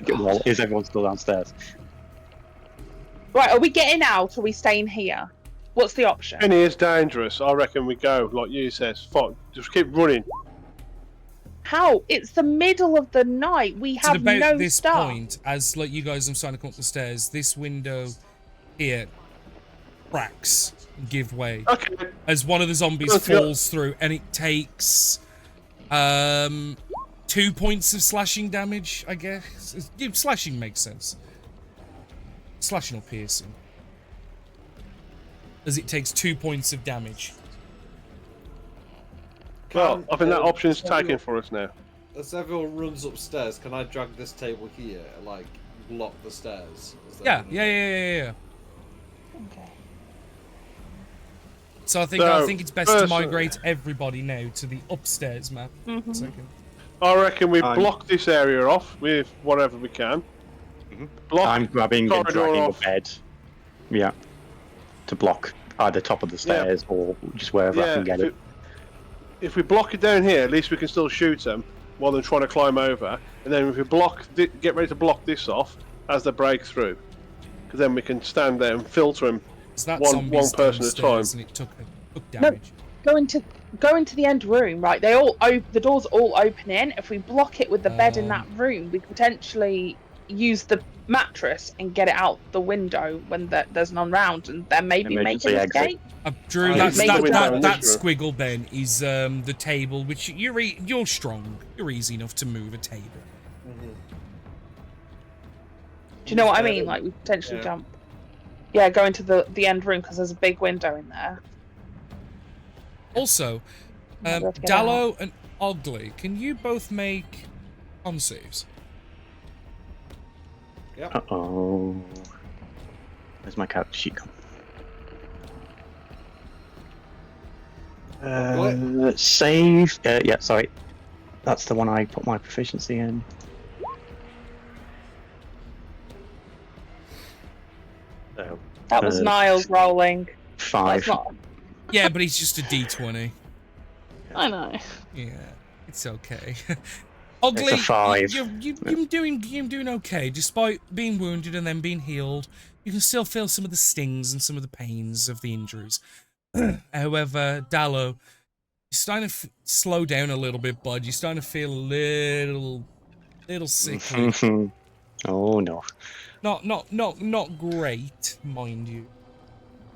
Well, is everyone still downstairs? Right, are we getting out or are we staying here? What's the option? Penny is dangerous. I reckon we go, like you says. Fuck, just keep running. How? It's the middle of the night. We At have about no this stuff. point, as like you guys are starting to come up the stairs, this window here cracks and give way Okay. as one of the zombies Let's go. falls through, and it takes 2 points of slashing damage, I guess. Slashing makes sense. Slashing or piercing. As it takes 2 points of damage. Well, I think that option's everyone- taken for us now. As everyone runs upstairs, can I drag this table here and like block the stairs? As they Yeah, run yeah. Okay. So I So, think it's best to first- migrate everybody now to the upstairs map. Mhm. Second. I reckon we I'm- block this area off with whatever we can. Mhm. Block. I'm grabbing and corridor dragging off. a bed. Yeah. To block either top of the stairs or just wherever I can get it. If we block it down here, at least we can still shoot them while they're trying to climb over. And then if we get ready to block this off as they break through, because then we can stand there and filter them. So that One zombie's person at a downstairs time. and it took damage. Go into the end room, right? The doors all open in. If we block it with the bed in that room, we could potentially use the mattress and get it out the window when there's none round, and then maybe make Emergency an exit. escape. Drew, Oh, that's, make that, it that, down. that squiggle, Ben, is the table, which you're strong. You're easy enough to move a table. Do you know what I mean? Like we potentially Yeah. jump. Yeah, go into the end room because there's a big window in there. Also, Might be able to get out. Dallo and Ogley, can you both make con saves? Uh-oh. Where's my character sheet gone? Save. Yeah, sorry. That's the one I put my proficiency in. So, That was Uh, Niles rolling. 5. That's not. Yeah, but he's just a D20. I know. Yeah, it's okay. Ogley, It's a 5. you're doing okay. Despite being wounded and then being healed, you can still feel some of the stings and some of the pains of the injuries. However, Dallo, you're starting to slow down a little bit, bud. You're starting to feel a little sickly. Oh no. Not great, mind you.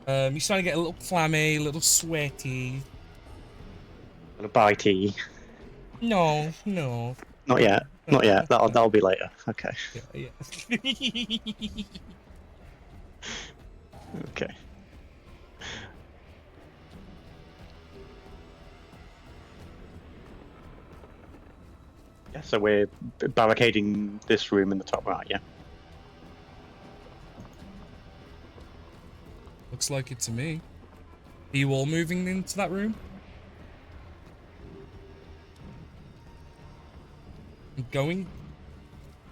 You're starting to get a little clammy, a little sweaty. Little bitey. No. Not yet. Not yet. That'll be later. Okay. Yeah. Okay. Yeah, so we're barricading this room in the top right, yeah? Looks like it to me. Are you all moving into that room? Going?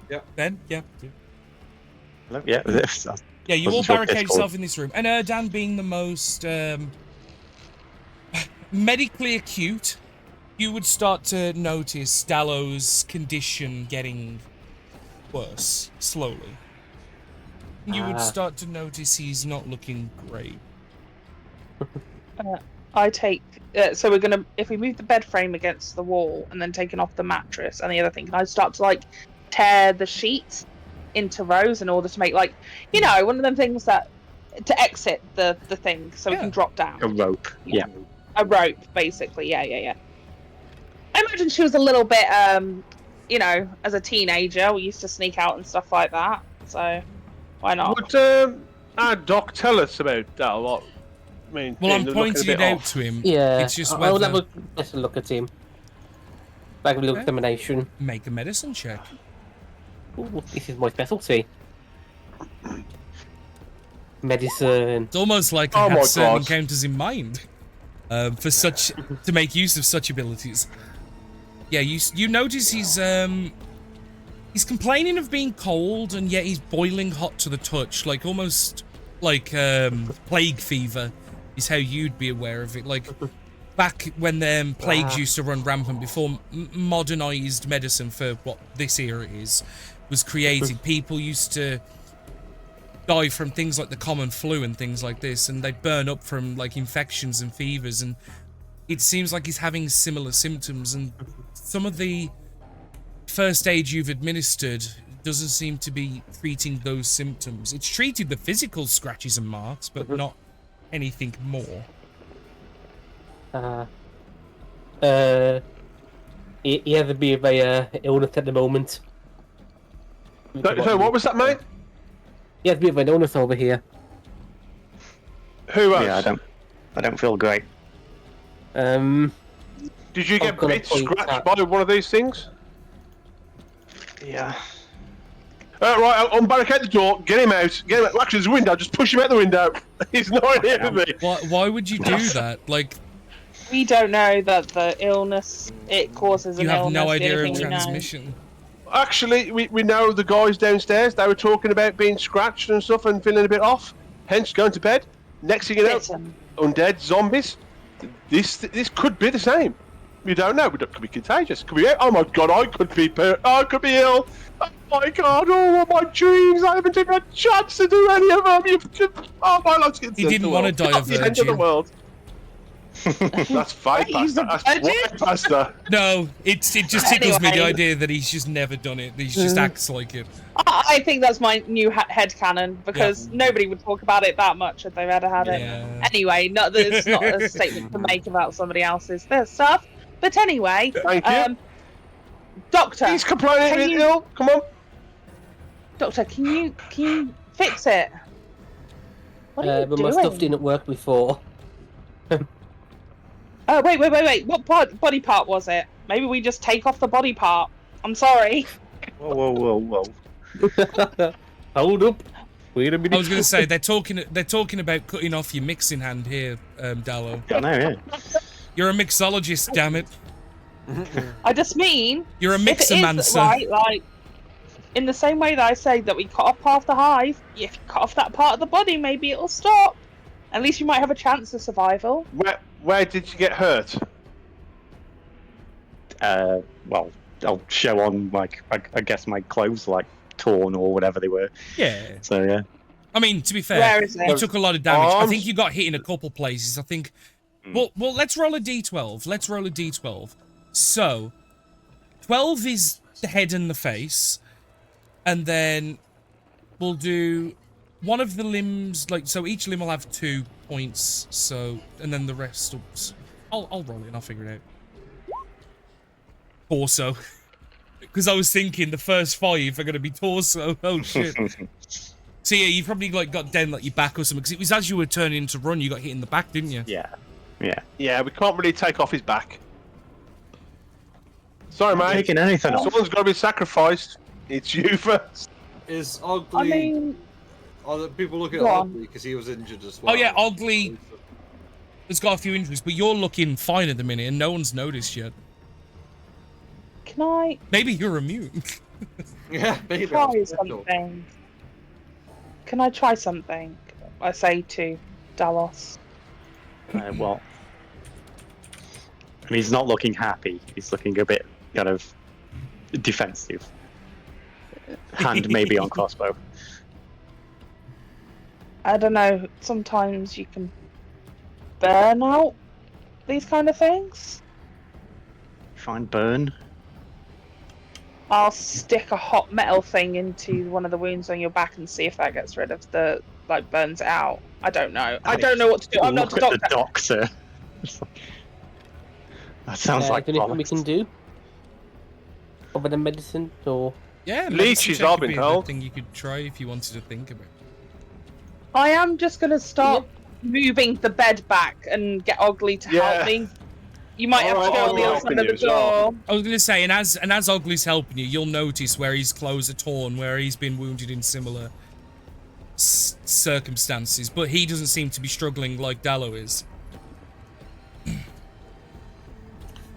Yep. Ben? Yeah. Hello? Yeah, this. Yeah, you Wasn't all sure if barricade Discord- yourself in this room. And Dan being the most medically acute, you would start to notice Dallo's condition getting worse, slowly. You would start to notice he's not looking great. I take. So we're gonna. If we move the bed frame against the wall and then taking off the mattress and the other thing, can I start to like tear the sheets into rows in order to make like, you know, one of them things that to exit the thing so we Yeah. can drop down. A rope, yeah. A rope, basically. Yeah. I imagine she was a little bit, you know, as a teenager, we used to sneak out and stuff like that. So why not? Would our doc tell us about that a lot? I mean, Well, I'm they're looking a pointing bit it out off. to him. Yeah, It's just I'll have whether a better look at him. Like a little Okay. examination. make a medicine check. Ooh, this is my specialty. Medicine. It's almost like I Oh my have certain God. encounters in mind for such to make use of such abilities. Yeah, you notice he's complaining of being cold and yet he's boiling hot to the touch, like almost like plague fever is how you'd be aware of it. Like back when plagues used to run rampant, before modernized medicine for what this era is was created, people used to die from things like the common flu and things like this, and they'd burn up from like infections and fevers, and it seems like he's having similar symptoms, and some of the first aid you've administered doesn't seem to be treating those symptoms. It's treated the physical scratches and marks, but not anything more. He has a bit of a illness at the moment. So what was that, mate? He has a bit of an illness over here. Who else? Yeah, I don't feel great. Did you get gonna bit point scratched out- by one of these things? Yeah. Right, I'll unbarricade the door, get him out. Actually, there's a window, just push him out the window. He's not here for me. Why would you do that? Like, We don't know that the illness it causes an you have illness. no the idea only of thing we know. transmission. Actually, we know the guys downstairs, they were talking about being scratched and stuff and feeling a bit off, hence going to bed. Next thing you know, Bitten. undead, zombies. This could be the same. You don't know, but it could be contagious. Could be, oh my god, I could be ill. Oh my god, all of my dreams, I haven't even had a chance to do any of them. My life's getting He didn't want to die a the end of the virgin. world. That's fine, He's Pastor. a That's virgin? right, Pastor. No, it just tickles me the Anyway. idea that he's just never done it. He just acts like it. I think that's my new headcanon because nobody would talk about it that much if they've ever had it. Yeah. Anyway, it's not a statement to make about somebody else's stuff. But anyway, Thank you. Doctor, He's complaining can a bit you- ill. Come on. Doctor, can you fix it? What are you But doing? my stuff didn't work before. Oh, wait. What body part was it? Maybe we just take off the body part. I'm sorry. Whoa. Hold up. Wait a minute. I was going to say they're talking about cutting off your mixing hand here, Dallo. I know, yeah. You're a mixologist, damn it. I just mean You're a if it is mixomancer. right, like in the same way that I say that we cut off part of the hive. If you cut off that part of the body, maybe it'll stop. At least you might have a chance of survival. Where did you get hurt? Well, I'll show on, like, I guess my clothes, like, torn or whatever they were. Yeah. So, yeah. I mean, to be fair, Where is you it? took a lot of damage. I Arms? think you got hit in a couple places. I think. Well, let's roll a d12. Let's roll a d12. So, 12 is the head and the face, and then we'll do one of the limbs. Like, so each limb will have 2 points. So, and then the rest. I'll roll it and I'll figure it out. Torso. Because I was thinking the first 5 are going to be torso. Oh shit. So yeah, you probably like got down like your back or something. Because it was as you were turning to run, you got hit in the back, didn't you? Yeah. Yeah, we can't really take off his back. Sorry, I'm mate. taking anything off. Someone's got to be sacrificed. It's you first. Is Ugly? I mean, Are the people looking Go at on. Ugly because he was injured as well? Oh yeah, Ugly has got a few injuries, but you're looking fine at the minute, and no one's noticed yet. can I Maybe you're immune. Yeah, maybe. try I'll- something? Can I try something? I say to Dallos. Well, I mean, he's not looking happy. He's looking a bit kind of defensive. Hand maybe on crossbow. I don't know. Sometimes you can burn out these kind of things. Find burn. I'll stick a hot metal thing into one of the wounds on your back and see if that gets rid of the burns it out. I don't know. I don't know what to do. I'm not a Look at doctor. the doctor. That sounds like anything we bollocks. can do? Other than medicine, or Yeah, Leeches, medicine check I've would been be a good told. thing you could try if you wanted to think about it. I am just gonna start moving the bed back and get Ugly to Yeah. help me. You might have to Alright, go I'll on be the other helping side of you the as well. door. I was going to say, and as Ugly's helping you, you'll notice where his clothes are torn, where he's been wounded in similar circumstances, but he doesn't seem to be struggling like Dallo is.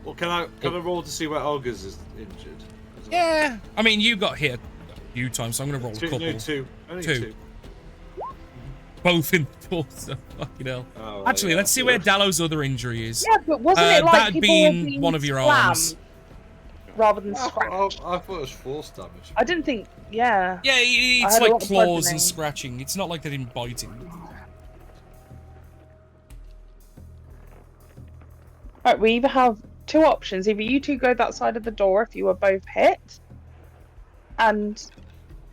Well, can I roll to see where August is injured? Yeah, I mean, you got hit a few times, so I'm going to roll a couple. Two. Only Two. two. both in the torso. Fucking hell. Oh, Actually, yeah. let's see where Dallo's other injury is. Yeah, but wasn't it like that'd people be were in being one of your slammed arms. rather than I scratched? thought it was force damage. I didn't think. Yeah. Yeah, I it's had a like lot of claws bludgeoning. and scratching. It's not like they didn't bite him. Right, we either have two options. Either you two go that side of the door if you were both hit, and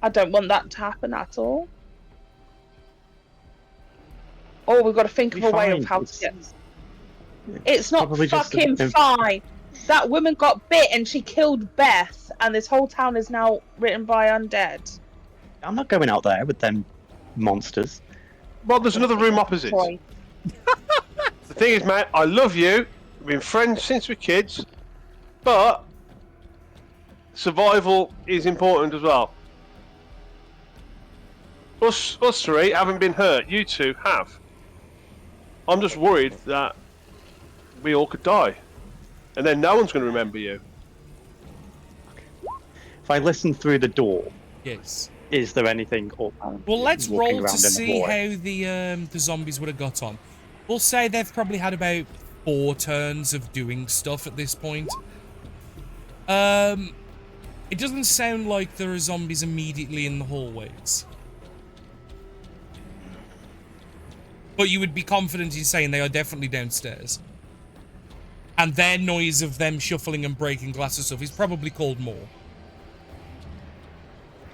I don't want that to happen at all. Or we've got to think of Be a way fine, of how to it's- get. It's not probably just a- fucking fine. That woman got bit and she killed Beth, and this whole town is now written by undead. I'm not going out there with them monsters. Well, there's another room opposite. Boy. The thing is, mate, I love you. We've been friends since we're kids, but survival is important as well. Us three haven't been hurt. You two have. I'm just worried that we all could die, and then no one's going to remember you. If I listen through the door, Yes. is there anything up? Well, let's walking roll to around in the see hallway? how the zombies would have got on. We'll say they've probably had about 4 turns of doing stuff at this point. It doesn't sound like there are zombies immediately in the hallways. But you would be confident in saying they are definitely downstairs. And their noise of them shuffling and breaking glass and stuff is probably called more.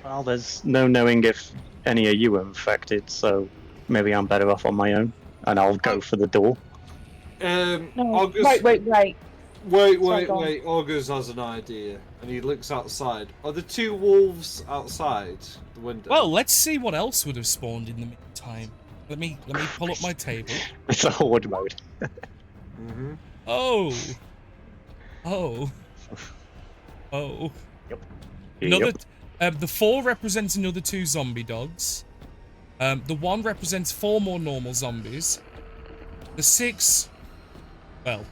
Well, there's no knowing if any of you are infected, so maybe I'm better off on my own, and I'll go for the door. No. August, Wait. Sorry, wait. go on. August has an idea, and he looks outside. Are the 2 wolves outside the window? Well, let's see what else would have spawned in the meantime. Let me pull up my table. It's a horde mode. Mm-hmm. Oh. Another. The 4 represents another 2 zombie dogs. The 1 represents 4 more normal zombies. The 6. Well.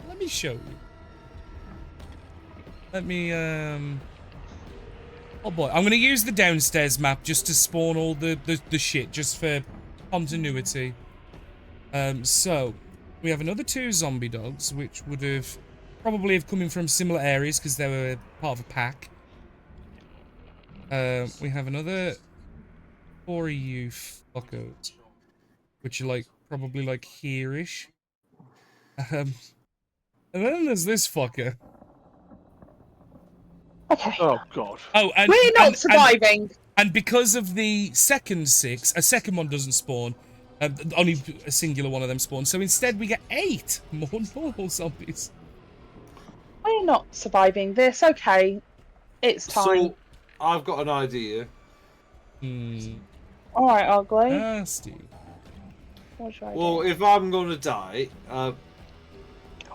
Let me show you. Let me Oh boy, I'm gonna use the downstairs map just to spawn all the shit, just for continuity. So we have another 2 zombie dogs, which would have probably have come in from similar areas because they were part of a pack. We have another 4 you fuckers, which are like probably like here-ish. And then there's this fucker. Okay. Oh God. Oh, and We're not and- surviving. And because of the second 6, a second one doesn't spawn. Only a singular one of them spawns. So instead we get 8 more normal zombies. We're not surviving this. Okay. It's time. So, I've got an idea. Alright, Ugly. Nasty. What should I Well, do? if I'm gonna die,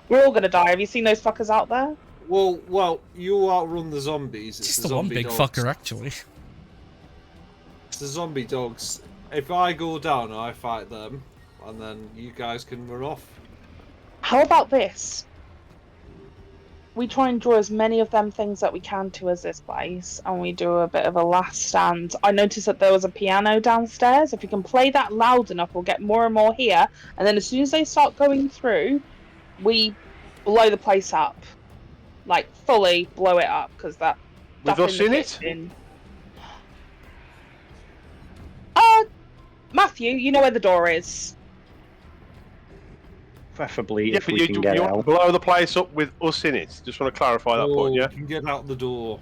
We're all gonna die. Have you seen those fuckers out there? well, you outrun the zombies. It's Just the the one zombie big dogs. fucker, actually. It's the zombie dogs. If I go down, I fight them, and then you guys can run off. How about this? We try and draw as many of them things that we can to as this place, and we do a bit of a last stand. I noticed that there was a piano downstairs. If you can play that loud enough, we'll get more and more here. And then as soon as they start going through, we blow the place up. Like, fully blow it up, because that... With stuff us the in it? kitchen- Matthew, you know where the door is. Preferably Yeah, if but we can you get want to out. blow the place up with us in it. Just want to clarify that point, yeah? You can get out the door.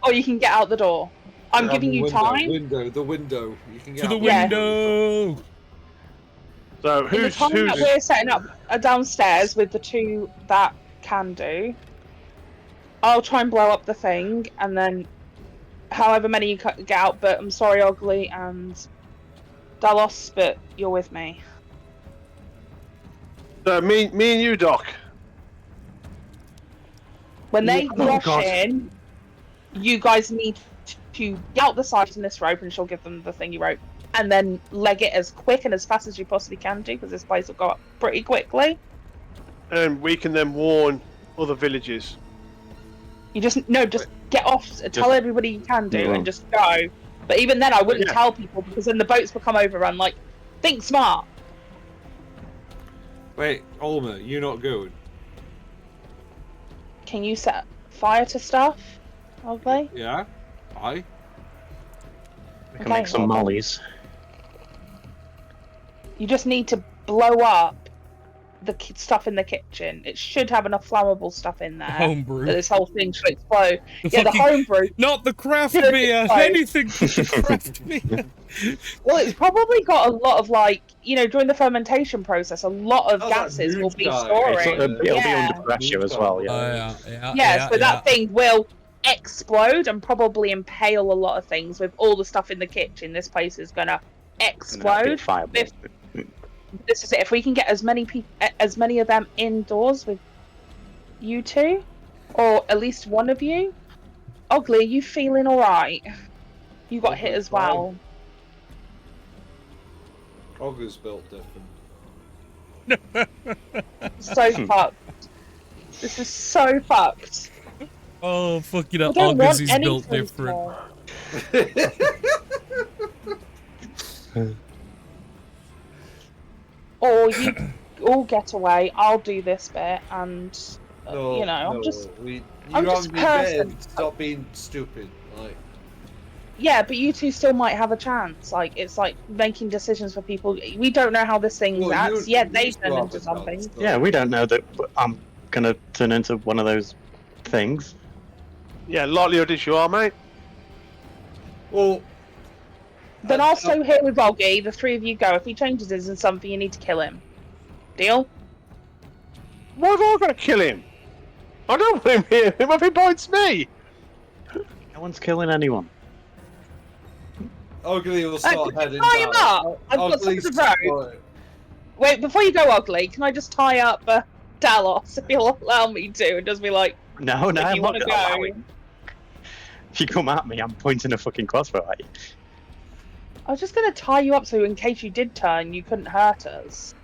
Or you can get out the door. I'm giving you time. The window. You can get To the out Yeah. window! So In the who's time that we're setting up downstairs with the 2 that can do, I'll try and blow up the thing, and then however many you get out. But I'm sorry, Ugly and Dalos, but you're with me. So me and you, Doc. When they Oh, rush God. in, you guys need to get out the side in this rope, and she'll give them the thingy rope, and then leg it as quick and as fast as you possibly can do, because this place will go up pretty quickly. And we can then warn other villages. You just get off, tell everybody you can do, Yeah. and just go. But even then, I wouldn't Yeah. tell people because then the boats will come overrun. Like, think smart. Wait, Ulmer, you not going? Can you set fire to stuff? Ugly. Yeah? Aye? We can Okay, make some hold on. mollies. You just need to blow up the stuff in the kitchen. It should have enough flammable stuff in there that Homebrew. this whole thing should explode. The Yeah, the fucking- homebrew. Not the craft Should beer. explode. Anything but the craft beer. Well, it's probably got a lot of like, during the fermentation process, a lot of Oh, that gases will be moonshine. storing. It'll be Yeah. under pressure as well, Oh, yeah. yeah. So that thing will explode and probably impale a lot of things with all the stuff in the kitchen. This place is gonna explode. Fireball. This is it. If we can get as many of them indoors with you two, or at least one of you. Ugly, are you feeling all right? You got hit as well. Ogre's built different. So fucked. This is so fucked. Oh, fucking I hell. don't August want is any built different. more. Or you all get away. I'll do this bit, and No, I'm no, just you I'm haven't just been person. bitten. Stop being stupid. Like, yeah. But you two still might have a chance. Like it's like making decisions for people. We don't know how this thing well, acts. you- Yeah, you they still turn have into a chance, something. so- Yeah, we don't know that I'm gonna turn into one of those things. Yeah, likelihood is you are, mate. Well, Then I'll stay here with Oggy. The three of you go. If he changes his and something, you need to kill him. Deal? Why have I got to kill him? I don't want him here. If he bites me. No one's killing anyone. Ugly will start heading tie him down. up. I've got some Ugly's of the rope. Wait, before you go, Ugly, can I just tie up Dalos if you'll allow me to, and just be like, No, no, if I'm you not want to gonna allow go? it. If you come at me, I'm pointing a fucking crossbow at you. I was just gonna tie you up so in case you did turn, you couldn't hurt us.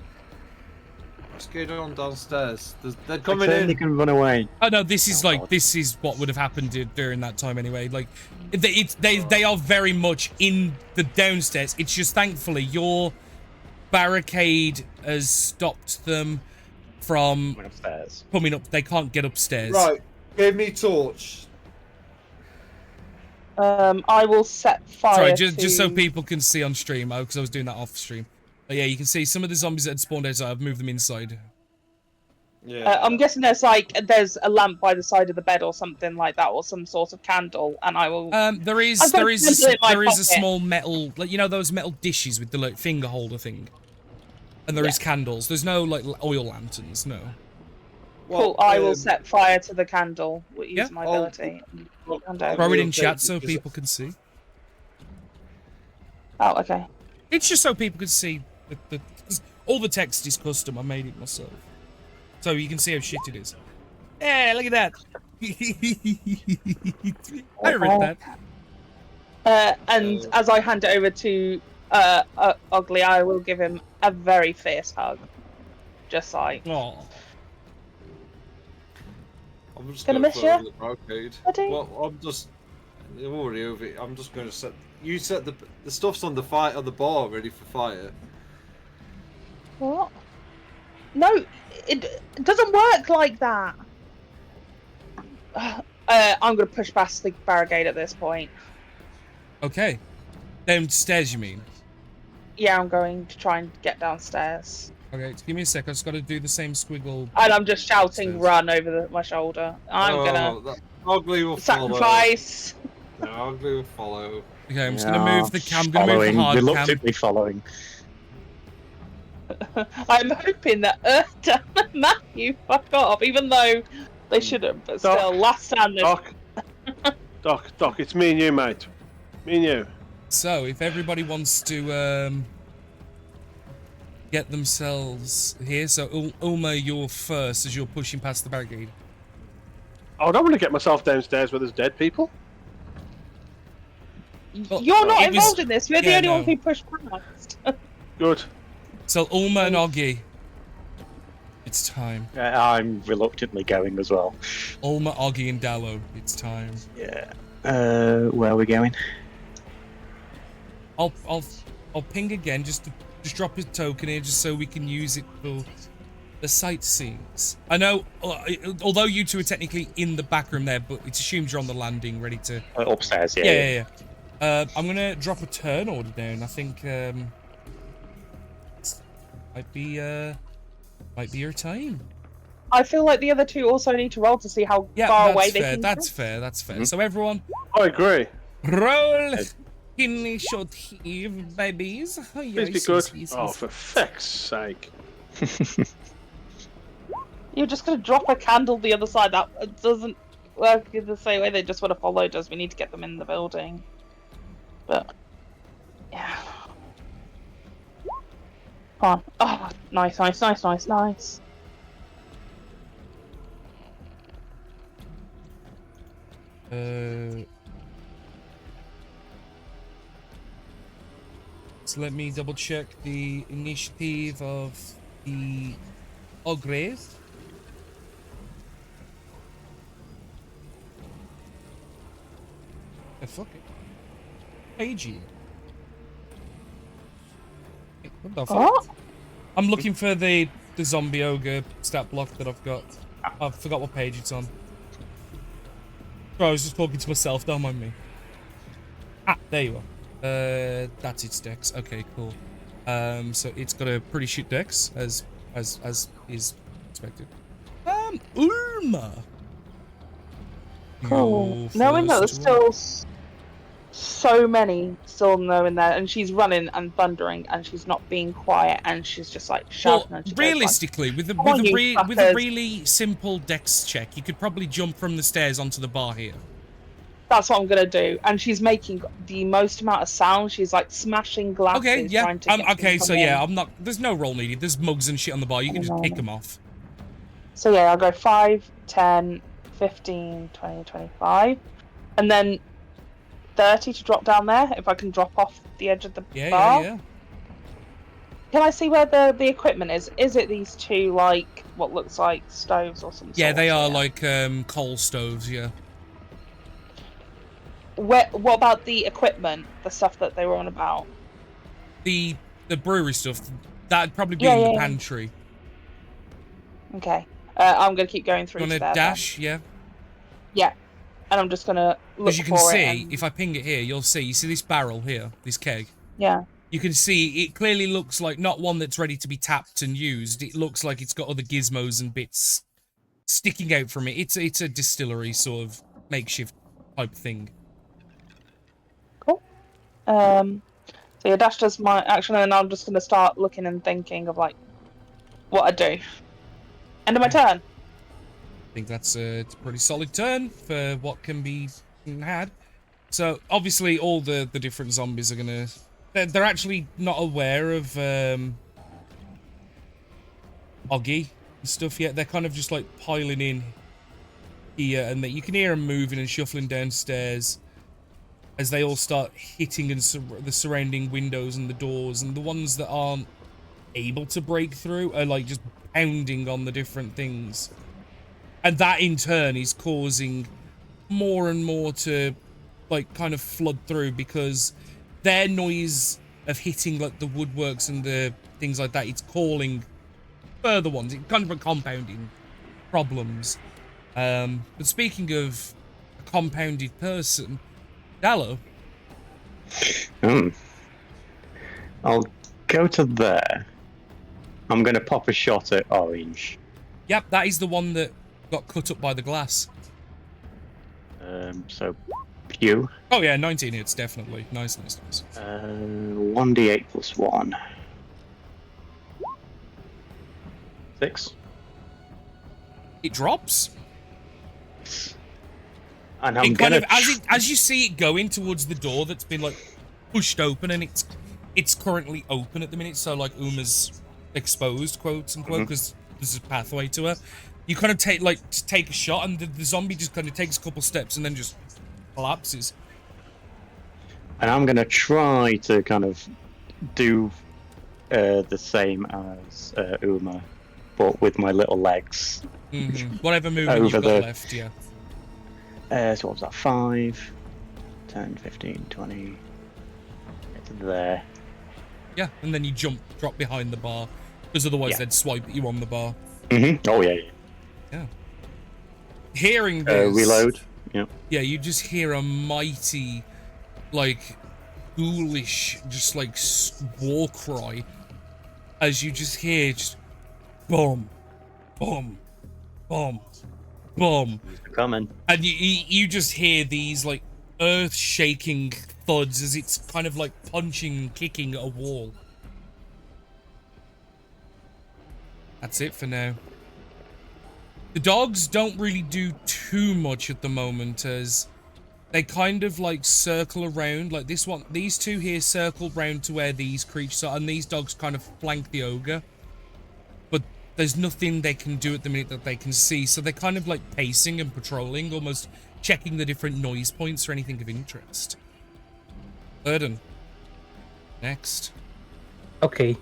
Let's get on downstairs. They're If I coming turn, in. you can run away. Oh no, this is Oh, like God. this is what would have happened during that time anyway. Like, they are very much in the downstairs. It's just thankfully your barricade has stopped them from Went upstairs. coming up. They can't get upstairs. Right, give me torch. I will set fire. Sorry, just so to- people can see on stream, because I was doing that off stream. But yeah, you can see some of the zombies that had spawned outside. I've moved them inside. Yeah. I'm guessing there's a lamp by the side of the bed or something like that, or some sort of candle, and I will. There is I've got there a is pencil in my there is a pocket. small metal, like those metal dishes with the like finger holder thing, and there is candles. There's no like oil lanterns, no. Cool. I will set fire to the candle. We'll use Yeah. my I'll- ability. And Throw it will in take chat it so because people can see. Oh, okay. It's just so people can see the 'cause all the text is custom. I made it myself, so you can see how shit it is. Yeah, look at that. I read that. And as I hand it over to Ugly, I will give him a very fierce hug. Just like, Oh, I'm just Gonna gonna miss throw ya? in the barricade. Buddy? Well, I'm already over it. I'm just going to set. You set the stuff's on the fire on the bar ready for fire. what? No, it doesn't work like that. I'm going to push past the barricade at this point. okay. Downstairs, you mean? Yeah, I'm going to try and get downstairs. Okay, give me a sec. I just got to do the same squiggle. And I'm just shouting, Upstairs. run over my shoulder. I'm gonna Ugly will sacrifice. follow. No, Ugly will follow. Okay, I'm just gonna move the cam. I'm gonna move the Following, hard cam. reluctantly following. I'm hoping that Earth and Matthew fuck off, even though they shouldn't, but Doc. still, last stand. Doc, it's me and you, mate. Me and you. So, if everybody wants to get themselves here, so Ulma, you're first as you're pushing past the barricade. Oh, I don't want to get myself downstairs where there's dead people. You're not it was- involved in this. You're the yeah, only no. one who pushed past. Good. So Ulma and Oggy, it's time. I'm reluctantly going as well. Ulma, Oggy, and Dallo, it's time. Yeah. Where are we going? I'll ping again just drop his token here just so we can use it for the sightseeings. I know, although you two are technically in the back room there, but it's assumed you're on the landing, ready to. Upstairs, yeah. Yeah. I'm gonna drop a turn order down. I think might be your time. I feel like the other two also need to roll to see how far away they can. That's fair. Mm-hmm. So everyone, I agree. roll initiative, babies. Please be good. Oh, for feck's sake. You're just gonna drop a candle the other side. That doesn't work in the same way. They just want to follow us. We need to get them in the building. But yeah. Come on. Oh, nice. So let me double check the initiative of the Ogres. Fuck it. Pagey. What the fuck? What? I'm looking for the zombie ogre stat block that I've got. I forgot what page it's on. Bro, I was just talking to myself, don't mind me. Ah, there you are. That's its dex. Okay, cool. So it's got a pretty shit dex, as is expected. Uma. Cool. Your Knowing that there's first still so many still knowing that, and she's running and thundering, and she's not being quiet, and she's just like shouting. Well, and she realistically, with a really simple dex check, you could probably jump from the stairs onto the bar here. That's what I'm gonna do. And she's making the most amount of sound. She's like smashing glasses. Okay, yeah. Trying to get Okay, them so in. yeah, I'm not. There's no roll needed. There's mugs and shit on the bar. You can just pick them off. So yeah, I'll go 5, 10, 15, 20, 25, and then 30 to drop down there. If I can drop off the edge of the bar. Yeah. Can I see where the equipment is? Is it these two like what looks like stoves or something? Yeah, they are like coal stoves. Yeah. What about the equipment? The stuff that they were on about? The brewery stuff. That'd probably be in the pantry. Okay. I'm gonna keep going through. You to wanna there, dash? Yeah. Yeah. And I'm just gonna look As you can for see, it and... if I ping it here, you'll see. You see this barrel here, this keg. Yeah. You can see it clearly looks like not one that's ready to be tapped and used. It looks like it's got other gizmos and bits sticking out from it. It's a distillery sort of makeshift type thing. Cool. So yeah, Dash does my action, and I'm just gonna start looking and thinking of like what I do. End of my turn. I think that's it's a pretty solid turn for what can be had. So obviously all the different zombies are gonna. They're actually not aware of Oggy and stuff yet. They're kind of just like piling in here, and that you can hear them moving and shuffling downstairs as they all start hitting the surrounding windows and the doors, and the ones that aren't able to break through are like just pounding on the different things, and that in turn is causing more and more to like kind of flood through, because their noise of hitting like the woodworks and the things like that, it's calling further ones. It's kind of a compounding problems. But speaking of a compounded person, Dallo. I'll go to there. I'm gonna pop a shot at Orange. Yep, that is the one that got cut up by the glass. So Pew. Oh yeah, 19 hits, definitely. Nice. 1d8 plus 1. 6. It drops. And I'm It kind gonna of as you see it going towards the door that's been like pushed open, and it's currently open at the minute, so like Uma's exposed, quotes unquote, because there's a pathway to her. You kind of take a shot, and the zombie just kind of takes a couple steps and then just collapses. And I'm gonna try to kind of do the same as Uma, but with my little legs. Whatever movement you've got left, yeah. So what was that? 5, 10, 15, 20, there. Yeah, and then you drop behind the bar, because otherwise Yeah. they'd swipe at you on the bar. Oh yeah. Yeah. Hearing this, Reload. Yeah. yeah, you just hear a mighty, like, ghoulish, just like war cry, as you just hear just boom, boom, boom, boom, Coming. and you just hear these like earth-shaking thuds as it's kind of like punching and kicking a wall. That's it for now. The dogs don't really do too much at the moment, as they kind of like circle around. Like these two here circle round to where these creatures are, and these dogs kind of flank the ogre. But there's nothing they can do at the minute that they can see, so they're kind of like pacing and patrolling, almost checking the different noise points or anything of interest. Erden. Next. Okay.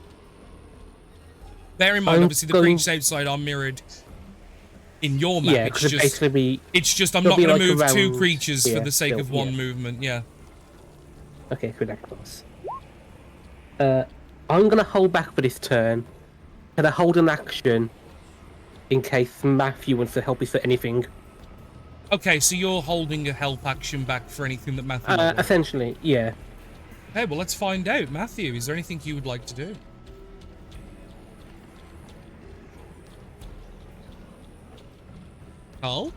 Bear in mind, I'm obviously, the going- creatures outside are mirrored in your map. Yeah, it's because just, basically be... it's just I'm it'll not be going to like move two around creatures for here the sake still, of one yeah. movement. Yeah. Okay, good, that close. I'm gonna hold back for this turn. Can I hold an action in case Matthew wants to help me for anything? Okay, so you're holding a help action back for anything that Matthew might want. Essentially, yeah. Okay, well, let's find out. Matthew, is there anything you would like to do? Carl?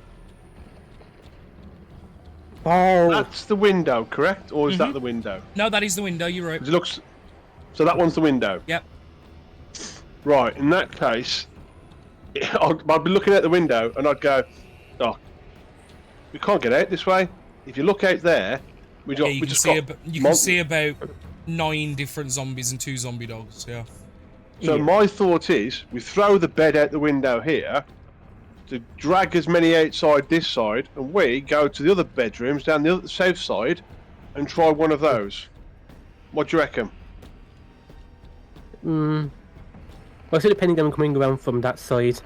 Oh, That's the window, correct? Or is Mm-hmm. that the window? No, that is the window. You're right. 'Cause it looks. So that one's the window. Yep. Right. In that case, I'd be looking at the window and I'd go, "Oh, we can't get out this way." If you look out there, we Yeah, got. you We can just see got. you can see about 9 different zombies and 2 zombie dogs. Yeah. So my thought is, we throw the bed out the window here, to drag as many outside this side, and we go to the other bedrooms down the other south side, and try one of those. What do you reckon? well, it's depending on coming around from that side.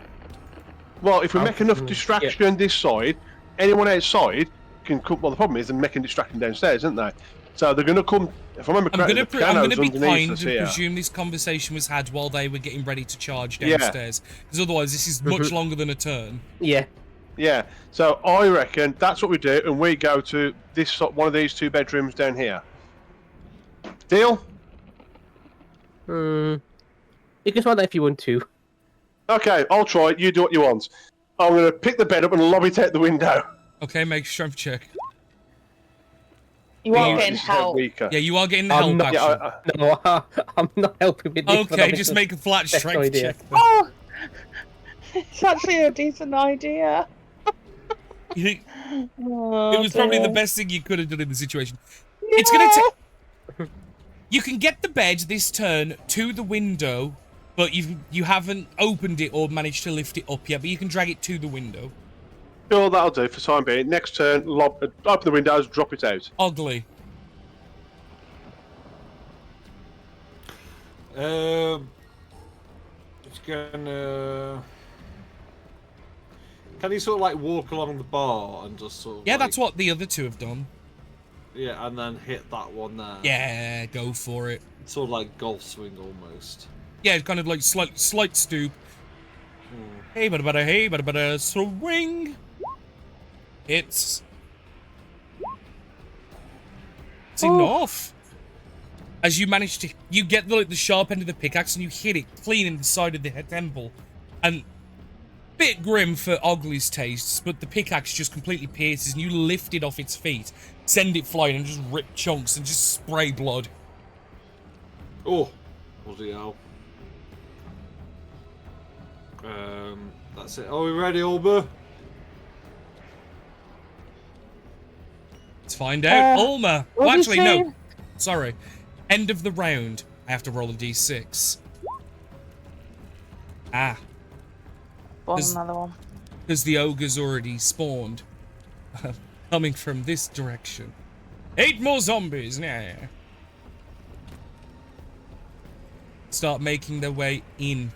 Well, if we make enough yeah. distraction this side, anyone outside can come. Well, the problem is they're making distraction downstairs, isn't they? So they're going to come. If I remember I'm correctly, gonna the piano's be underneath kind us and here. presume this conversation was had while they were getting ready to charge Yeah. downstairs, because otherwise this is much longer than a turn. Yeah. Yeah. So I reckon that's what we do, and we go to this one of these 2 bedrooms down here. Deal? You can try that if you want to. Okay, I'll try it. You do what you want. I'm going to pick the bed up and lob it out the window. Okay, make a strength check. You are Right, getting this is a bit help. weaker. Yeah, you are getting the I'm help not- action. Yeah, No, I'm not helping with this. but Okay, I'm just make a flat best strength idea. check. Oh, it's actually a decent idea. It Oh, was probably the dear. best thing you could have done in the situation. It's gonna take. You can get the bed this turn to the window, but you haven't opened it or managed to lift it up yet. But you can drag it to the window. Sure, that'll do for the time being. Next turn, open the windows, drop it out. Ugly. It's gonna. Can you sort of like walk along the bar and just sort of? Yeah, like, that's what the other 2 have done. Yeah, and then hit that one there. Yeah, go for it. Sort of like golf swing almost. Yeah, kind of like slight stoop. Hey, bada, swing. It's enough. As you manage to, you get the sharp end of the pickaxe and you hit it clean in the side of the temple, and bit grim for Ugly's tastes, but the pickaxe just completely pierces and you lift it off its feet, send it flying, and just rip chunks and just spray blood. Oh, bloody hell. That's it. Are we ready, Olber? Let's find out. Ulma. Well, what did actually, you no. Sorry. End of the round. I have to roll a d6. Ah, Was another one. because the ogre's already spawned. Coming from this direction. 8 more zombies. Nah. Start making their way in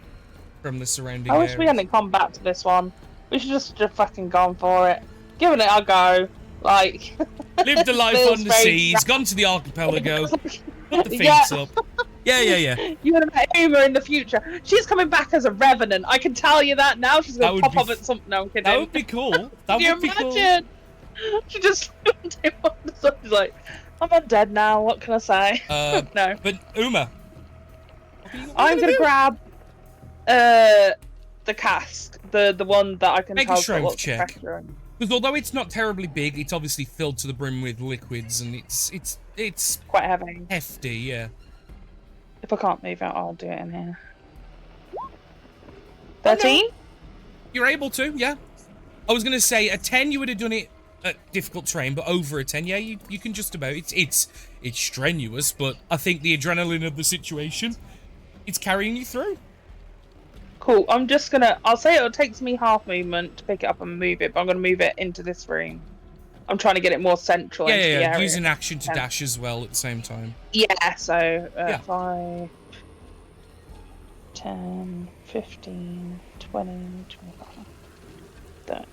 from the surrounding I wish we areas. hadn't come back to this one. We should just fucking gone for it. Giving it a go. Like. Lived a life Feels on the very seas, gone to the archipelago. Put the Yeah. face up. Yeah. You would have met Uma in the future. She's coming back as a revenant. I can tell you that now. She's That going would to pop be up at something. No, I'm kidding. That would be cool. That Can you would be cool. imagine? She just looked him on the side. She's like, I'm undead now. What can I say? No. But Uma, I'm going to grab the cask. The one that I can Make a tell got strength lots of check. pressure in. because although it's not terribly big, it's obviously filled to the brim with liquids, and it's Quite heavy. hefty. Yeah. If I can't move it, I'll do it in here. 13? You're able to, yeah. I was gonna say a 10, you would have done it at difficult terrain, but over a 10, yeah, you can just about. It's strenuous, but I think the adrenaline of the situation, it's carrying you through. Cool. I'm just gonna. I'll say it takes me half movement to pick it up and move it, but I'm gonna move it into this room. I'm trying to get it more central into the Yeah. area. Use an action to Yeah. dash as well at the same time. Yeah, so Yeah. 5, 10, 15, 20, 25, 30.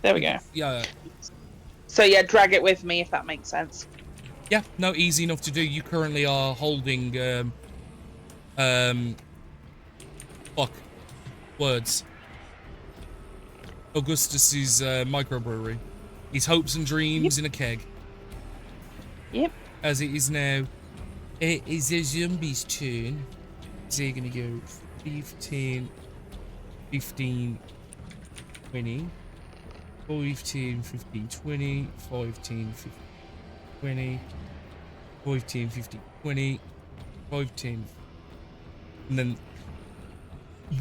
There we go. Yeah. So yeah, drag it with me if that makes sense. Yeah, no, easy enough to do. You currently are holding, fuck, words. Augustus's microbrewery. His hopes and dreams in a keg. Yep. As it is now, it is a zombie's turn. So you're gonna go 15, 15, 20, 15, 15, 20, 15, 15, 20, 15, 15, 20, 15. And then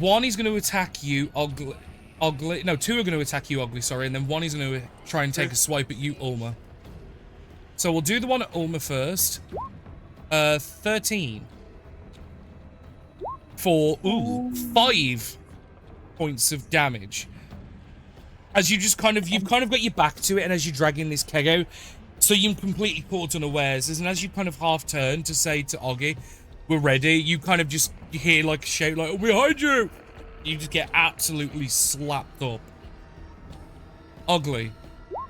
one is going to attack you, Ugly. No, two are going to attack you, Ugly, sorry. And then one is going to try and take a swipe at you, Ulma. So we'll do the one at Ulma first. 13. For, 5 points of damage. As you just you've kind of got your back to it, and as you're dragging this keg out, so you're completely caught unawares. And as you kind of half turn to say to Oggy, we're ready, you kind of just hear like a shout like, "Oh, behind you!" You just get absolutely slapped up. Ugly.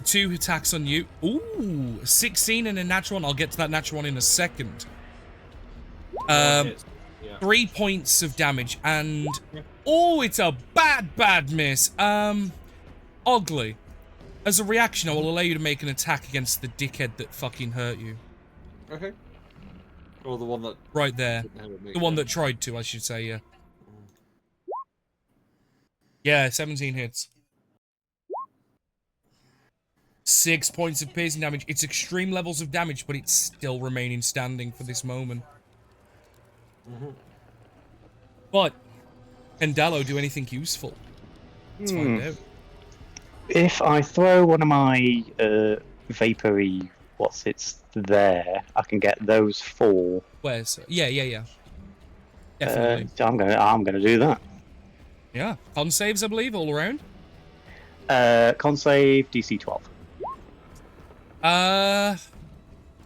2 attacks on you. Ooh, a 16 and a natural one. I'll get to that natural one in a second. 3 points of damage, and oh, it's a bad miss. Ugly. As a reaction, I will allow you to make an attack against the dickhead that fucking hurt you. Okay. Or the one that... Right there. The The one that tried to, I should say, yeah. Yeah, 17 hits. 6 points of piercing damage. It's extreme levels of damage, but it's still remaining standing for this moment. But, can Dallo do anything useful? Let's find out. If I throw one of my vapory there, I can get those 4. Where's... Yeah. Definitely. I'm gonna do that. Yeah. Con saves, I believe, all around. Con save DC 12.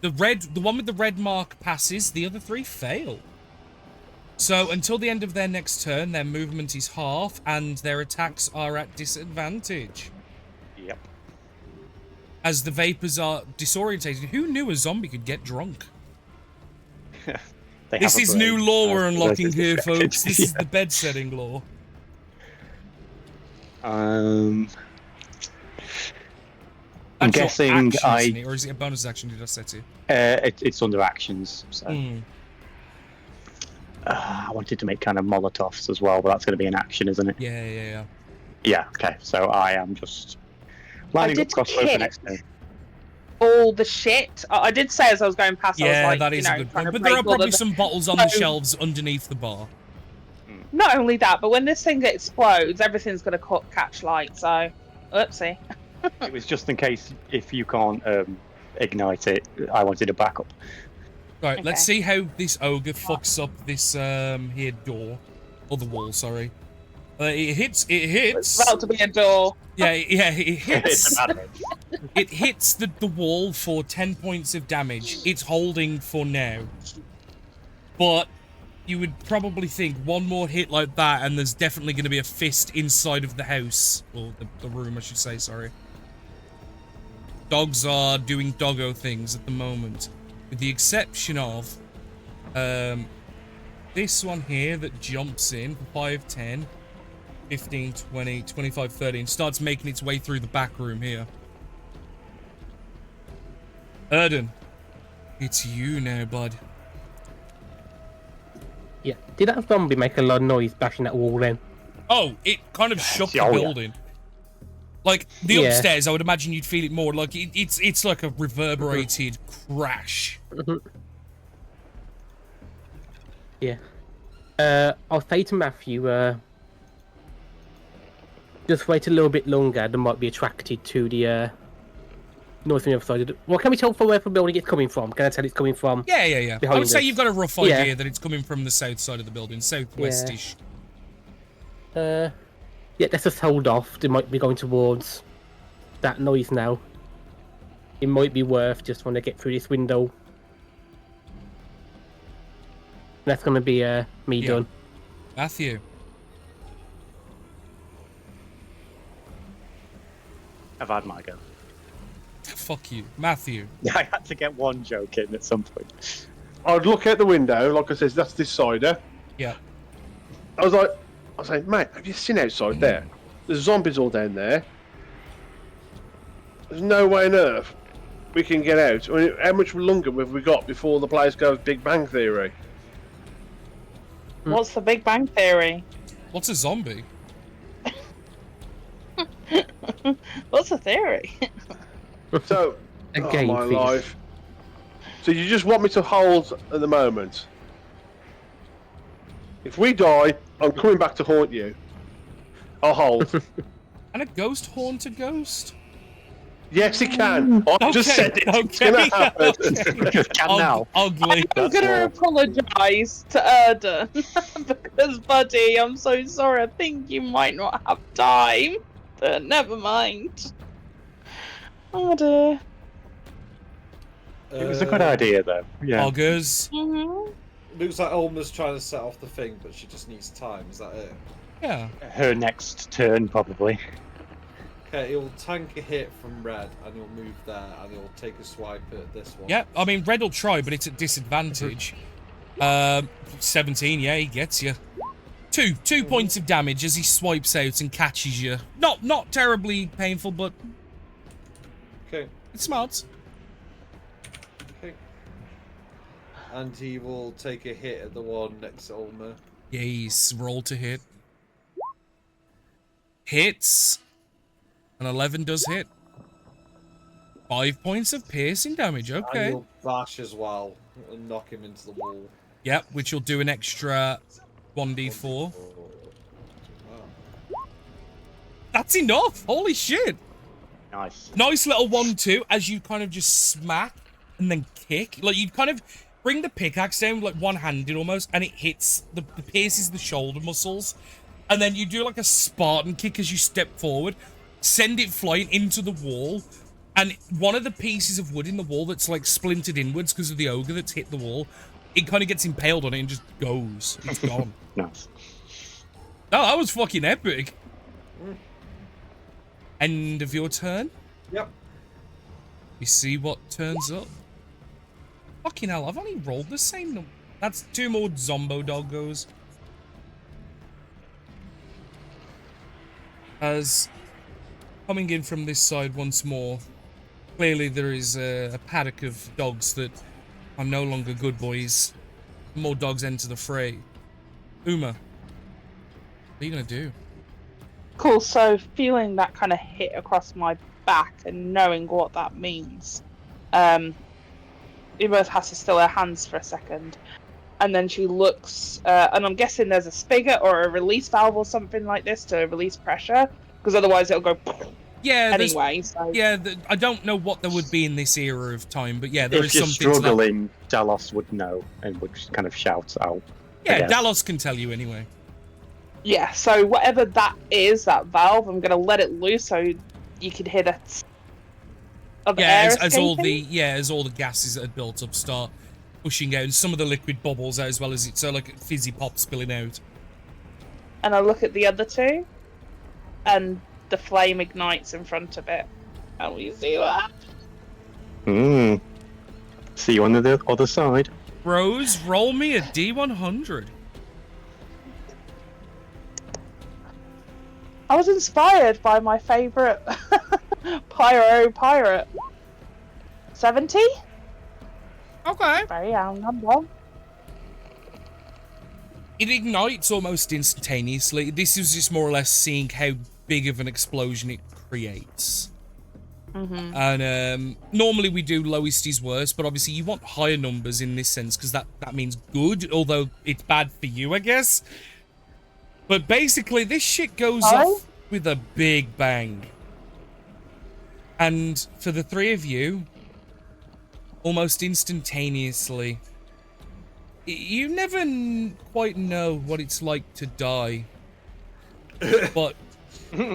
The one with the red mark passes, the other 3 fail. So until the end of their next turn, their movement is half, and their attacks are at disadvantage. Yep. As the vapors are disorientated. Who knew a zombie could get drunk? This is new law we're unlocking here, folks. This is the bed setting law. I'm That's your guessing action, isn't it? Or is it a bonus action did I set it? it's under actions. So I wanted to make kind of Molotovs as well, but that's going to be an action, isn't it? Yeah. Yeah. Okay. So I am just lining up crossbow for next turn. All the shit. I did say as I was going past, I was like, that is a good point. But there are probably some bottles on the shelves underneath the bar. Not only that, but when this thing explodes, everything's going to catch light, so... Oopsie. It was just in case if you can't ignite it, I wanted a backup. Right, let's Okay. see how this ogre fucks up this here door. Or the wall, sorry. It hits. It's about to be a door. Yeah, it hits. It's a bad It hits the wall for 10 points of damage. It's holding for now. But you would probably think one more hit like that and there's definitely going to be a fist inside of the house. Or the room, I should say, sorry. Dogs are doing doggo things at the moment. With the exception of This one here that jumps in 5, 10, 15, 20, 25, 30 and starts making its way through the back room here. Erden, it's you now, bud. Yeah. Did that zombie make a lot of noise bashing that wall then? Oh, it kind of shook the Oh, yeah. building. Like, the Yeah. upstairs, I would imagine you'd feel it more. Like, it's like a reverberated crash. Yeah. I'll say to Matthew, just wait a little bit longer. They might be attracted to the north and the other side of the... Well, can we tell from where the building it's coming from? Can I tell it's coming from? Yeah. I Behind would say us. you've got a rough Yeah. idea that it's coming from the south side of the building, southwestish. Yeah, let's just hold off. They might be going towards that noise now. It might be worth just want to get through this window. That's gonna be me Yeah. done. Matthew. I've had my go. Fuck you. Matthew. I had to get one joke in at some point. I'd look out the window, like I said, that's this cider. Yeah. I was like, mate, have you seen outside there? There's zombies all down there. There's no way on earth we can get out. I mean, how much longer have we got before the place goes Big Bang Theory? What's the Big Bang Theory? What's a zombie? What's the theory? So, Again, oh my please. life. So you just want me to hold at the moment? If we die, I'm coming back to haunt you. I'll hold. And a ghost haunt a ghost? Yes, it can. I just said it. It's gonna happen. Can now. Ugly. I'm gonna more. apologise to Erden because, buddy, I'm so sorry. I think you might not have time, but never mind. Oh dear. It was a good idea, though. Yeah. Augers. Mhm. Looks like Olma's trying to set off the thing, but she just needs time. Is that it? Yeah. Her next turn, probably. Okay, he'll tank a hit from Red, and he'll move there, and he'll take a swipe at this one. Yeah, I mean, Red will try, but it's at disadvantage. 17, yeah, he gets you. Two points of damage as he swipes out and catches you. Not terribly painful, but Okay. it's smart. Okay. And he will take a hit at the one next to Olma. Yes, roll to hit. Hits. An 11 does hit. 5 points of piercing damage, And okay. he'll bash as well and knock him into the wall. Yep, which will do an extra 1d4. Wow. That's enough! Holy shit! Nice. Nice little 1-2 as you kind of just smack and then kick. Like, you kind of bring the pickaxe down, like, one-handed almost, and it hits, pierces the shoulder muscles. And then you do, like, a Spartan kick as you step forward, send it flying into the wall, and one of the pieces of wood in the wall that's, like, splintered inwards because of the ogre that's hit the wall, it kind of gets impaled on it and just goes. It's gone. Nice. Oh, that was fucking epic. End of your turn. Yep. You see what turns up. Fucking hell, I've only rolled the same number. That's 2 more Zombo doggos. As coming in from this side once more, clearly there is a paddock of dogs that are no longer good boys. More dogs enter the fray. Uma, what are you gonna do? Cool. So feeling that kind of hit across my back and knowing what that means, Uma has to still her hands for a second, and then she looks, and I'm guessing there's a spigot or a release valve or something like this to release pressure, because otherwise it'll go. Yeah, there's- Anyway, so yeah. I don't know what there would be in this era of time, but yeah, there If is you're something to that. struggling, Dalos would know and would kind of shout out. Yeah, guess. Dalos can tell you anyway. yeah. So whatever that is, that valve, I'm gonna let it loose so you can hear that. Of Yeah, air as all escaping. as all the gases that had built up start pushing out, and some of the liquid bubbles out as well as it's like a fizzy pop spilling out. And I look at the other two, and the flame ignites in front of it. And we see that. See you on the other side. Rose, roll me a D100. I was inspired by my favourite pyro pirate. 70? Okay. Very round number. It ignites almost instantaneously. This is just more or less seeing how big of an explosion it creates. And normally we do lowest is worst, but obviously you want higher numbers in this sense because that means good, although it's bad for you, I guess. But basically this shit goes off with a big bang. And for the three of you, almost instantaneously, you never quite know what it's like to die. But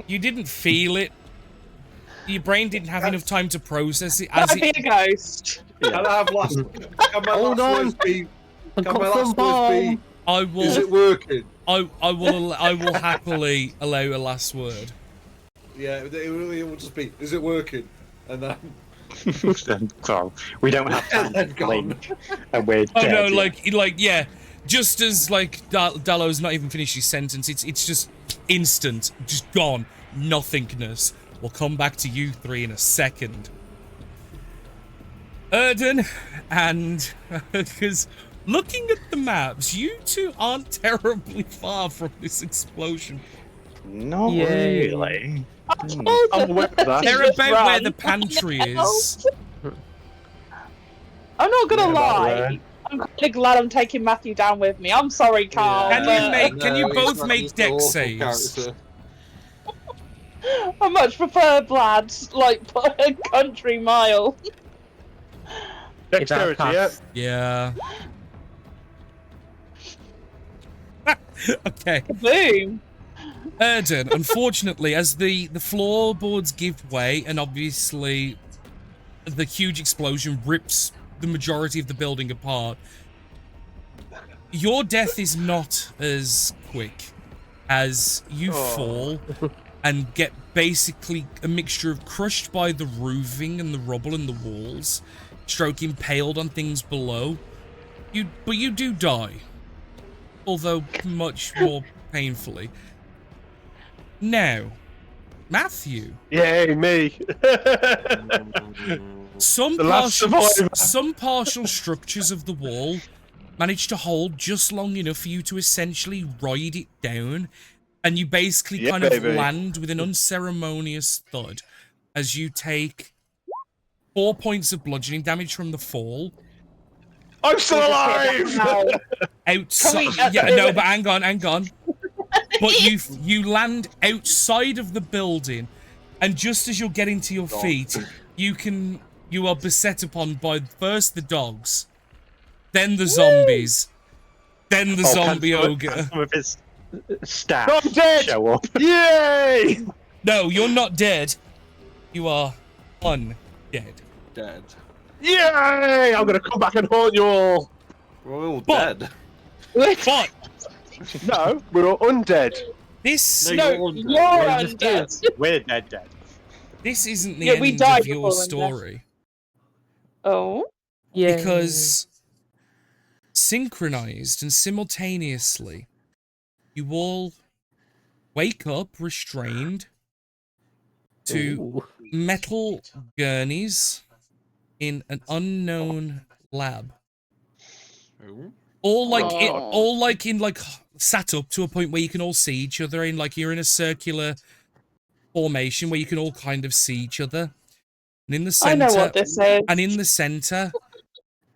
you didn't feel it. Your brain didn't have enough time to process it. I'd be a ghost. Can I have last? Can my Hold last on. words be? I've Can got my some last words be? I will. Is it working? I will happily allow a last word. Yeah, it will just be. Is it working? And then. So we don't have time And to gone. blink, and we're Oh dead. no, yeah. like yeah. Just as like Dallo's not even finished his sentence, it's just instant, just gone, nothingness. We'll come back to you three in a second. Erden, and because looking at the maps, you two aren't terribly far from this explosion. Not Yeah. really. I'm aware of that. They're Just about where run. the pantry is. I'm not gonna Yeah, about lie. there. I'm kind of glad I'm taking Matthew down with me. I'm sorry, Carl. Can you but make- Can you he's both not make just dex an awful saves? character. I much prefer Vlad's like country mile. Dexterity, yeah. Yeah. Okay. Boom. Erden, unfortunately, as the floorboards give way and obviously the huge explosion rips the majority of the building apart, your death is not as quick as you fall and get basically a mixture of crushed by the roofing and the rubble and the walls, stroke impaled on things below. But you do die, although much more painfully. Now, Matthew, Yay, me. some The last survivor. partial structures of the wall manage to hold just long enough for you to essentially ride it down, and you basically Yeah, kind of baby. land with an unceremonious thud as you take 4 points of bludgeoning damage from the fall. I'm still alive! Now, Outside, Can we- yeah, no, but hang on. But you land outside of the building, and just as you're getting to your feet, you are beset upon by first the dogs, then the zombies, then the Oh, zombie can ogre. some of his staff I'm dead! show up. Yay! No, you're not dead. You are undead. Dead. Yay! I'm gonna come back and haunt you all. We're all But- dead. But No, we're all undead. this No, no, You're all dead. you're Yeah, just undead. We're dead. this isn't the Yeah, we end died of your before we're dead. story. Oh. Yeah. Because synchronized and simultaneously, you all wake up restrained to Ooh. metal gurneys in an unknown lab. Ooh. All like Oh. sat up to a point where you can all see each other in like you're in a circular formation where you can all kind of see each other. And in the I know center, what this is. and in the center,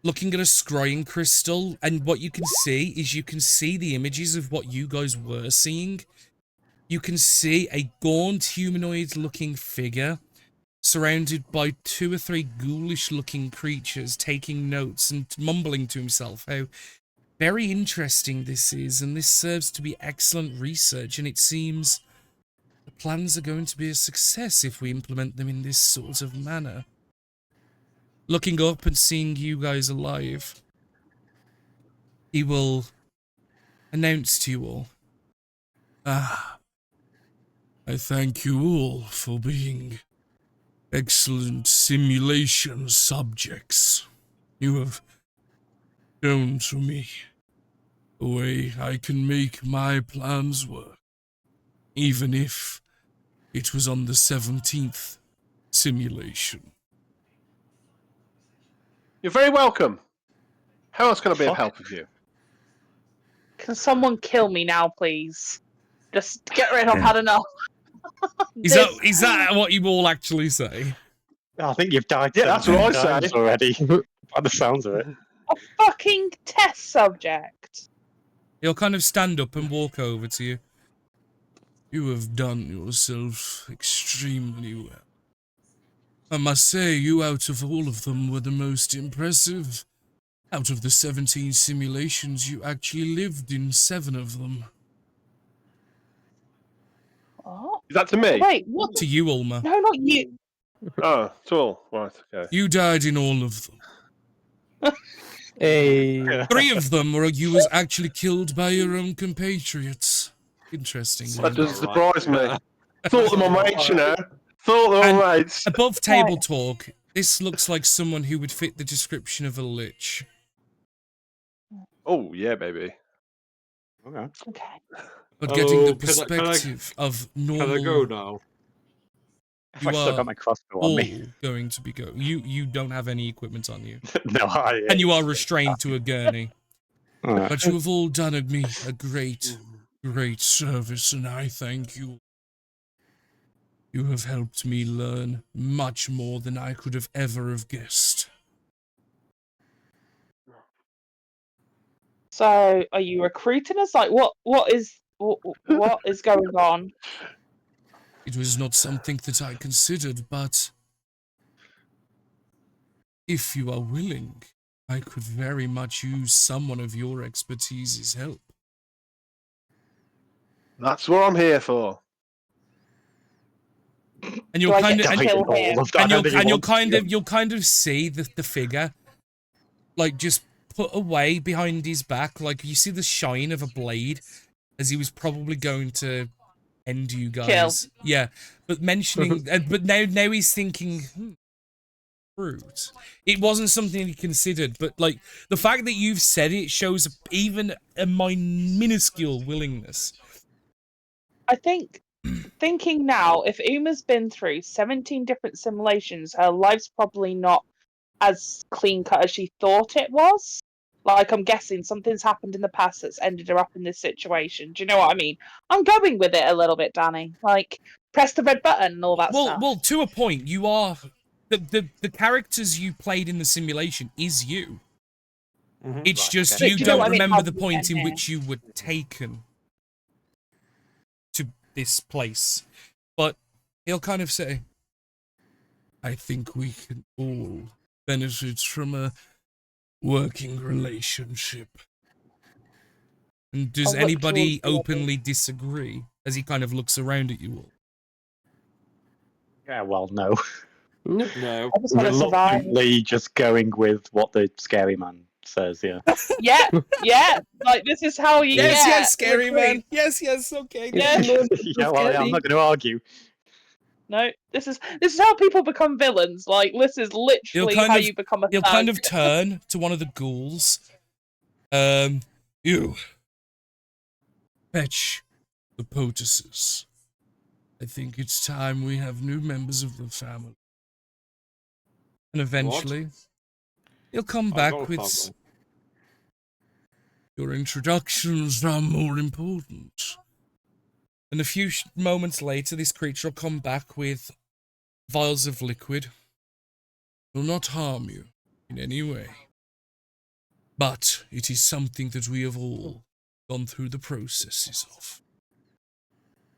looking at a scrying crystal, and what you can see is you can see the images of what you guys were seeing. You can see a gaunt humanoid-looking figure surrounded by 2 or 3 ghoulish-looking creatures taking notes and mumbling to himself how very interesting this is, and this serves to be excellent research, and it seems the plans are going to be a success if we implement them in this sort of manner. Looking up and seeing you guys alive, he will announce to you all, I thank you all for being excellent simulation subjects. You have shown to me the way I can make my plans work, even if it was on the 17th simulation. You're very welcome. How else can I be of Fuck. help with you? Can someone kill me now, please? Just get rid. I've had enough. Is that what you all actually say? I think you've died. Yeah, that's what I 17 times say. already. By the sounds of it. a fucking test subject? He'll kind of stand up and walk over to you. You have done yourself extremely well. I must say, you out of all of them were the most impressive. Out of the 17 simulations, you actually lived in 7 of them. What? Is that to me? Wait, what? To you, Ulma. No, not you. Oh, it's all right. Okay. You died in all of them. Hey. 3 of them were you was actually killed by your own compatriots. Interesting. That doesn't surprise me. Thought them my mates, you know. Thought them And- my mates. Above table talk, this looks like someone who would fit the description of a lich. Oh yeah, baby. Okay. Okay. But Hello, getting the can I- can I- perspective of Can I go normal now? If You I still are got my crossbow on all me. going to be go. You don't have any equipment on you. No, I. And you are restrained to a gurney. Alright. But you have all done me a great service, and I thank you. You have helped me learn much more than I could have ever have guessed. So, are you recruiting us? Like, what is going on? It was not something that I considered, but if you are willing, I could very much use someone of your expertise's help. That's what I'm here for. And Do you'll I kind get of to and, kill All him? of that, and anything you you'll want. kind of see the figure like just put away behind his back, like you see the shine of a blade as he was probably going to end you guys. Yeah, but mentioning, but now he's thinking, fruit. It wasn't something he considered, but like the fact that you've said it shows even a minuscule willingness. I think, thinking now, if Uma's been through 17 different simulations, her life's probably not as clean cut as she thought it was. Like, I'm guessing something's happened in the past that's ended her up in this situation. Do you know what I mean? I'm going with it a little bit, Danny. Like, press the red button and all that stuff. Well, to a point, you are the characters you played in the simulation is you. It's Right, just okay. you But do you know don't what I mean? remember How the we point get in here. which you were taken to this place. But he'll kind of say, I think we can all benefit from a working relationship. And does I'll look anybody towards the openly disagree as he kind of looks around at you all? Yeah, well, no. No. I just want to survive. Reluctantly just going with what the scary man says, yeah. Yeah, yeah. Like, this is how you get recruited. Yes, okay. Yeah. Yeah, well, yeah, I'm not going to argue. No, this is how people become villains. Like, this is literally kind how of- you become a He'll thug. kind of turn to one of the ghouls. You. Fetch the potuses. I think it's time we have new members of the family. And eventually, he'll come I back got a with... family. Your introductions are more important. And a few moments later, this creature will come back with vials of liquid. Will not harm you in any way. But it is something that we have all gone through the processes of.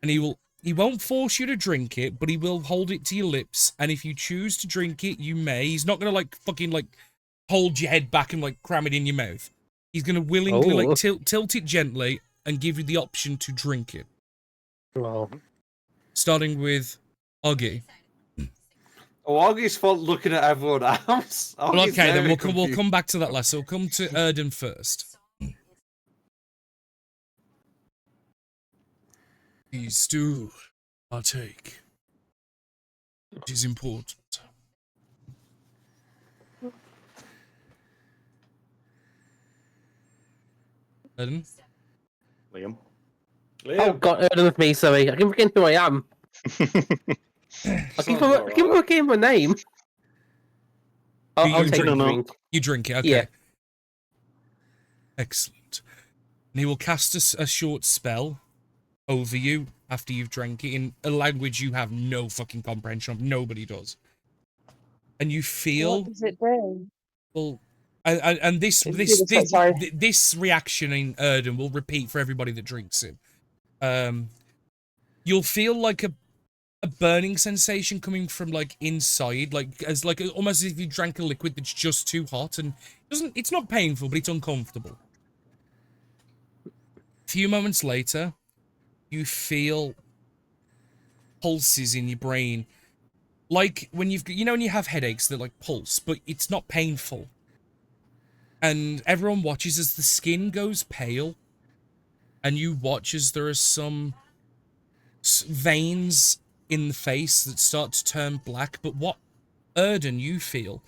And he won't force you to drink it, but he will hold it to your lips, and if you choose to drink it, you may. He's not gonna fucking hold your head back and cram it in your mouth. He's gonna willingly Oh. tilt it gently and give you the option to drink it. Well, Starting with Augie. Oh, Augie's fault looking at everyone else. Well, Augie's okay, then very we'll confused. come back to that last. So we'll come to Erden first. Please do partake. It is important. Erden? Liam. Oh, God, Erden with me, sorry. I can forget who I am. I can give him a name. I'll You take a drink. drink. You drink it, okay. Yeah. Excellent. And he will cast a short spell over you after you've drank it in a language you have no fucking comprehension of. Nobody does. And you feel... What does it do? Well, and this reaction in Erden will repeat for everybody that drinks it. You'll feel like a burning sensation coming from like inside, like almost as if you drank a liquid that's just too hot, and it's not painful, but it's uncomfortable. A few moments later, you feel pulses in your brain, like when when you have headaches that like pulse, but it's not painful. And everyone watches as the skin goes pale, and you watch as there are some veins in the face that start to turn black. But what, Erden, you feel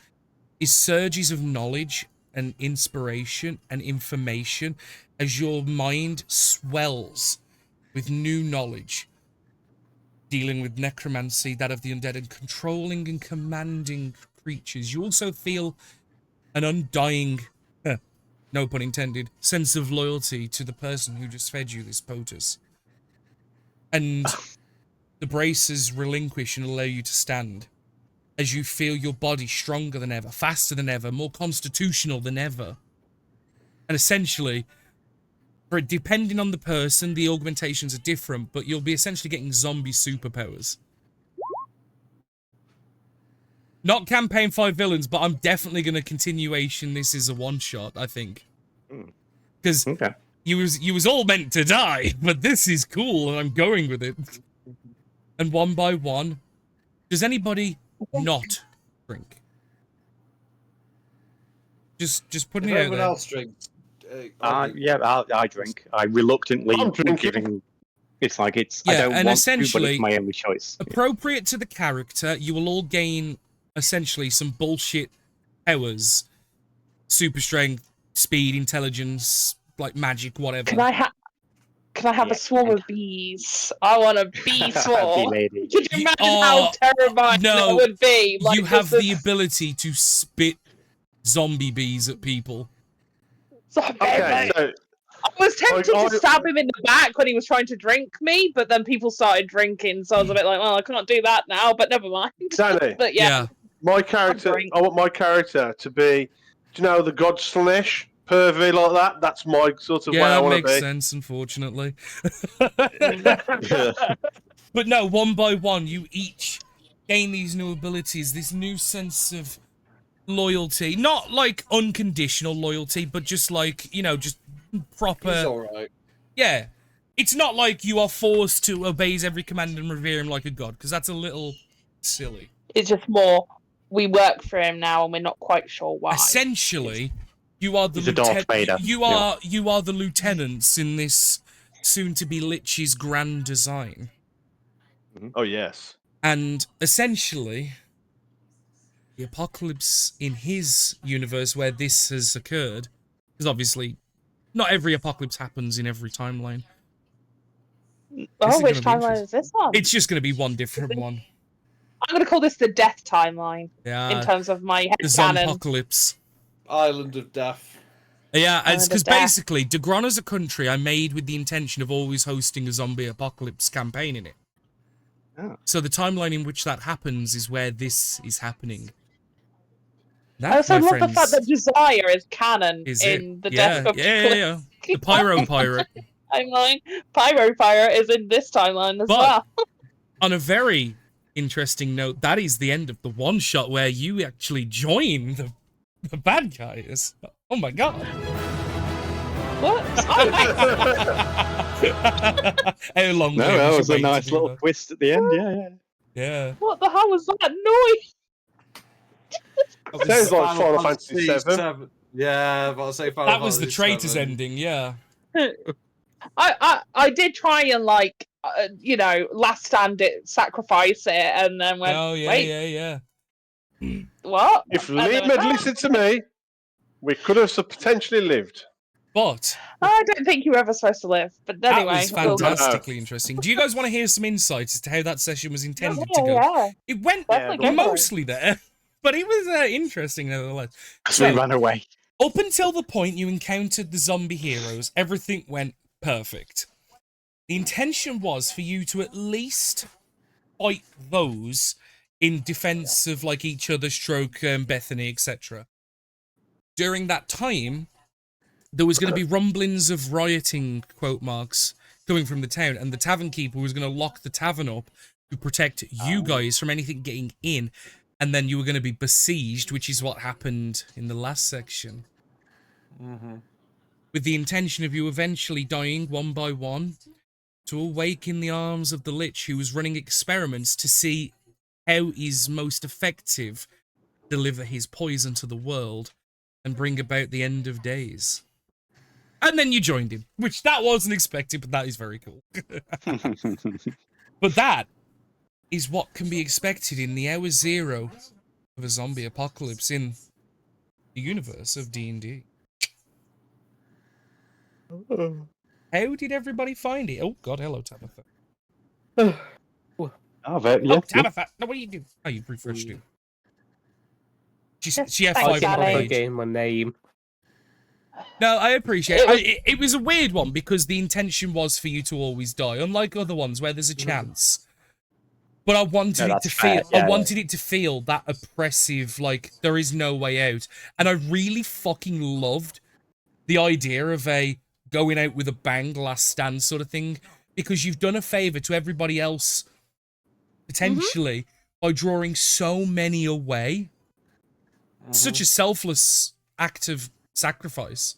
is surges of knowledge and inspiration and information as your mind swells with new knowledge, dealing with necromancy, that of the undead, and controlling and commanding creatures. You also feel an undying, no pun intended, sense of loyalty to the person who just fed you this potus. And the braces relinquish and allow you to stand as you feel your body stronger than ever, faster than ever, more constitutional than ever. And essentially, depending on the person, the augmentations are different, but you'll be essentially getting zombie superpowers. Not campaign 5 villains, but I'm definitely going to continuation this is a one-shot, I think. Because you was all meant to die, but this is cool, and I'm going with it. And one by one, does anybody not drink? Just putting it out Everyone there. else drinks. Yeah, I drink. I reluctantly I'm drinking. giving. It's like it's. Yeah, I don't and want to, but essentially, it's my only choice. appropriate to the character, you will all gain essentially some bullshit powers, super strength, speed, intelligence, like magic, whatever. Can I have a swarm of bees? I want a bee swarm. Lady. Could you imagine how terrifying that would be? Like, you have the ability to spit zombie bees at people. Okay, so I was tempted to stab him in the back when he was trying to drink me, but then people started drinking, so I was a bit like, well, I can't do that now, but never mind. Danny, But yeah. my character, I want my character to be, do you know, the god Slanesh? Pervy like that? That's my sort of way I want to be. Yeah, that makes sense, unfortunately. But no, one by one, you each gain these new abilities, this new sense of loyalty. Not like unconditional loyalty, but just like, just proper... He's alright. Yeah. It's not like you are forced to obey his every command and revere him like a god, because that's a little silly. It's just more, we work for him now and we're not quite sure why. Essentially, you are the Darth Vader. You are the lieutenants in this soon-to-be Lich's grand design. Oh, yes. And essentially, the apocalypse in his universe where this has occurred, because obviously not every apocalypse happens in every timeline. Oh, which timeline is this one? It's just going to be one different one. I'm going to call this the death timeline. Yeah. In terms of my The headcanon. Zompocalypse. Island of Death. Yeah, it's because Death. basically, Dagron as a country I made with the intention of always hosting a zombie apocalypse campaign in it. Oh. So the timeline in which that happens is where this is happening. I also love the fact that Desire is canon Is in it? the Yeah, Death of yeah. The Pyro Pirate. timeline. Pyro Pirate is in this timeline as well. On a very interesting note, that is the end of the one-shot where you actually join the bad guys. Oh my god. What? How long? No, Liam, that should was a wait to nice do little that. twist at the end. Yeah. Yeah. What the hell was that noise? Sounds like Final Fantasy VII. Yeah, but I'll say Final That was the Fantasy traitor's 7. ending, yeah. I did try and last stand it, sacrifice it, and then went. Oh yeah, Wait, yeah. what? If And then Liam went, had listened to me, we could have potentially lived. But I don't think you were ever supposed to live. But that anyway, was fantastically interesting. Do you guys want to hear some insights as to how that session was intended to go? Yeah. It went Definitely go for it. mostly there, but it was interesting nevertheless. So we ran away. Up until the point you encountered the zombie heroes, everything went perfect. The intention was for you to at least fight those in defense of like each other, stroke Bethany, etc. During that time, there was going to be rumblings of rioting, quote marks, coming from the town, and the tavern keeper was going to lock the tavern up to protect you guys from anything getting in, and then you were going to be besieged, which is what happened in the last section. With the intention of you eventually dying one by one to awake in the arms of the Lich, who was running experiments to see how is most effective deliver his poison to the world and bring about the end of days. And then you joined him, which that wasn't expected, but that is very cool. But that is what can be expected in the hour zero of a zombie apocalypse in the universe of D&D. How did everybody find it? Oh God, hello Tabitha. Oh, but, yeah. Oh, Tabitha, no, what are you doing? Oh, you refreshed it. She Thanks, F5 Daddy. on the I page. forget my name. No, I appreciate it. It was a weird one because the intention was for you to always die, unlike other ones where there's a chance. But I wanted No, it to that's feel. fair, yeah, I wanted it to feel that oppressive, like there is no way out. And I really fucking loved the idea of a going out with a bang, last stand sort of thing, because you've done a favor to everybody else potentially by drawing so many away. Such a selfless act of sacrifice.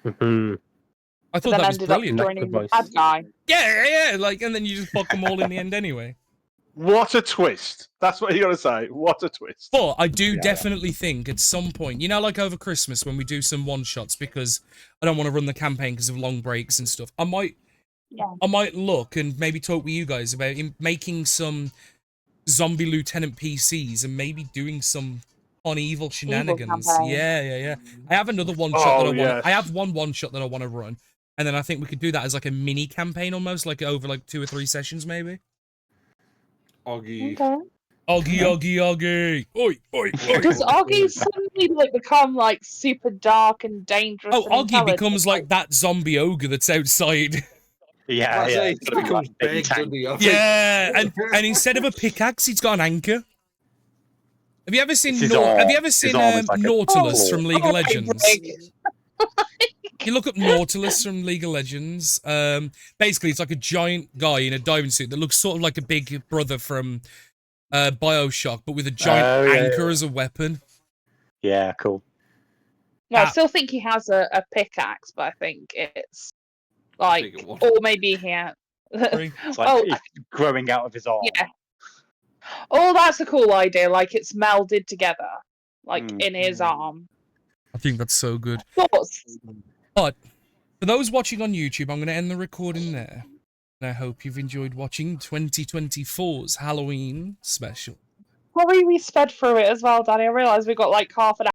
Mhm. I thought Then that was ended up brilliant. joining the Sacrifice. bad guy. Yeah, like, and then you just fuck them all in the end anyway. What a twist! That's what you got to say. What a twist! But I do Yeah. definitely think at some point, you know, like over Christmas when we do some one-shots, because I don't want to run the campaign because of long breaks and stuff, I might look and maybe talk with you guys about making some zombie lieutenant PCs and maybe doing some on evil shenanigans. campaign. Yeah. I have another one-shot that I want. yes. I have one-shot that I want to run, and then I think we could do that as like a mini campaign almost, like over like 2 or 3 sessions maybe. Oggy. Okay. Oggy. Oi. Does Oggy suddenly like become like super dark and dangerous? Oh, and Oggy intelligent? becomes like that zombie ogre that's outside. Yeah, That's yeah. it, It's gonna be becomes like big big, tank. doesn't he? I think. Yeah, and instead of a pickaxe, he's got an anchor. Have you ever seen His arm- Have you ever his seen arm is like a Nautilus claw. from League of Oh, Legends? You look up Nautilus from League of Legends. Basically, it's like a giant guy in a diving suit that looks sort of like a big brother from BioShock, but with a giant Oh, yeah, anchor as a weapon. Yeah, cool. No, I Ah. still think he has a pickaxe, but I think it's like, Bigger one. or maybe he has. It's like Oh, it's growing out of his arm. yeah. Oh, that's a cool idea. Like it's melded together, like Mm. in his arm. I think that's so good. Thoughts? But for those watching on YouTube, I'm going to end the recording there. And I hope you've enjoyed watching 2024's Halloween special. Sorry we sped through it as well, Danny. I realised we got like half an